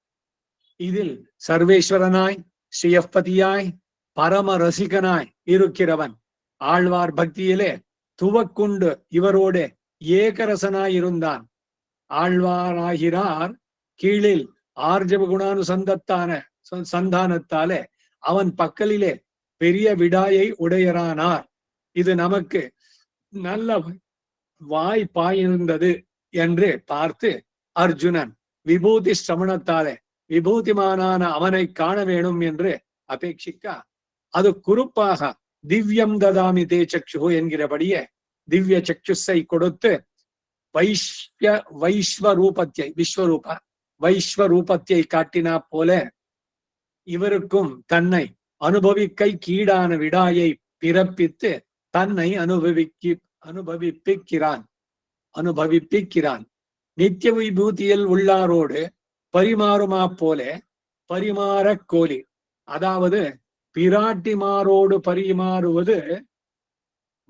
இதில் ಸರ್ವೇಶ್ವರನಾಯ್ ಶ್ರೀಯಪತಿಯಾಯ್ பரம ரசிகனாய் இருக்கிறவன் ஆழ்வார் பக்தியிலே துவக்குண்டு இவரோட ஏகரசனாய் இருந்தான். ஆழ்வாராகிறார் கீழில் ஆர்ஜவ குணானுசந்தத்தான சந்தானத்தாலே அவன் பக்கலிலே பெரிய விடாயை உடையரானார். இது நமக்கு நல்ல வாய்ப்பாயிருந்தது என்று பார்த்து அர்ஜுனன் விபூதி சிரமணத்தாலே விபூதிமானான அவனை காண வேணும் என்று அபேட்சிக்க அது குறிப்பாக திவ்யம் ததாமி தே சக்ஷு என்கிறபடியே திவ்ய சக்ஷுஸை கொடுத்து வைஸ்வரூபத்தை காட்டினா போல இவருக்கும் தன்னை அனுபவிக்கை கீடான விடாயை பிறப்பித்து தன்னை அனுபவிப்பிக்கிறான். நித்திய விபூதியில் உள்ளாரோடு பரிமாறுமா போல பரிமாற கோலி, அதாவது பிராட்டிமாரோடு பரிமாறுவது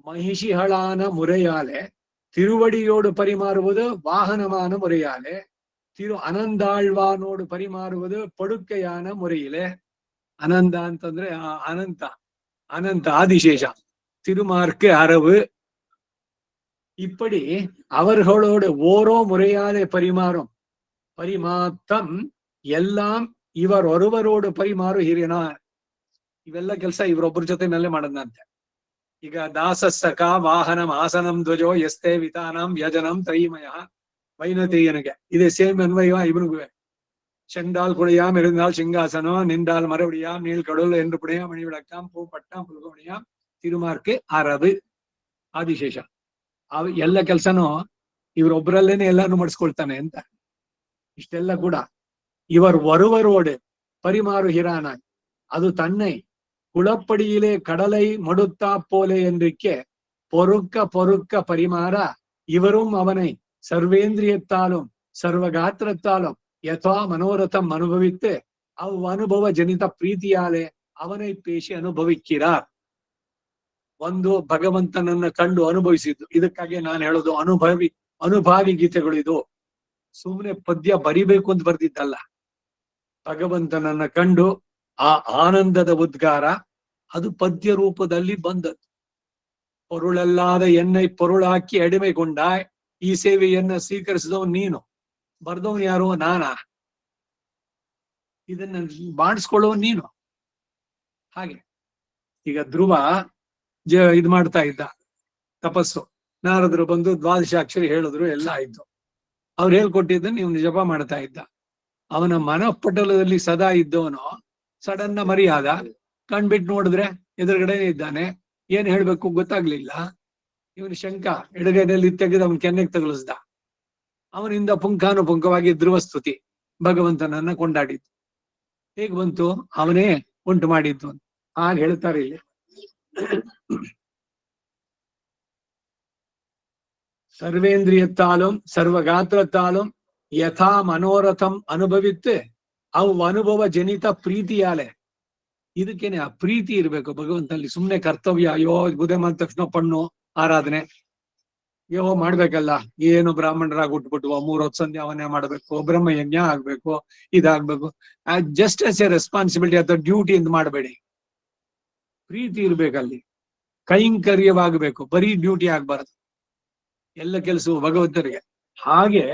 மகிஷிகளான முறையாலே, திருவடியோடு பரிமாறுவது வாகனமான முறையாலே, திரு ಅನಂದಾಳ್ವಾನೋಡು ಪರಿಮಾರುವುದು ಪಡುಕೆಯಾನ ಮುರೆಯಿಲೆ. ಅನಂತ ಅಂತಂದ್ರೆ ಅನಂತ ஆதிசேஷ திருமார்க்கு அரவு. இப்படி அவர்களோடு ஓரோ முறையாலே பரிமாத்தம் எல்லாம் இவர் ஒருவரோடு பரிಮಾರುಹಿರಿನಾರ್. ಇವೆಲ್ಲ ಕೆಲಸ ಇವರೊಬ್ಬರ ಜೊತೆನಲ್ಲೇ ಮಾಡದಂತೆ. ಈಗ ದಾಸಸ್ಸಕ ವಾಹನಂ ಆಸನಂ ಧ್ವಜೋ ಯಸ್ತೆ ವಿತಾನಂ ವ್ಯಜನಂ ತ್ರೈಮಯ வைணதேயனுக்கு இதே சேம் அன்வயம் இவனுக்கு. செண்டால் குடையாம் இருந்தால் சிங்காசனம், நின்றால் மறுபடியாம் நீள்கடல் என்று புடையாம் மணி விளக்காம் பூ பட்டாம் புல்கோணியாம் ತಿರುಮಾರ್ಕೆ ಅರವು ಆದಿಶೇಷ. ಎಲ್ಲ ಕೆಲ್ಸನೂ ಇವರೊಬ್ಬರಲ್ಲೇನೆ ಎಲ್ಲಾನು ಮಾಡಿಸ್ಕೊಳ್ತಾನೆ ಅಂತ. ಇಷ್ಟೆಲ್ಲ ಕೂಡ இவர் ஒருவரோடு பரிமாறுகிறானாய், அது தன்னை குளப்படியிலே கடலை மடுத்தா போலே என்றிக்கே பொறுக்க பரிமாற இவரும் அவனை சர்வேந்திரியத்தாலும் சர்வகாத்திரத்தாலும் யதா மனோரதம் அனுபவித்து அனுபவ ஜனித பிரீತಿಯಾಲೆ ಅವனை பேசி ಅನುಭವಿಕ್கிறாರ್. ಒಂದು ಭಗವಂತನನ್ನ ಕಂಡು ಅನುಭವಿಸಿದ್ದು. ಇದಕ್ಕಾಗಿ ನಾನು ಹೇಳೋದು ಅನುಭಾವಿ ಗೀತೆಗಳು. ಇದು ಸುಮ್ಮನೆ ಪದ್ಯ ಬರಿಬೇಕು ಅಂತ ಬರ್ದಿದ್ದಲ್ಲ. ಭಗವಂತನನ್ನ ಕಂಡು ಆ ಆನಂದದ ಉದ್ಗಾರ ಅದು ಪದ್ಯ ರೂಪದಲ್ಲಿ ಬಂದದ್ದು. ಪೊರುಳಲ್ಲಾದ ಎನ್ನೈ ಪೊರುಳಾಕಿ ಅಡಿಮೆಗೊಂಡಾಯ್, ಈ ಸೇವೆಯನ್ನ ಸ್ವೀಕರಿಸಿದವ್ ನೀನು. ಬರ್ದವನು ಯಾರು? ನಾನಾ? ಇದನ್ನ ಮಾಡಿಸ್ಕೊಳ್ಳೋ ನೀನು. ಹಾಗೆ ಈಗ ಧ್ರುವ ಇದ್ ಮಾಡ್ತಾ ಇದ್ದ ತಪಸ್ಸು. ನಾರದರು ಬಂದು ದ್ವಾದಶಾಕ್ಷರಿ ಹೇಳಿದ್ರು, ಎಲ್ಲ ಆಯ್ತು. ಅವ್ರು ಹೇಳ್ಕೊಟ್ಟಿದ್ದ ನೀವು ಜಪ ಮಾಡ್ತಾ ಇದ್ದ. ಅವನ ಮನಪಟಲದಲ್ಲಿ ಸದಾ ಇದ್ದವನು ಸಡನ್ನ ಮರಿಯಾದ. ಕಣ್ಬಿಟ್ಟು ನೋಡಿದ್ರೆ ಎದುರುಗಡೆನೆ ಇದ್ದಾನೆ. ಏನ್ ಹೇಳ್ಬೇಕು ಗೊತ್ತಾಗ್ಲಿಲ್ಲ. ಇವನು ಶಂಕ ಎಡಗೈನಲ್ಲಿ ತೆಗೆದು ಅವನ್ ಕೆನ್ನೆಗೆ ತಗಲಿಸ್ದ. ಅವನಿಂದ ಪುಂಖಾನುಪುಂಖವಾಗಿ ಧ್ರುವಸ್ತುತಿ ಭಗವಂತನನ್ನ ಕೊಂಡಾಡಿದ್ದು. ಹೇಗ್ ಬಂತು? ಅವನೇ ಉಂಟು ಮಾಡಿದ್ದು ಅಂತ ಹಾಗೆ ಹೇಳ್ತಾರೆ ಇಲ್ಲಿ. ಸರ್ವೇಂದ್ರಿಯತ್ತಾலும் ಸರ್ವಗಾತ್ರத்தாலும் ಯಥಾ ಮನೋರಥಂ ಅನುಭವಿತ್ತು ಅವು ಅನುಭವ ಜನಿತ ಪ್ರೀತಿಯಾಲೆ. ಇದಕ್ಕೇನೆ ಆ ಪ್ರೀತಿ ಇರ್ಬೇಕು ಭಗವಂತನಲ್ಲಿ. ಸುಮ್ನೆ ಕರ್ತವ್ಯ, ಅಯ್ಯೋ ಬುಧೆ ಮಾಡಿದ ತಕ್ಷಣ ಪಣ್ಣು ಆರಾಧನೆ ಅಯ್ಯೋ ಮಾಡ್ಬೇಕಲ್ಲ, ಏನು ಬ್ರಾಹ್ಮಣರಾಗಿ ಹುಟ್ಬಿಟ್ವು, 3 ಹೊತ್ತು ಸಂಧ್ಯಾವನೆ ಮಾಡ್ಬೇಕು, ಬ್ರಹ್ಮಯಜ್ಞ ಆಗ್ಬೇಕು, ಇದಾಗ್ಬೇಕು. ಜಸ್ಟ್ ಎಸ್ ಎ ರೆಸ್ಪಾನ್ಸಿಬಿಲಿಟಿ ಅಥವಾ ಡ್ಯೂಟಿ ಅಂತ ಮಾಡಬೇಡಿ. ಪ್ರೀತಿ ಇರ್ಬೇಕಲ್ಲಿ, ಕೈಂಕರ್ಯವಾಗಬೇಕು, ಬರೀ ಡ್ಯೂಟಿ ಆಗ್ಬಾರ್ದು. ಎಲ್ಲ ಕೆಲಸವು ಭಗವಂತರಿಗೆ. ಹಾಗೆ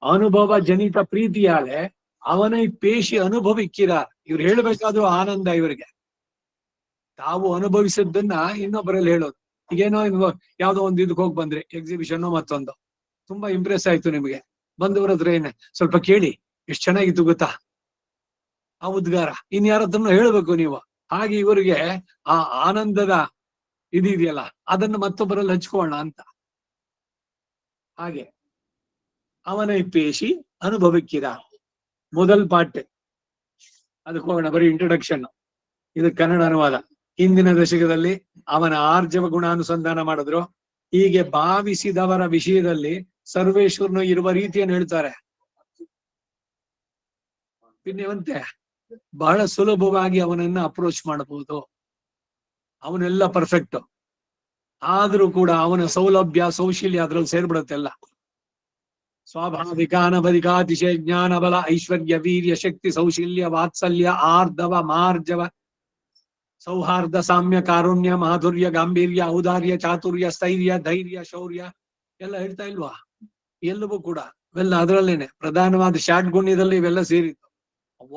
ಅನುಭವ ಜನಿತ ಪ್ರೀತಿಯಾಲೆ ಅವನೈ ಪೇಶಿ ಅನುಭವಿಕ್ಕಿರಾರ್. ಇವ್ರು ಹೇಳ್ಬೇಕಾದ್ರೂ ಆನಂದ ಇವರಿಗೆ. ತಾವು ಅನುಭವಿಸಿದ್ದನ್ನ ಇನ್ನೊಬ್ಬರಲ್ಲಿ ಹೇಳೋದು. ಈಗೇನೋ ಯಾವ್ದೋ ಒಂದು ಇದಕ್ಕೆ ಹೋಗಿ ಬಂದ್ರಿ, ಎಕ್ಸಿಬಿಷನ್ ಮತ್ತೊಂದು, ತುಂಬಾ ಇಂಪ್ರೆಸ್ ಆಯ್ತು ನಿಮಗೆ. ಬಂದವ್ರ ಹತ್ರ ಏನೇ ಸ್ವಲ್ಪ ಕೇಳಿ, ಎಷ್ಟ್ ಚೆನ್ನಾಗಿತ್ತು ಗೊತ್ತಾ ಆ ಉದ್ಗಾರ. ಇನ್ಯಾರತ್ರನ್ನು ಹೇಳ್ಬೇಕು ನೀವು. ಹಾಗೆ ಇವರಿಗೆ ಆ ಆನಂದದ ಇದೆಯಲ್ಲ, ಅದನ್ನು ಮತ್ತೊಬ್ಬರಲ್ಲಿ ಹಂಚ್ಕೊಳ್ಳೋಣ ಅಂತ. ಹಾಗೆ ಅವನೈ ಪೇಶಿ ಅನುಭವಿಕ್ಕಿರ. ಮೊದಲ್ ಪಾಠ ಅದಕ್ಕೆ ಹೋಗೋಣ. ಬರೀ ಇಂಟ್ರೊಡಕ್ಷನ್, ಇದು ಕನ್ನಡ ಅನುವಾದ. ಹಿಂದಿನ ದಶಕದಲ್ಲಿ ಅವನ ಆರ್ಜವ ಗುಣಾನುಸಂಧಾನ ಮಾಡಿದ್ರು. ಹೀಗೆ ಭಾವಿಸಿದವರ ವಿಷಯದಲ್ಲಿ ಸರ್ವೇಶ್ವರನು ಇರುವ ರೀತಿಯನ್ನು ಹೇಳ್ತಾರೆ. ಪಿನ್ಯವಂತೆ ಬಹಳ ಸುಲಭವಾಗಿ ಅವನನ್ನ ಅಪ್ರೋಚ್ ಮಾಡಬಹುದು. ಅವನೆಲ್ಲ ಪರ್ಫೆಕ್ಟ್ ಆದ್ರೂ ಕೂಡ ಅವನ ಸೌಲಭ್ಯ ಸೌಶಲ್ಯ ಅದ್ರಲ್ಲಿ ಸೇರ್ಬಿಡತ್ತೆಲ್ಲ. ಸ್ವಾಭಾವಿಕ ಅನವಧಿಕ ಅತಿಶಯ ಜ್ಞಾನ ಬಲ ಐಶ್ವರ್ಯ ವೀರ್ಯ ಶಕ್ತಿ ಸೌಶಲ್ಯ ವಾತ್ಸಲ್ಯ ಆರ್ಧವ ಮಾರ್ಜವ ಸೌಹಾರ್ದ ಸಾಮ್ಯ ಕಾರುಣ್ಯ ಮಾಧುರ್ಯ ಗಾಂಭೀರ್ಯ ಔದಾರ್ಯ ಚಾತುರ್ಯ ಸ್ಥೈರ್ಯ ಧೈರ್ಯ ಶೌರ್ಯ ಎಲ್ಲ ಹೇಳ್ತಾ ಇಲ್ವಾ? ಎಲ್ಲವೂ ಕೂಡ ಇವೆಲ್ಲ ಅದರಲ್ಲೇನೆ ಪ್ರಧಾನವಾದ ಷಾಡ್ಗುಣ್ಯದಲ್ಲಿ ಇವೆಲ್ಲ ಸೇರಿತ್ತು.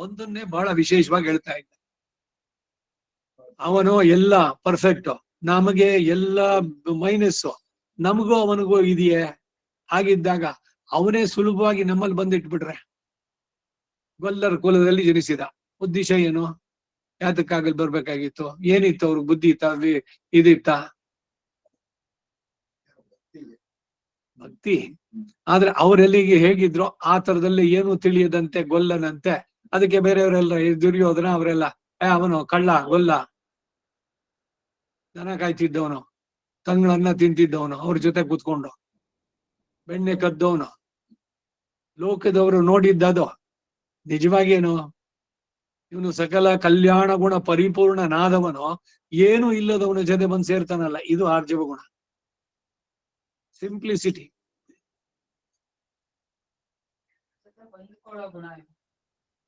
ಒಂದನ್ನೇ ಬಹಳ ವಿಶೇಷವಾಗಿ ಹೇಳ್ತಾ ಇದ್ದ. ಅವನು ಎಲ್ಲ ಪರ್ಫೆಕ್ಟ್, ನಮಗೆ ಎಲ್ಲ ಮೈನಸ್, ನಮಗೂ ಅವನಿಗೂ ಇದೆಯೇ? ಹಾಗಿದ್ದಾಗ ಅವನೇ ಸುಲಭವಾಗಿ ನಮ್ಮಲ್ಲಿ ಬಂದಿಟ್ಬಿಟ್ರೆ. ಗೊಲ್ಲರ ಕುಲದಲ್ಲಿ ಜನಿಸಿದ, ಉದ್ದೇಶ ಏನು? ಯಾತಕ್ಕಾಗಲ್ ಬರ್ಬೇಕಾಗಿತ್ತು? ಏನಿತ್ತು ಅವ್ರಿಗೆ? ಬುದ್ಧಿ ಇತ್ತ? ಇದಿತ್ತ? ಭಕ್ತಿ. ಆದ್ರೆ ಅವರೆಲ್ಲಿಗೆ ಹೇಗಿದ್ರು ಆ ತರದಲ್ಲಿ ಏನು ತಿಳಿಯದಂತೆ ಗೊಲ್ಲನಂತೆ. ಅದಕ್ಕೆ ಬೇರೆಯವರೆಲ್ಲ ದುರ್ಯೋಧನ ಅವರೆಲ್ಲ ಅವನು ಕಳ್ಳ ಗೊಲ್ಲ, ದನ ಕಾಯ್ತಿದ್ದವನು, ತಂಗಳನ್ನ ತಿಂತಿದ್ದವನು, ಅವ್ರ ಜೊತೆ ಕೂತ್ಕೊಂಡು ಬೆಣ್ಣೆ ಕದ್ದವನು, ಲೋಕದವರು ನೋಡಿದ್ದದು. ನಿಜವಾಗೇನು ಇವನು ಸಕಲ ಕಲ್ಯಾಣ ಗುಣ ಪರಿಪೂರ್ಣನಾದವನು, ಏನು ಇಲ್ಲದವನ ಜೊತೆ ಬಂದು ಸೇರ್ತಾನಲ್ಲ, ಇದು ಆರ್ಜವ ಗುಣ, ಸಿಂಪ್ಲಿಸಿಟಿ.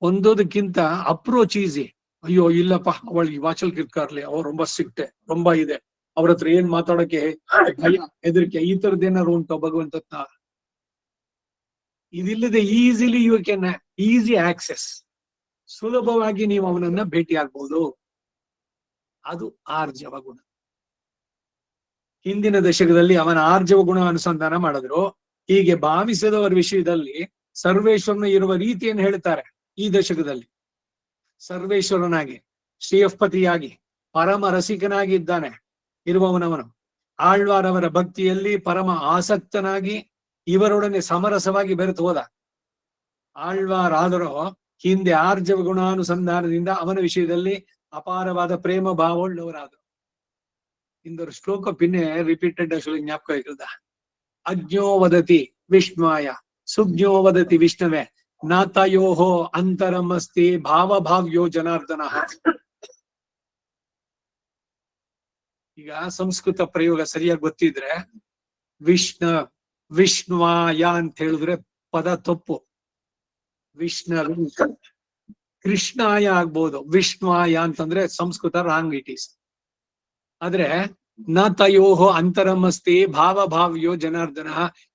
ಒಂದೋದಕ್ಕಿಂತ approach easy. ಅಯ್ಯೋ ಇಲ್ಲಪ್ಪ, ಅವಳಿಗೆ ವಾಚಲ್ ಕಿರ್ಕಾರ್ಲಿ, ಅವ್ರು ரொம்ப ಸಿಕ್ಟೆ, ரொம்ப ಇದೆ, ಅವ್ರ ಹತ್ರ ಏನ್ ಮಾತಾಡಕ್ಕೆ ಭಯ, ಹೆದರಿಕೆ, ಈ ತರದ್ದೇನಾರು ಉಂಟು ಭಗವಂತನ. ಇದಿಲ್ಲದೆ easily you can easy access, ಸುಲಭವಾಗಿ ನೀವು ಅವನನ್ನ ಭೇಟಿ ಆಗ್ಬಹುದು. ಅದು ಆರ್ಜವ ಗುಣ. ಹಿಂದಿನ ದಶಕದಲ್ಲಿ ಅವನ ಆರ್ಜವ ಗುಣ ಅನುಸಂಧಾನ ಮಾಡಿದ್ರು. ಹೀಗೆ ಭಾವಿಸಿದವರ ವಿಷಯದಲ್ಲಿ ಸರ್ವೇಶ್ವರನ ಇರುವ ರೀತಿಯನ್ನು ಹೇಳ್ತಾರೆ. ಈ ದಶಕದಲ್ಲಿ ಸರ್ವೇಶ್ವರನಾಗಿ ಶ್ರೀಯಃಪತಿಯಾಗಿ ಪರಮ ರಸಿಕನಾಗಿ ಇದ್ದಾನೆ ಇರುವವನವನು. ಆಳ್ವಾರವರ ಭಕ್ತಿಯಲ್ಲಿ ಪರಮ ಆಸಕ್ತನಾಗಿ ಇವರೊಡನೆ ಸಮರಸವಾಗಿ ಬೆರೆತು ಹೋದ. ಆಳ್ವಾರಾದರೂ ಹಿಂದೆ ಆರ್ಜವ ಗುಣಾನುಸಂಧಾನದಿಂದ ಅವನ ವಿಷಯದಲ್ಲಿ ಅಪಾರವಾದ ಪ್ರೇಮ ಭಾವವುಳ್ಳವರಾದರು. ಇಂದೊಂದು ಶ್ಲೋಕ ಪಿನ್ನೆ ರಿಪೀಟೆಡ್ ಜ್ಞಾಪಕ ಇರದ. ಅಜ್ಞೋ ವದತಿ ವಿಷ್ಣುವಾಯ ಸುಜ್ಞೋ ವದತಿ ವಿಷ್ಣುವೆ ನಾತಯೋಹೋ ಅಂತರಮಸ್ತಿ ಭಾವಭಾವ್ಯೋ ಜನಾರ್ದನ. ಈಗ ಸಂಸ್ಕೃತ ಪ್ರಯೋಗ ಸರಿಯಾಗಿ ಗೊತ್ತಿದ್ರೆ ವಿಷ್ಣುವಾಯ ಅಂತ ಹೇಳಿದ್ರೆ ಪದ ತಪ್ಪು. ಕೃಷ್ಣಾಯ ಆಗ್ಬೋದು, ವಿಷ್ಣುವಾಯ ಅಂತಂದ್ರೆ ಸಂಸ್ಕೃತ ರಾಂಗ್ ಇಟ್ ಈಸ್. ಆದ್ರೆ ನ ತಯೋಹೋ ಅಂತರಮಸ್ತಿ ಭಾವಭಾವ್ಯೋ ಜನಾರ್ದನ,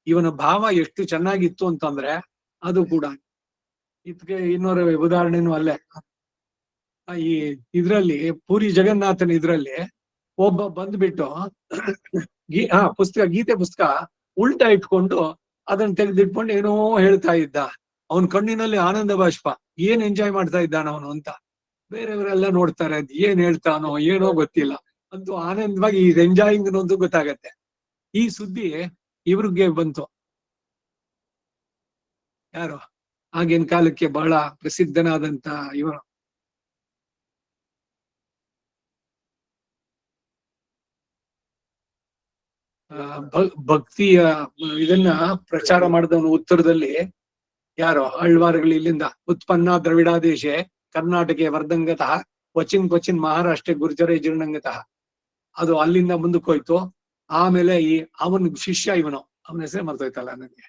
ಇವನ ಭಾವ ಎಷ್ಟು ಚೆನ್ನಾಗಿತ್ತು ಅಂತಂದ್ರೆ ಅದು ಕೂಡ. ಇದಕ್ಕೆ ಇನ್ನೊಂದು ಉದಾಹರಣೆನೂ ಅಲ್ಲೇ. ಈ ಇದ್ರಲ್ಲಿ ಪೂರಿ ಜಗನ್ನಾಥನ ಇದ್ರಲ್ಲಿ ಒಬ್ಬ ಬಂದ್ಬಿಟ್ಟು ಗೀತೆ ಪುಸ್ತಕ ಉಲ್ಟಾ ಇಟ್ಕೊಂಡು ಅದನ್ನ ತೆಗೆದಿಟ್ಕೊಂಡು ಏನೋ ಹೇಳ್ತಾ ಇದ್ದ. ಅವನ್ ಕಣ್ಣಿನಲ್ಲಿ ಆನಂದ ಬಾಷ್ಪ, ಏನ್ ಎಂಜಾಯ್ ಮಾಡ್ತಾ ಇದ್ದಾನ ಅವನು ಅಂತ. ಬೇರೆಯವರೆಲ್ಲ ನೋಡ್ತಾರೆ, ಅದ್ ಏನ್ ಹೇಳ್ತಾನೋ ಏನೋ ಗೊತ್ತಿಲ್ಲ, ಅಂತೂ ಆನಂದವಾಗಿ ಈಸ್ ಎಂಜಾಯಿಂಗ್ ಅನ್ನೋದು ಗೊತ್ತಾಗತ್ತೆ. ಈ ಸುದ್ದಿ ಇವ್ರಿಗೆ ಬಂತು. ಯಾರು ಆಗಿನ ಕಾಲಕ್ಕೆ ಬಹಳ ಪ್ರಸಿದ್ಧನಾದಂತ ಇವನು ಭಕ್ತಿಯ ಇದನ್ನ ಪ್ರಚಾರ ಮಾಡಿದವನು ಉತ್ತರದಲ್ಲಿ. ಯಾರು? ಆಳ್ವಾರುಗಳು ಇಲ್ಲಿಂದ ಉತ್ಪನ್ನ ದ್ರವಿಡಾದೇಶೆ ಕರ್ನಾಟಕ ವರ್ಧಂಗತಃ ಕ್ವಚಿನ್ ಕ್ವಚಿನ್ ಮಹಾರಾಷ್ಟ್ರ ಗುರ್ಜರೇ ಜೀರ್ಣಂಗತಃ. ಅದು ಅಲ್ಲಿಂದ ಮುಂದಕ್ಕೆ ಹೋಯ್ತು. ಆಮೇಲೆ ಅವನ ಶಿಷ್ಯ ಇವನು, ಅವನ ಹೆಸರೇ ಮರ್ತೋಯ್ತಲ್ಲ ನನಗೆ,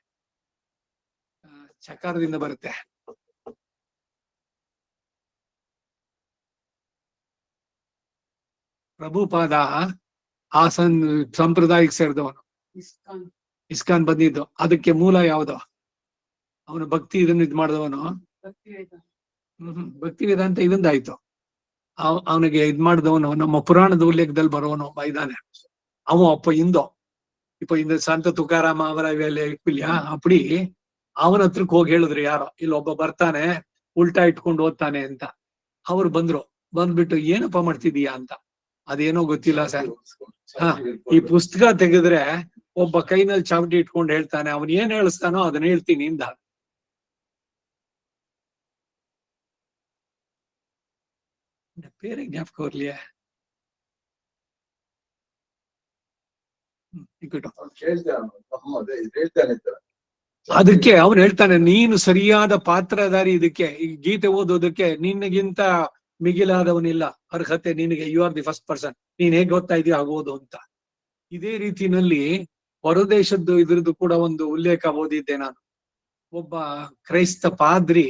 ಚಕಾರದಿಂದ ಬರುತ್ತೆ. ಪ್ರಭುಪಾದ ಆ ಸಂಪ್ರದಾಯಕ್ಕೆ ಸೇರಿದವನು. ಇಸ್ಕಾನ್ ಬಂದಿದ್ದು ಅದಕ್ಕೆ ಮೂಲ ಯಾವುದು? ಅವನು ಭಕ್ತಿ ಇದನ್ನ ಇದ್ ಮಾಡಿದವನು. ಭಕ್ತಿ ವೇದಾಂತ ಇದೊಂದಾಯ್ತು. ಅವನಿಗೆ ಇದ್ ಮಾಡಿದವನು ನಮ್ಮ ಪುರಾಣದ ಉಲ್ಲೇಖದಲ್ಲಿ ಬರೋನು ಇದ್ದಾನೆ. ಅಪ್ಪ ಇಂದ ಸಂತ ತುಕಾರಾಮ ಅವರ ಅಪ್ಪಡಿ ಅವನ ಹತ್ರಕ್ ಹೋಗಿ ಹೇಳಿದ್ರು ಯಾರೋ, ಇಲ್ಲೊಬ್ಬ ಬರ್ತಾನೆ ಉಲ್ಟಾ ಇಟ್ಕೊಂಡು ಓದ್ತಾನೆ ಅಂತ. ಅವ್ರು ಬಂದ್ಬಿಟ್ಟು ಏನಪ್ಪಾ ಮಾಡ್ತಿದೀಯಾ ಅಂತ. ಅದೇನೋ ಗೊತ್ತಿಲ್ಲ ಸರ್, ಈ ಪುಸ್ತಕ ತೆಗೆದ್ರೆ ಒಬ್ಬ ಕೈನಲ್ಲಿ ಚಾವಟಿ ಇಟ್ಕೊಂಡು ಹೇಳ್ತಾನೆ, ಅವನ್ ಏನ್ ಹೇಳಿಸ್ತಾನೋ ಅದನ್ನ ಹೇಳ್ತೀನಿ ಇಂದ. ಬೇರೆ ಜ್ಞಾಪಕ ಬರ್ಲಿಯೇ? ಇಕ್ಕಿಟ್ಟು. ಅವ್ನು ಕೇಳ್ತಾನೆ ಅವ್ನು, ಅದೇ ಇದು ಹೇಳ್ತಾನೆ ಇದ್ದ. ಅದಕ್ಕೆ ಅವ್ನು ಹೇಳ್ತಾನೆ, ನೀನು ಸರಿಯಾದ ಪಾತ್ರಧಾರಿ, ಇದಕ್ಕೆ ಈ ಗೀತೆ ಓದೋದಕ್ಕೆ ನಿನಗಿಂತ ಮಿಗಿಲಾದವನಿಲ್ಲ, ಅರ್ಹತೆ ನಿನಗೆ, you are the first person, ನೀನ್ ಹೇಗ್ ಓದ್ತಾ ಇದೀಯ ಆಗೋದು ಅಂತ. ಇದೇ ರೀತಿನಲ್ಲಿ ಹೊರದೇಶದ್ದು ಇದ್ರದ್ದು ಕೂಡ ಒಂದು ಉಲ್ಲೇಖ ಓದಿದ್ದೆ ನಾನು. ಒಬ್ಬ ಕ್ರೈಸ್ತ ಪಾದ್ರಿ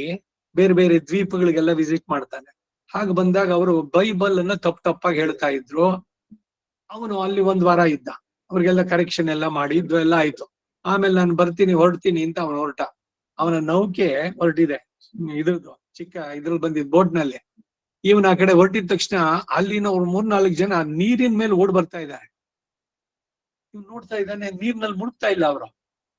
ಬೇರೆ ಬೇರೆ ದ್ವೀಪಗಳಿಗೆಲ್ಲ ವಿಸಿಟ್ ಮಾಡ್ತಾನೆ. ಹಾಗೆ ಬಂದಾಗ ಅವರು ಬೈಬಲ್ ಅನ್ನ ತಪ್ಪಾಗಿ ಹೇಳ್ತಾ ಇದ್ರು. ಅವನು ಅಲ್ಲಿ 1 ವಾರ ಇದ್ದ, ಅವ್ರಿಗೆಲ್ಲ ಕರೆಕ್ಷನ್ ಎಲ್ಲ ಮಾಡಿ ಇದು ಎಲ್ಲ ಆಯ್ತು. ಆಮೇಲೆ ನಾನು ಬರ್ತೀನಿ ಹೊರಡ್ತೀನಿ ಅಂತ ಅವನು ಹೊರಟ. ಅವನ ನೌಕೆ ಹೊರಟಿದೆ, ಇದ್ರದ್ದು ಚಿಕ್ಕ ಇದ್ರಲ್ಲಿ ಬಂದಿದ್ ಬೋಟ್ ನಲ್ಲಿ. ಇವನ್ ಆ ಕಡೆ ಹೊರಟಿದ ತಕ್ಷಣ ಅಲ್ಲಿನ 3-4 ಜನ ನೀರಿನ ಮೇಲೆ ಓಡ್ ಬರ್ತಾ ಇದ್ದಾರೆ. ಇವ್ ನೋಡ್ತಾ ಇದ್ದಾನೆ, ನೀರ್ನಲ್ಲಿ ಮುಳುಗ್ತಾ ಇಲ್ಲ ಅವರು.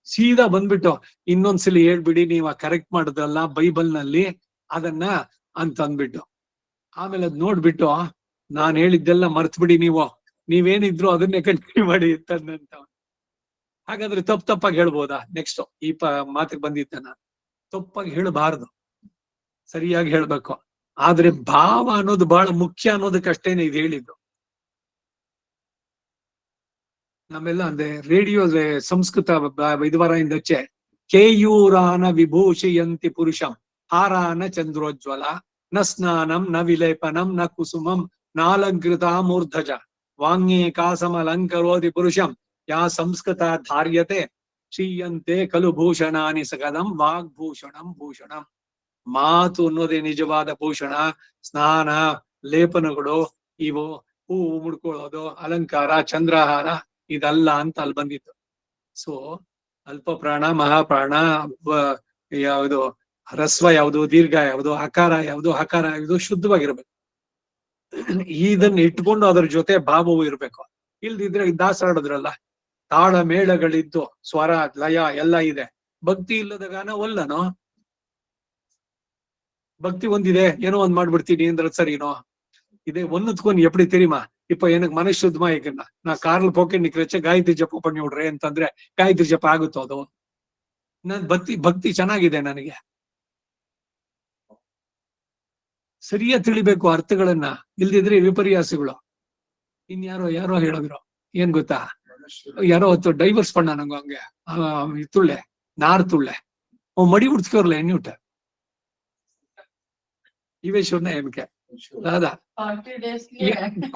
ಸೀದಾ ಬಂದ್ಬಿಟ್ಟು, ಇನ್ನೊಂದ್ಸಲಿ ಹೇಳ್ಬಿಡಿ, ನೀವ್ ಕರೆಕ್ಟ್ ಮಾಡುದಲ್ಲ ಬೈಬಲ್ ನಲ್ಲಿ ಅದನ್ನ ಅಂತ ಅಂದ್ಬಿಟ್ಟು. ಆಮೇಲೆ ಅದ್ ನೋಡ್ಬಿಟ್ಟು, ನಾನ್ ಹೇಳಿದ್ದೆಲ್ಲ ಮರ್ತ್ ಬಿಡಿ, ನೀವೇನಿದ್ರು ಅದನ್ನೇ ಕಂಟಿನ್ಯೂ ಮಾಡಿ ಅಂತಂದಂತ. ಹಾಗಾದ್ರೆ ತಪ್ಪಾಗಿ ಹೇಳ್ಬೋದಾ? ನೆಕ್ಸ್ಟ್ ಈ ಮಾತಿಗೆ ಬಂದಿದ್ದ ನಾನು, ತಪ್ಪಾಗಿ ಹೇಳಬಾರದು, ಸರಿಯಾಗಿ ಹೇಳ್ಬೇಕು. ಆದ್ರೆ ಭಾವ ಅನ್ನೋದು ಬಹಳ ಮುಖ್ಯ ಅನ್ನೋದಕ್ಕಷ್ಟೇನೆ ಇದು ಹೇಳಿದ್ದು. ನಮ್ಮೆಲ್ಲ ಅಂದ್ರೆ ರೇಡಿಯೋ ಸಂಸ್ಕೃತ ವಿದ್ವಾರದಿಂದಚ್ಚೆ ಕೇಯೂರಾನ ವಿಭೂಷಯಂತಿ ಪುರುಷಂ ಹಾರಾನ ಚಂದ್ರೋಜ್ವಲ ನ ಸ್ನಾನಂ ನ ವಿಲೇಪನಂ ನ ಕುಸುಮಂ ನಾಲಂಕೃತ ಮೂರ್ಧಜ ವಾಂಗ್ಯೇಕಾಸಮಲಂಕರೋತಿ ಪುರುಷಂ ಯಾ ಸಂಸ್ಕೃತ ಧಾರ್ಯತೆ ಶ್ರೀಯಂತೆ ಖಲು ಭೂಷಣಾನಿ ಸಕಲಂ ವಾಗ್ಭೂಷಣಂ ಭೂಷಣಂ. ಮಾತು ಅನ್ನೋದೇ ನಿಜವಾದ ಭೂಷಣ. ಸ್ನಾನ, ಲೇಪನಗಳು, ಇವು ಹೂವು ಮುಡ್ಕೊಳ್ಳೋದು, ಅಲಂಕಾರ, ಚಂದ್ರಹಾರ ಇದಲ್ಲ ಅಂತ ಅಲ್ಲಿ ಬಂದಿತ್ತು. ಸೊ ಅಲ್ಪ ಪ್ರಾಣ, ಮಹಾಪ್ರಾಣ, ಯಾವುದು ಹ್ರಸ್ವ ಯಾವುದು, ದೀರ್ಘ ಯಾವುದು, ಹಕಾರ ಯಾವುದು, ಹಕಾರ ಯಾವುದು ಶುದ್ಧವಾಗಿರ್ಬೇಕು. ಇದನ್ನ ಇಟ್ಕೊಂಡು ಅದ್ರ ಜೊತೆ ಭಾವವು ಇರ್ಬೇಕು. ಇಲ್ದಿದ್ರೆ ದಾಸಾಡೋದ್ರಲ್ಲ, ತಾಳ ಮೇಳಗಳಿದ್ದು ಸ್ವರ ಲಯ ಎಲ್ಲ ಇದೆ, ಭಕ್ತಿ ಇಲ್ಲದ ಗಾನ ಒಲ್ಲನೋ. ಭಕ್ತಿ ಒಂದಿದೆ, ಏನೋ ಒಂದ್ ಮಾಡ್ಬಿಡ್ತೀನಿ ಅಂದ್ರೆ ಸರಿನೋ? இதே ஒன்னுத்துக்கு எப்படி தெரியுமா? இப்ப எனக்கு ಮನಸ್ಸು ಶುದ್ಧமா இருக்குன்னா ನಾ ಕಾರ್ಲ್ ಪೋಕೆ ನಿಕ್ರಚ್ಚೆ ಗಾಯತ್ರಿ ಜಪ ಪಣ್ಣಿ ಬಿಡ್ರೆ ಅಂತಂದ್ರೆ ಗಾಯತ್ರಿ ಜಪ ಆಗುತ್ತೋ ಅದು? ನನ್ ಭಕ್ತಿ ಚೆನ್ನಾಗಿದೆ ನನಗೆ. ಸರಿಯಾಗಿ ತಿಳಿಬೇಕು ಅರ್ಥಗಳನ್ನ, ಇಲ್ದಿದ್ರೆ ವಿಪರ್ಯಾಸಗಳು. ಯಾರೋ ಹೇಳಿದ್ರು, ಏನ್ ಗೊತ್ತಾ, ಯಾರೋ ಹೊತ್ತು ಡೈವರ್ಸ್ ಪಣ್ಣ ನಂಗು ಹಂಗೆ ತುಳ್ಳೆ ನಾರ್ ತುಳ್ಳೆ ಮಡಿ ಉಡ್ಸ್ಕೋರ್ಲ ಎನ್ಯೂಟ இவேஸ்வரனா எனக்கு அதான்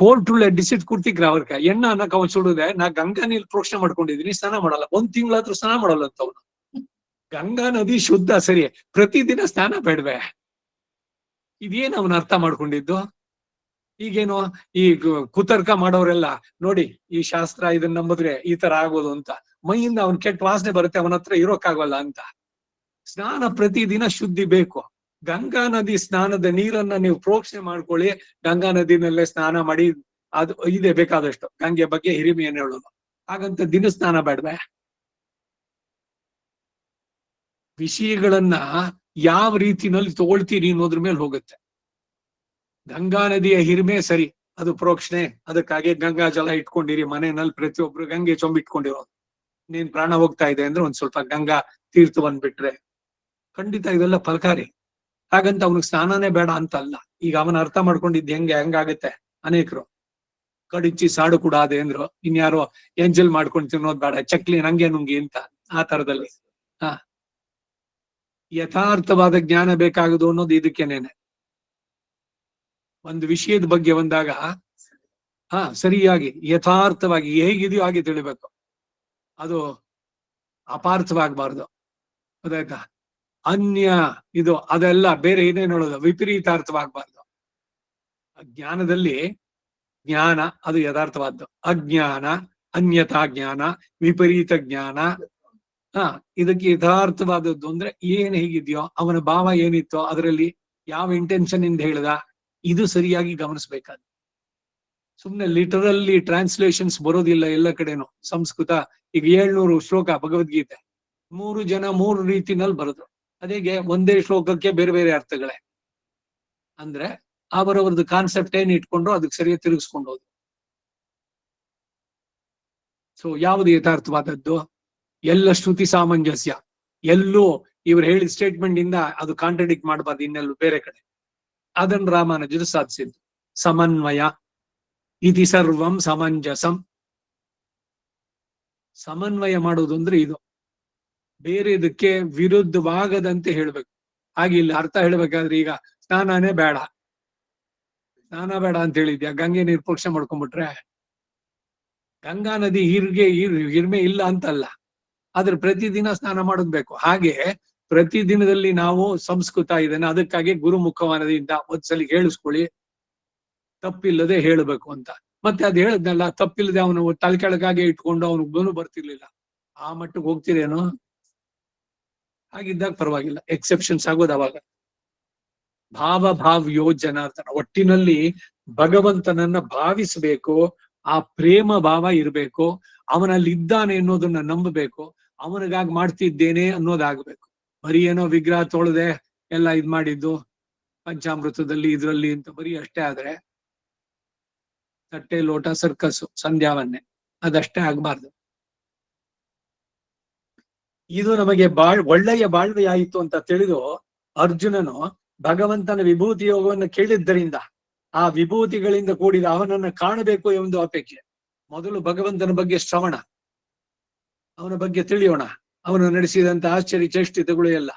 ಕೋರ್ಟುಳ್ಳೆ ಡಿಸಿಟ್ ಕೊಡ್ತಿಕ್ರ ಅವ್ರಕ ಎಣ್ಣ ಅನ್ನಕ್ ಅವನ್ ಸುಡುದೆ. ನಾ ಗಂಗಾ ನೀಲ್ ಪ್ರೋಕ್ಷಣೆ ಮಾಡ್ಕೊಂಡಿದೀನಿ, ಸ್ನಾನ ಮಾಡಲ್ಲ, 1 ತಿಂಗಳಾದ್ರೂ ಸ್ನಾನ ಮಾಡಲ್ಲ ಅಂತ ಅವನು. ಗಂಗಾ ನದಿ ಶುದ್ಧ, ಸರಿ, ಪ್ರತಿದಿನ ಸ್ನಾನ ಬೇಡ್ವೆ? ಇದೇನ್ ಅವನ ಅರ್ಥ ಮಾಡ್ಕೊಂಡಿದ್ದು? ಈಗೇನು ಈ ಕುತರ್ಕ ಮಾಡೋರೆಲ್ಲ ನೋಡಿ, ಈ ಶಾಸ್ತ್ರ ಇದನ್ನ ನಂಬಿದ್ರೆ ಈ ತರ ಆಗೋದು ಅಂತ ಮೈಯಿಂದ ಅವನ್ ಕೆಟ್ಟ ವಾಸನೆ ಬರುತ್ತೆ, ಅವನ ಹತ್ರ ಇರೋಕ್ಕಾಗಲ್ಲ ಅಂತ. ಸ್ನಾನ ಪ್ರತಿದಿನ ಶುದ್ಧಿ ಬೇಕು. ಗಂಗಾ ನದಿ ಸ್ನಾನದ ನೀರನ್ನ ನೀವು ಪ್ರೋಕ್ಷಣೆ ಮಾಡ್ಕೊಳ್ಳಿ, ಗಂಗಾ ನದಿನಲ್ಲೇ ಸ್ನಾನ ಮಾಡಿ, ಅದು ಇದೆ ಬೇಕಾದಷ್ಟು. ಗಂಗೆ ಬಗ್ಗೆ ಹಿರಿಮೆಯನ್ನು ಹೇಳೋದು. ಹಾಗಂತ ದಿನ ಸ್ನಾನ ಬೇಡ್ವೆ? ವಿಷಯಗಳನ್ನ ಯಾವ ರೀತಿನಲ್ಲಿ ತಗೊಳ್ತೀರಿ ಅನ್ನೋದ್ರ ಮೇಲೆ ಹೋಗುತ್ತೆ. ಗಂಗಾ ನದಿಯ ಹಿರಿಮೆ ಸರಿ, ಅದು ಪ್ರೋಕ್ಷಣೆ, ಅದಕ್ಕಾಗಿ ಗಂಗಾ ಜಲ ಇಟ್ಕೊಂಡಿರಿ ಮನೆಯಲ್ಲಿ, ಪ್ರತಿಯೊಬ್ರು ಗಂಗೆ ಚೊಂಬಿಟ್ಕೊಂಡಿರೋದು. ನೀನ್ ಪ್ರಾಣ ಹೋಗ್ತಾ ಇದೆ ಅಂದ್ರೆ ಒಂದ್ ಸ್ವಲ್ಪ ಗಂಗಾ ತೀರ್ಥವನ್ ಬಿಟ್ರೆ ಖಂಡಿತ ಇದೆಲ್ಲ ಫಲಕಾರಿ. ಹಾಗಂತ ಅವ್ನಿಗೆ ಸ್ನಾನನೇ ಬೇಡ ಅಂತ ಅಲ್ಲ. ಈಗ ಅವನ ಅರ್ಥ ಮಾಡ್ಕೊಂಡಿದ್ದು ಹೆಂಗಾಗುತ್ತೆ, ಅನೇಕರು ಕಡಿಚ್ಚಿ ಸಾಡು ಕೂಡ ಅದೇ ಅಂದ್ರು, ಇನ್ಯಾರೋ ಎಂಜಲ್ ಮಾಡ್ಕೊಂಡು ತಿನ್ನೋದ್ ಬೇಡ, ಚಕ್ಲಿ ನಂಗೆ ನುಂಗಿ ಅಂತ ಆ ತರದಲ್ಲಿ. ಯಥಾರ್ಥವಾದ ಜ್ಞಾನ ಬೇಕಾಗುದು ಅನ್ನೋದು ಇದಕ್ಕೇನೇನೆ. ಒಂದು ವಿಷಯದ ಬಗ್ಗೆ ಬಂದಾಗ ಸರಿಯಾಗಿ ಯಥಾರ್ಥವಾಗಿ ಹೇಗಿದೆಯೋ ಹಾಗೆ ತಿಳಿಬೇಕು. ಅದು ಅಪಾರ್ಥವಾಗಬಾರ್ದು, ಗೊತ್ತಾಯ್ತಾ? ಅನ್ಯ ಇದು ಅದೆಲ್ಲ ಬೇರೆ ಏನೇನು ಹೇಳೋದು ವಿಪರೀತಾರ್ಥವಾಗಬಾರ್ದು. ಜ್ಞಾನದಲ್ಲಿ ಜ್ಞಾನ ಅದು ಯಥಾರ್ಥವಾದ್ದು, ಅಜ್ಞಾನ, ಅನ್ಯಥಾ ಜ್ಞಾನ, ವಿಪರೀತ ಜ್ಞಾನ. ಇದಕ್ಕೆ ಯಥಾರ್ಥವಾದದ್ದು ಅಂದ್ರೆ ಏನ್ ಹೇಗಿದ್ಯೋ, ಅವನ ಭಾವ ಏನಿತ್ತೋ, ಅದರಲ್ಲಿ ಯಾವ ಇಂಟೆನ್ಷನ್ ಇಂದ ಹೇಳ್ದ, ಇದು ಸರಿಯಾಗಿ ಗಮನಿಸ್ಬೇಕಾದ. ಸುಮ್ನೆ ಲಿಟರಲ್ಲಿ ಟ್ರಾನ್ಸ್ಲೇಷನ್ಸ್ ಬರೋದಿಲ್ಲ ಎಲ್ಲ ಕಡೆನು. ಸಂಸ್ಕೃತ ಈಗ 700 ಶ್ಲೋಕ ಭಗವದ್ಗೀತೆ, 3 ಜನ 3 ರೀತಿನಲ್ಲಿ ಬರೆದ್ರು. ಅದೇಗೆ ಒಂದೇ ಶ್ಲೋಕಕ್ಕೆ ಬೇರೆ ಬೇರೆ ಅರ್ಥಗಳೇ. ಅಂದ್ರೆ ಅವರವ್ರದ್ದು ಕಾನ್ಸೆಪ್ಟ್ ಏನ್ ಇಟ್ಕೊಂಡ್ರು ಅದಕ್ಕೆ ಸರಿಯಾಗಿ ತಿರುಗಿಸ್ಕೊಂಡು ಹೋದ್ರು. ಸೊ ಯಾವುದು ಯಥಾರ್ಥವಾದದ್ದು? ಎಲ್ಲ ಶ್ರುತಿ ಸಾಮಂಜಸ್ಯ, ಎಲ್ಲೂ ಇವ್ರು ಹೇಳಿದ ಸ್ಟೇಟ್ಮೆಂಟ್ ಇಂದ ಅದು ಕಾಂಟ್ರಡಿಕ್ಟ್ ಮಾಡಬಾರ್ದು ಇನ್ನೆಲ್ಲೂ ಬೇರೆ ಕಡೆ. ಅದನ್ನು ರಾಮಾನುಜರು ಸಾಧಿಸಿದ್ದು. ಸಮನ್ವಯ ಇತಿ ಸರ್ವಂ ಸಮಂಜಸಂ. ಸಮನ್ವಯ ಮಾಡೋದು ಅಂದ್ರೆ ಇದು. ಬೇರೆ ಇದಕ್ಕೆ ವಿರುದ್ಧವಾಗದಂತೆ ಹೇಳ್ಬೇಕು. ಹಾಗೆ ಇಲ್ಲಿ ಅರ್ಥ ಹೇಳ್ಬೇಕಾದ್ರೆ ಈಗ ಸ್ನಾನನೇ ಬೇಡ, ಸ್ನಾನ ಬೇಡ ಅಂತ ಹೇಳಿದ್ಯಾ, ಗಂಗೆ ನೀರು ಪ್ರೋಕ್ಷಣೆ ಮಾಡ್ಕೊಂಡ್ಬಿಟ್ರೆ ಗಂಗಾ ನದಿ ಹಿರ್ಮೆ ಇಲ್ಲ ಅಂತಲ್ಲ, ಆದ್ರೆ ಪ್ರತಿದಿನ ಸ್ನಾನ ಮಾಡಬೇಕು. ಹಾಗೆ ಪ್ರತಿದಿನದಲ್ಲಿ ನಾವು ಸಂಸ್ಕೃತ ಇದೇನೆ, ಅದಕ್ಕಾಗಿ ಗುರುಮುಖವಾನದಿಂದ ಒಂದ್ಸಲಿ ಹೇಳಿಸ್ಕೊಳ್ಳಿ, ತಪ್ಪಿಲ್ಲದೆ ಹೇಳಬೇಕು ಅಂತ. ಮತ್ತೆ ಅದ್ ಹೇಳದ್ನಲ್ಲ, ತಪ್ಪಿಲ್ಲದೆ ಅವನು ತಲೆ ಕೆಳಗಾಗೆ ಇಟ್ಕೊಂಡು ಅವನಿಗೂ ಬರ್ತಿರ್ಲಿಲ್ಲ, ಆ ಮಟ್ಟಿಗೆ ಹೋಗ್ತಿರೇನು? ಹಾಗಿದ್ದಾಗ ಪರವಾಗಿಲ್ಲ, ಎಕ್ಸೆಪ್ಷನ್ಸ್ ಆಗೋದು ಅವಾಗ. ಭಾವ ಜನಾರ್ದನ, ಒಟ್ಟಿನಲ್ಲಿ ಭಗವಂತನನ್ನ ಭಾವಿಸ್ಬೇಕು, ಆ ಪ್ರೇಮ ಭಾವ ಇರ್ಬೇಕು, ಅವನಲ್ಲಿ ಇದ್ದಾನೆ ಅನ್ನೋದನ್ನ ನಂಬಬೇಕು, ಅವನಿಗಾಗಿ ಮಾಡ್ತಿದ್ದೇನೆ ಅನ್ನೋದಾಗ್ಬೇಕು. ಬರೀ ಏನೋ ವಿಗ್ರಹ ತೊಳೆದೆ ಎಲ್ಲ ಇದ್ ಮಾಡಿದ್ದು ಪಂಚಾಮೃತದಲ್ಲಿ ಇದ್ರಲ್ಲಿ ಅಂತ ಬರೀ ಅಷ್ಟೇ ಆದ್ರೆ ತಟ್ಟೆ ಲೋಟ ಸರ್ಕಸ್ ಸಂಧ್ಯಾವನ್ನೇ, ಅದಷ್ಟೇ ಆಗ್ಬಾರ್ದು. ಇದು ನಮಗೆ ಒಳ್ಳೆಯ ಬಾಳ್ವೆ ಆಯಿತು ಅಂತ ತಿಳಿದು ಅರ್ಜುನನು ಭಗವಂತನ ವಿಭೂತಿ ಯೋಗವನ್ನು ಕೇಳಿದ್ದರಿಂದ ಆ ವಿಭೂತಿಗಳಿಂದ ಕೂಡಿದ ಅವನನ್ನ ಕಾಣಬೇಕು ಎಂಬ ಅಪೇಕ್ಷೆ. ಮೊದಲು ಭಗವಂತನ ಬಗ್ಗೆ ಶ್ರವಣ, ಅವನ ಬಗ್ಗೆ ತಿಳಿಯೋಣ, ಅವನು ನಡೆಸಿದಂತ ಆಶ್ಚರ್ಯ ಚೇಷ್ಟಿತಗಳು ಎಲ್ಲ.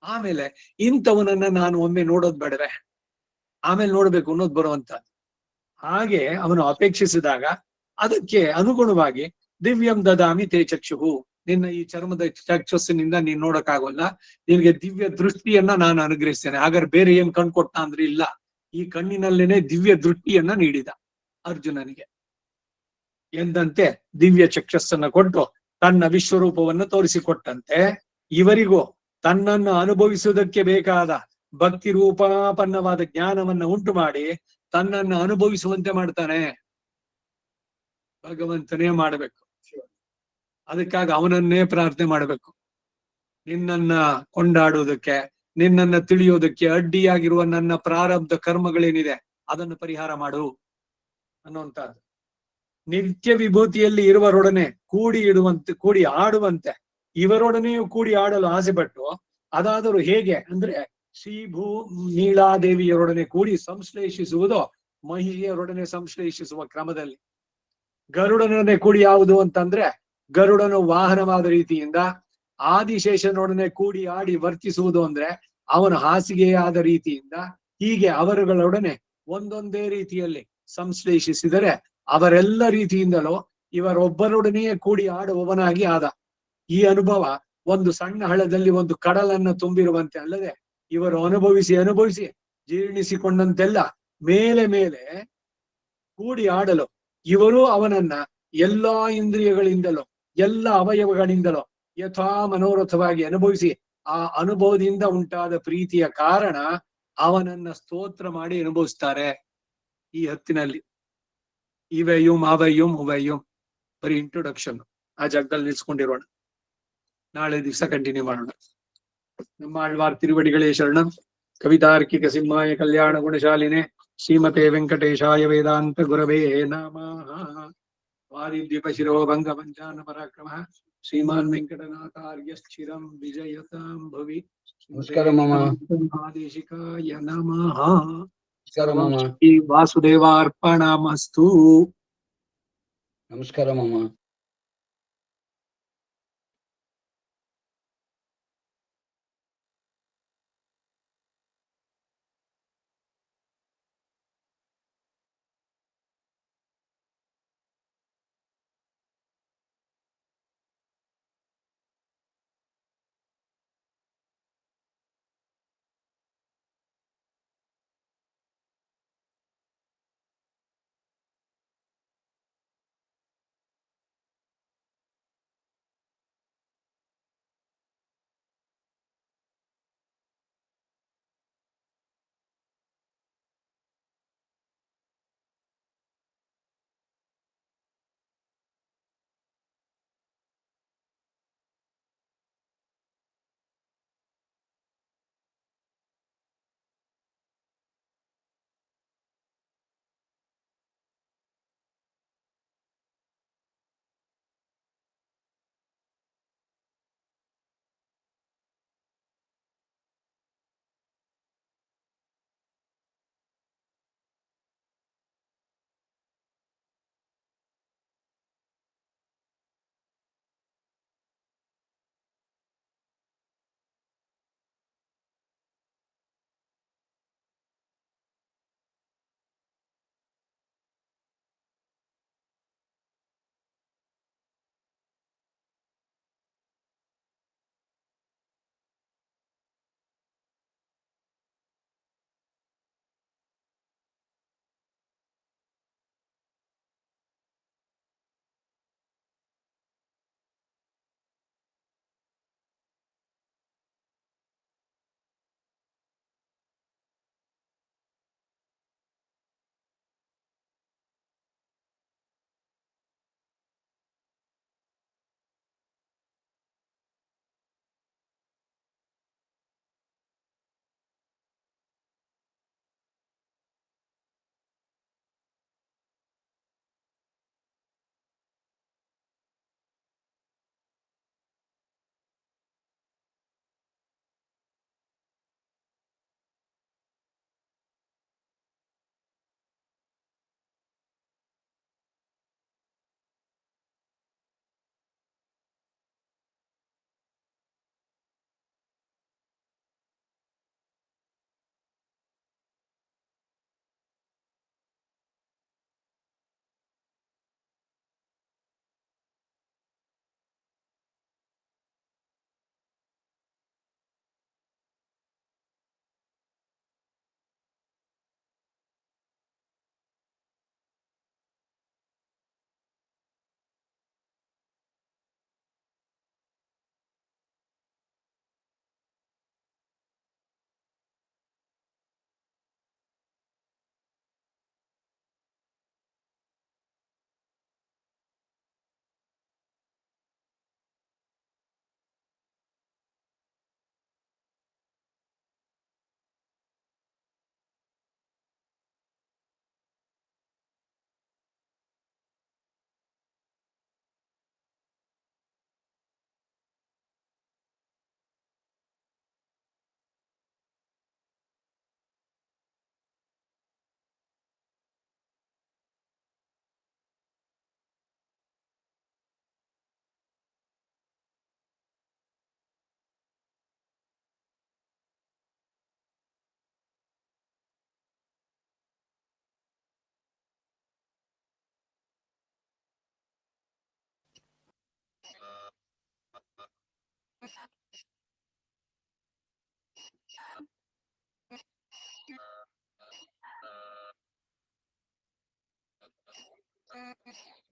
ಆಮೇಲೆ ಇಂಥವನನ್ನ ನಾನು ಒಮ್ಮೆ ನೋಡೋದ್ ಬೇಡವೆ, ಆಮೇಲೆ ನೋಡ್ಬೇಕು ಅನ್ನೋದು ಬರುವಂತ. ಹಾಗೆ ಅವನು ಅಪೇಕ್ಷಿಸಿದಾಗ ಅದಕ್ಕೆ ಅನುಗುಣವಾಗಿ ದಿವ್ಯಂ ದದಾಮಿ ತೇ ಚಕ್ಷುಹು, ನಿನ್ನ ಈ ಚರ್ಮದ ಚಕ್ಷಸ್ಸಿನಿಂದ ನೀನ್ ನೋಡಕ್ಕಾಗೋಲ್ಲ, ನಿನಗೆ ದಿವ್ಯ ದೃಷ್ಟಿಯನ್ನ ನಾನು ಅನುಗ್ರಹಿಸ್ತೇನೆ. ಹಾಗಾದ್ರೆ ಬೇರೆ ಏನ್ ಕಣ್ ಕೊಟ್ಟ ಅಂದ್ರೆ ಇಲ್ಲ, ಈ ಕಣ್ಣಿನಲ್ಲೇನೆ ದಿವ್ಯ ದೃಷ್ಟಿಯನ್ನ ನೀಡಿದ ಅರ್ಜುನನಿಗೆ. ಎಂದಂತೆ ದಿವ್ಯ ಚಕ್ಷಸ್ಸನ್ನ ಕೊಟ್ಟು ತನ್ನ ವಿಶ್ವರೂಪವನ್ನು ತೋರಿಸಿಕೊಟ್ಟಂತೆ ಇವರಿಗೂ ತನ್ನನ್ನು ಅನುಭವಿಸುವುದಕ್ಕೆ ಬೇಕಾದ ಭಕ್ತಿ ರೂಪಾಪನ್ನವಾದ ಜ್ಞಾನವನ್ನ ಉಂಟು ಮಾಡಿ ತನ್ನನ್ನು ಅನುಭವಿಸುವಂತೆ ಮಾಡ್ತಾನೆ. ಭಗವಂತನೇ ಮಾಡಬೇಕು, ಅದಕ್ಕಾಗಿ ಅವನನ್ನೇ ಪ್ರಾರ್ಥನೆ ಮಾಡಬೇಕು. ನಿನ್ನನ್ನ ಕೊಂಡಾಡುವುದಕ್ಕೆ, ನಿನ್ನನ್ನ ತಿಳಿಯೋದಕ್ಕೆ ಅಡ್ಡಿಯಾಗಿರುವ ನನ್ನ ಪ್ರಾರಬ್ಧ ಕರ್ಮಗಳೇನಿದೆ ಅದನ್ನು ಪರಿಹಾರ ಮಾಡು ಅನ್ನುವಂಥದ್ದು. ನಿತ್ಯ ವಿಭೂತಿಯಲ್ಲಿ ಇರುವರೊಡನೆ ಕೂಡಿ ಆಡುವಂತೆ ಇವರೊಡನೆಯೂ ಕೂಡಿ ಆಡಲು ಆಸೆ ಪಟ್ಟು, ಅದಾದರೂ ಹೇಗೆ ಅಂದ್ರೆ ಶ್ರೀಭೂ ನೀಳಾದೇವಿಯರೊಡನೆ ಕೂಡಿ ಸಂಶ್ಲೇಷಿಸುವುದು ಮಹಿಳೆಯರೊಡನೆ ಸಂಶ್ಲೇಷಿಸುವ ಕ್ರಮದಲ್ಲಿ. ಗರುಡನೊಡನೆ ಕೂಡಿ ಯಾವುದು ಅಂತಂದ್ರೆ ಗರುಡನು ವಾಹನವಾದ ರೀತಿಯಿಂದ, ಆದಿಶೇಷನೊಡನೆ ಕೂಡಿ ಆಡಿ ವರ್ತಿಸುವುದು ಅಂದ್ರೆ ಅವನ ಹಾಸಿಗೆಯಾದ ರೀತಿಯಿಂದ. ಹೀಗೆ ಅವರುಗಳೊಡನೆ ಒಂದೊಂದೇ ರೀತಿಯಲ್ಲಿ ಸಂಶ್ಲೇಷಿಸಿದರೆ ಅವರೆಲ್ಲ ರೀತಿಯಿಂದಲೂ ಇವರೊಬ್ಬರೊಡನೆಯೇ ಕೂಡಿ ಆಡುವವನಾಗಿ ಆದ. ಈ ಅನುಭವ ಒಂದು ಸಣ್ಣ ಹಳ್ಳದಲ್ಲಿ ಒಂದು ಕಡಲನ್ನು ತುಂಬಿರುವಂತೆ ಅಲ್ಲದೆ, ಇವರು ಅನುಭವಿಸಿ ಜೀರ್ಣಿಸಿಕೊಂಡಂತೆಲ್ಲ ಮೇಲೆ ಮೇಲೆ ಕೂಡಿ ಆಡಲು ಇವರು ಅವನನ್ನ ಎಲ್ಲಾ ಇಂದ್ರಿಯಗಳಿಂದಲೂ ಎಲ್ಲ ಅವಯವಗಳಿಂದಲೂ ಯಥಾ ಮನೋರಥವಾಗಿ ಅನುಭವಿಸಿ ಆ ಅನುಭವದಿಂದ ಉಂಟಾದ ಪ್ರೀತಿಯ ಕಾರಣ ಅವನನ್ನ ಸ್ತೋತ್ರ ಮಾಡಿ ಅನುಭವಿಸ್ತಾರೆ ಈ ಹೊತ್ತಿನಲ್ಲಿ. ಇವೆಯುಂ ಅವಯುಂ ಉವೆಯುಂ ಬರೀ ಇಂಟ್ರೊಡಕ್ಷನ್, ಆ ಜಾಗದಲ್ಲಿ ನಿಲ್ಸ್ಕೊಂಡಿರೋಣ. ನಾಳೆ ದಿವಸ ಕಂಟಿನ್ಯೂ ಮಾಡೋಣ. ನಮ್ಮ ಆಳ್ವಾರ್ ತಿರುವಡಿಗಳೇ ಶರಣಂ. ಕವಿತಾರ್ಕಿಕ ಸಿಂಹಾಯ ಕಲ್ಯಾಣ ಗುಣಶಾಲಿನೆ ಶ್ರೀಮತೆ ವೆಂಕಟೇಶಾಯ ವೇದಾಂತ ಗುರವೇ ನಮಃ. ವಾರಿದ್ವೀಪ ಶಿರೋಭಂಗ ಪಂಚಾನ ಪರಾಕ್ರಮ ಶ್ರೀಮಾನ್ ವೆಂಕಟನಾಥಾರ್ಯಶ್ಚಿರಂ ವಿಜಯತಾಂ ಭವಿ. ನಮಸ್ಕಾರ ಮಾಮ. ಆದೇಶಿಕಾಯ ನಮಃ. ನಮಸ್ಕಾರ ಮಾಮ. ಶ್ರೀ ವಾಸುದೇವಾರ್ಪಣಮಸ್ತು. ನಮಸ್ಕಾರ ಮಾಮ. Yes.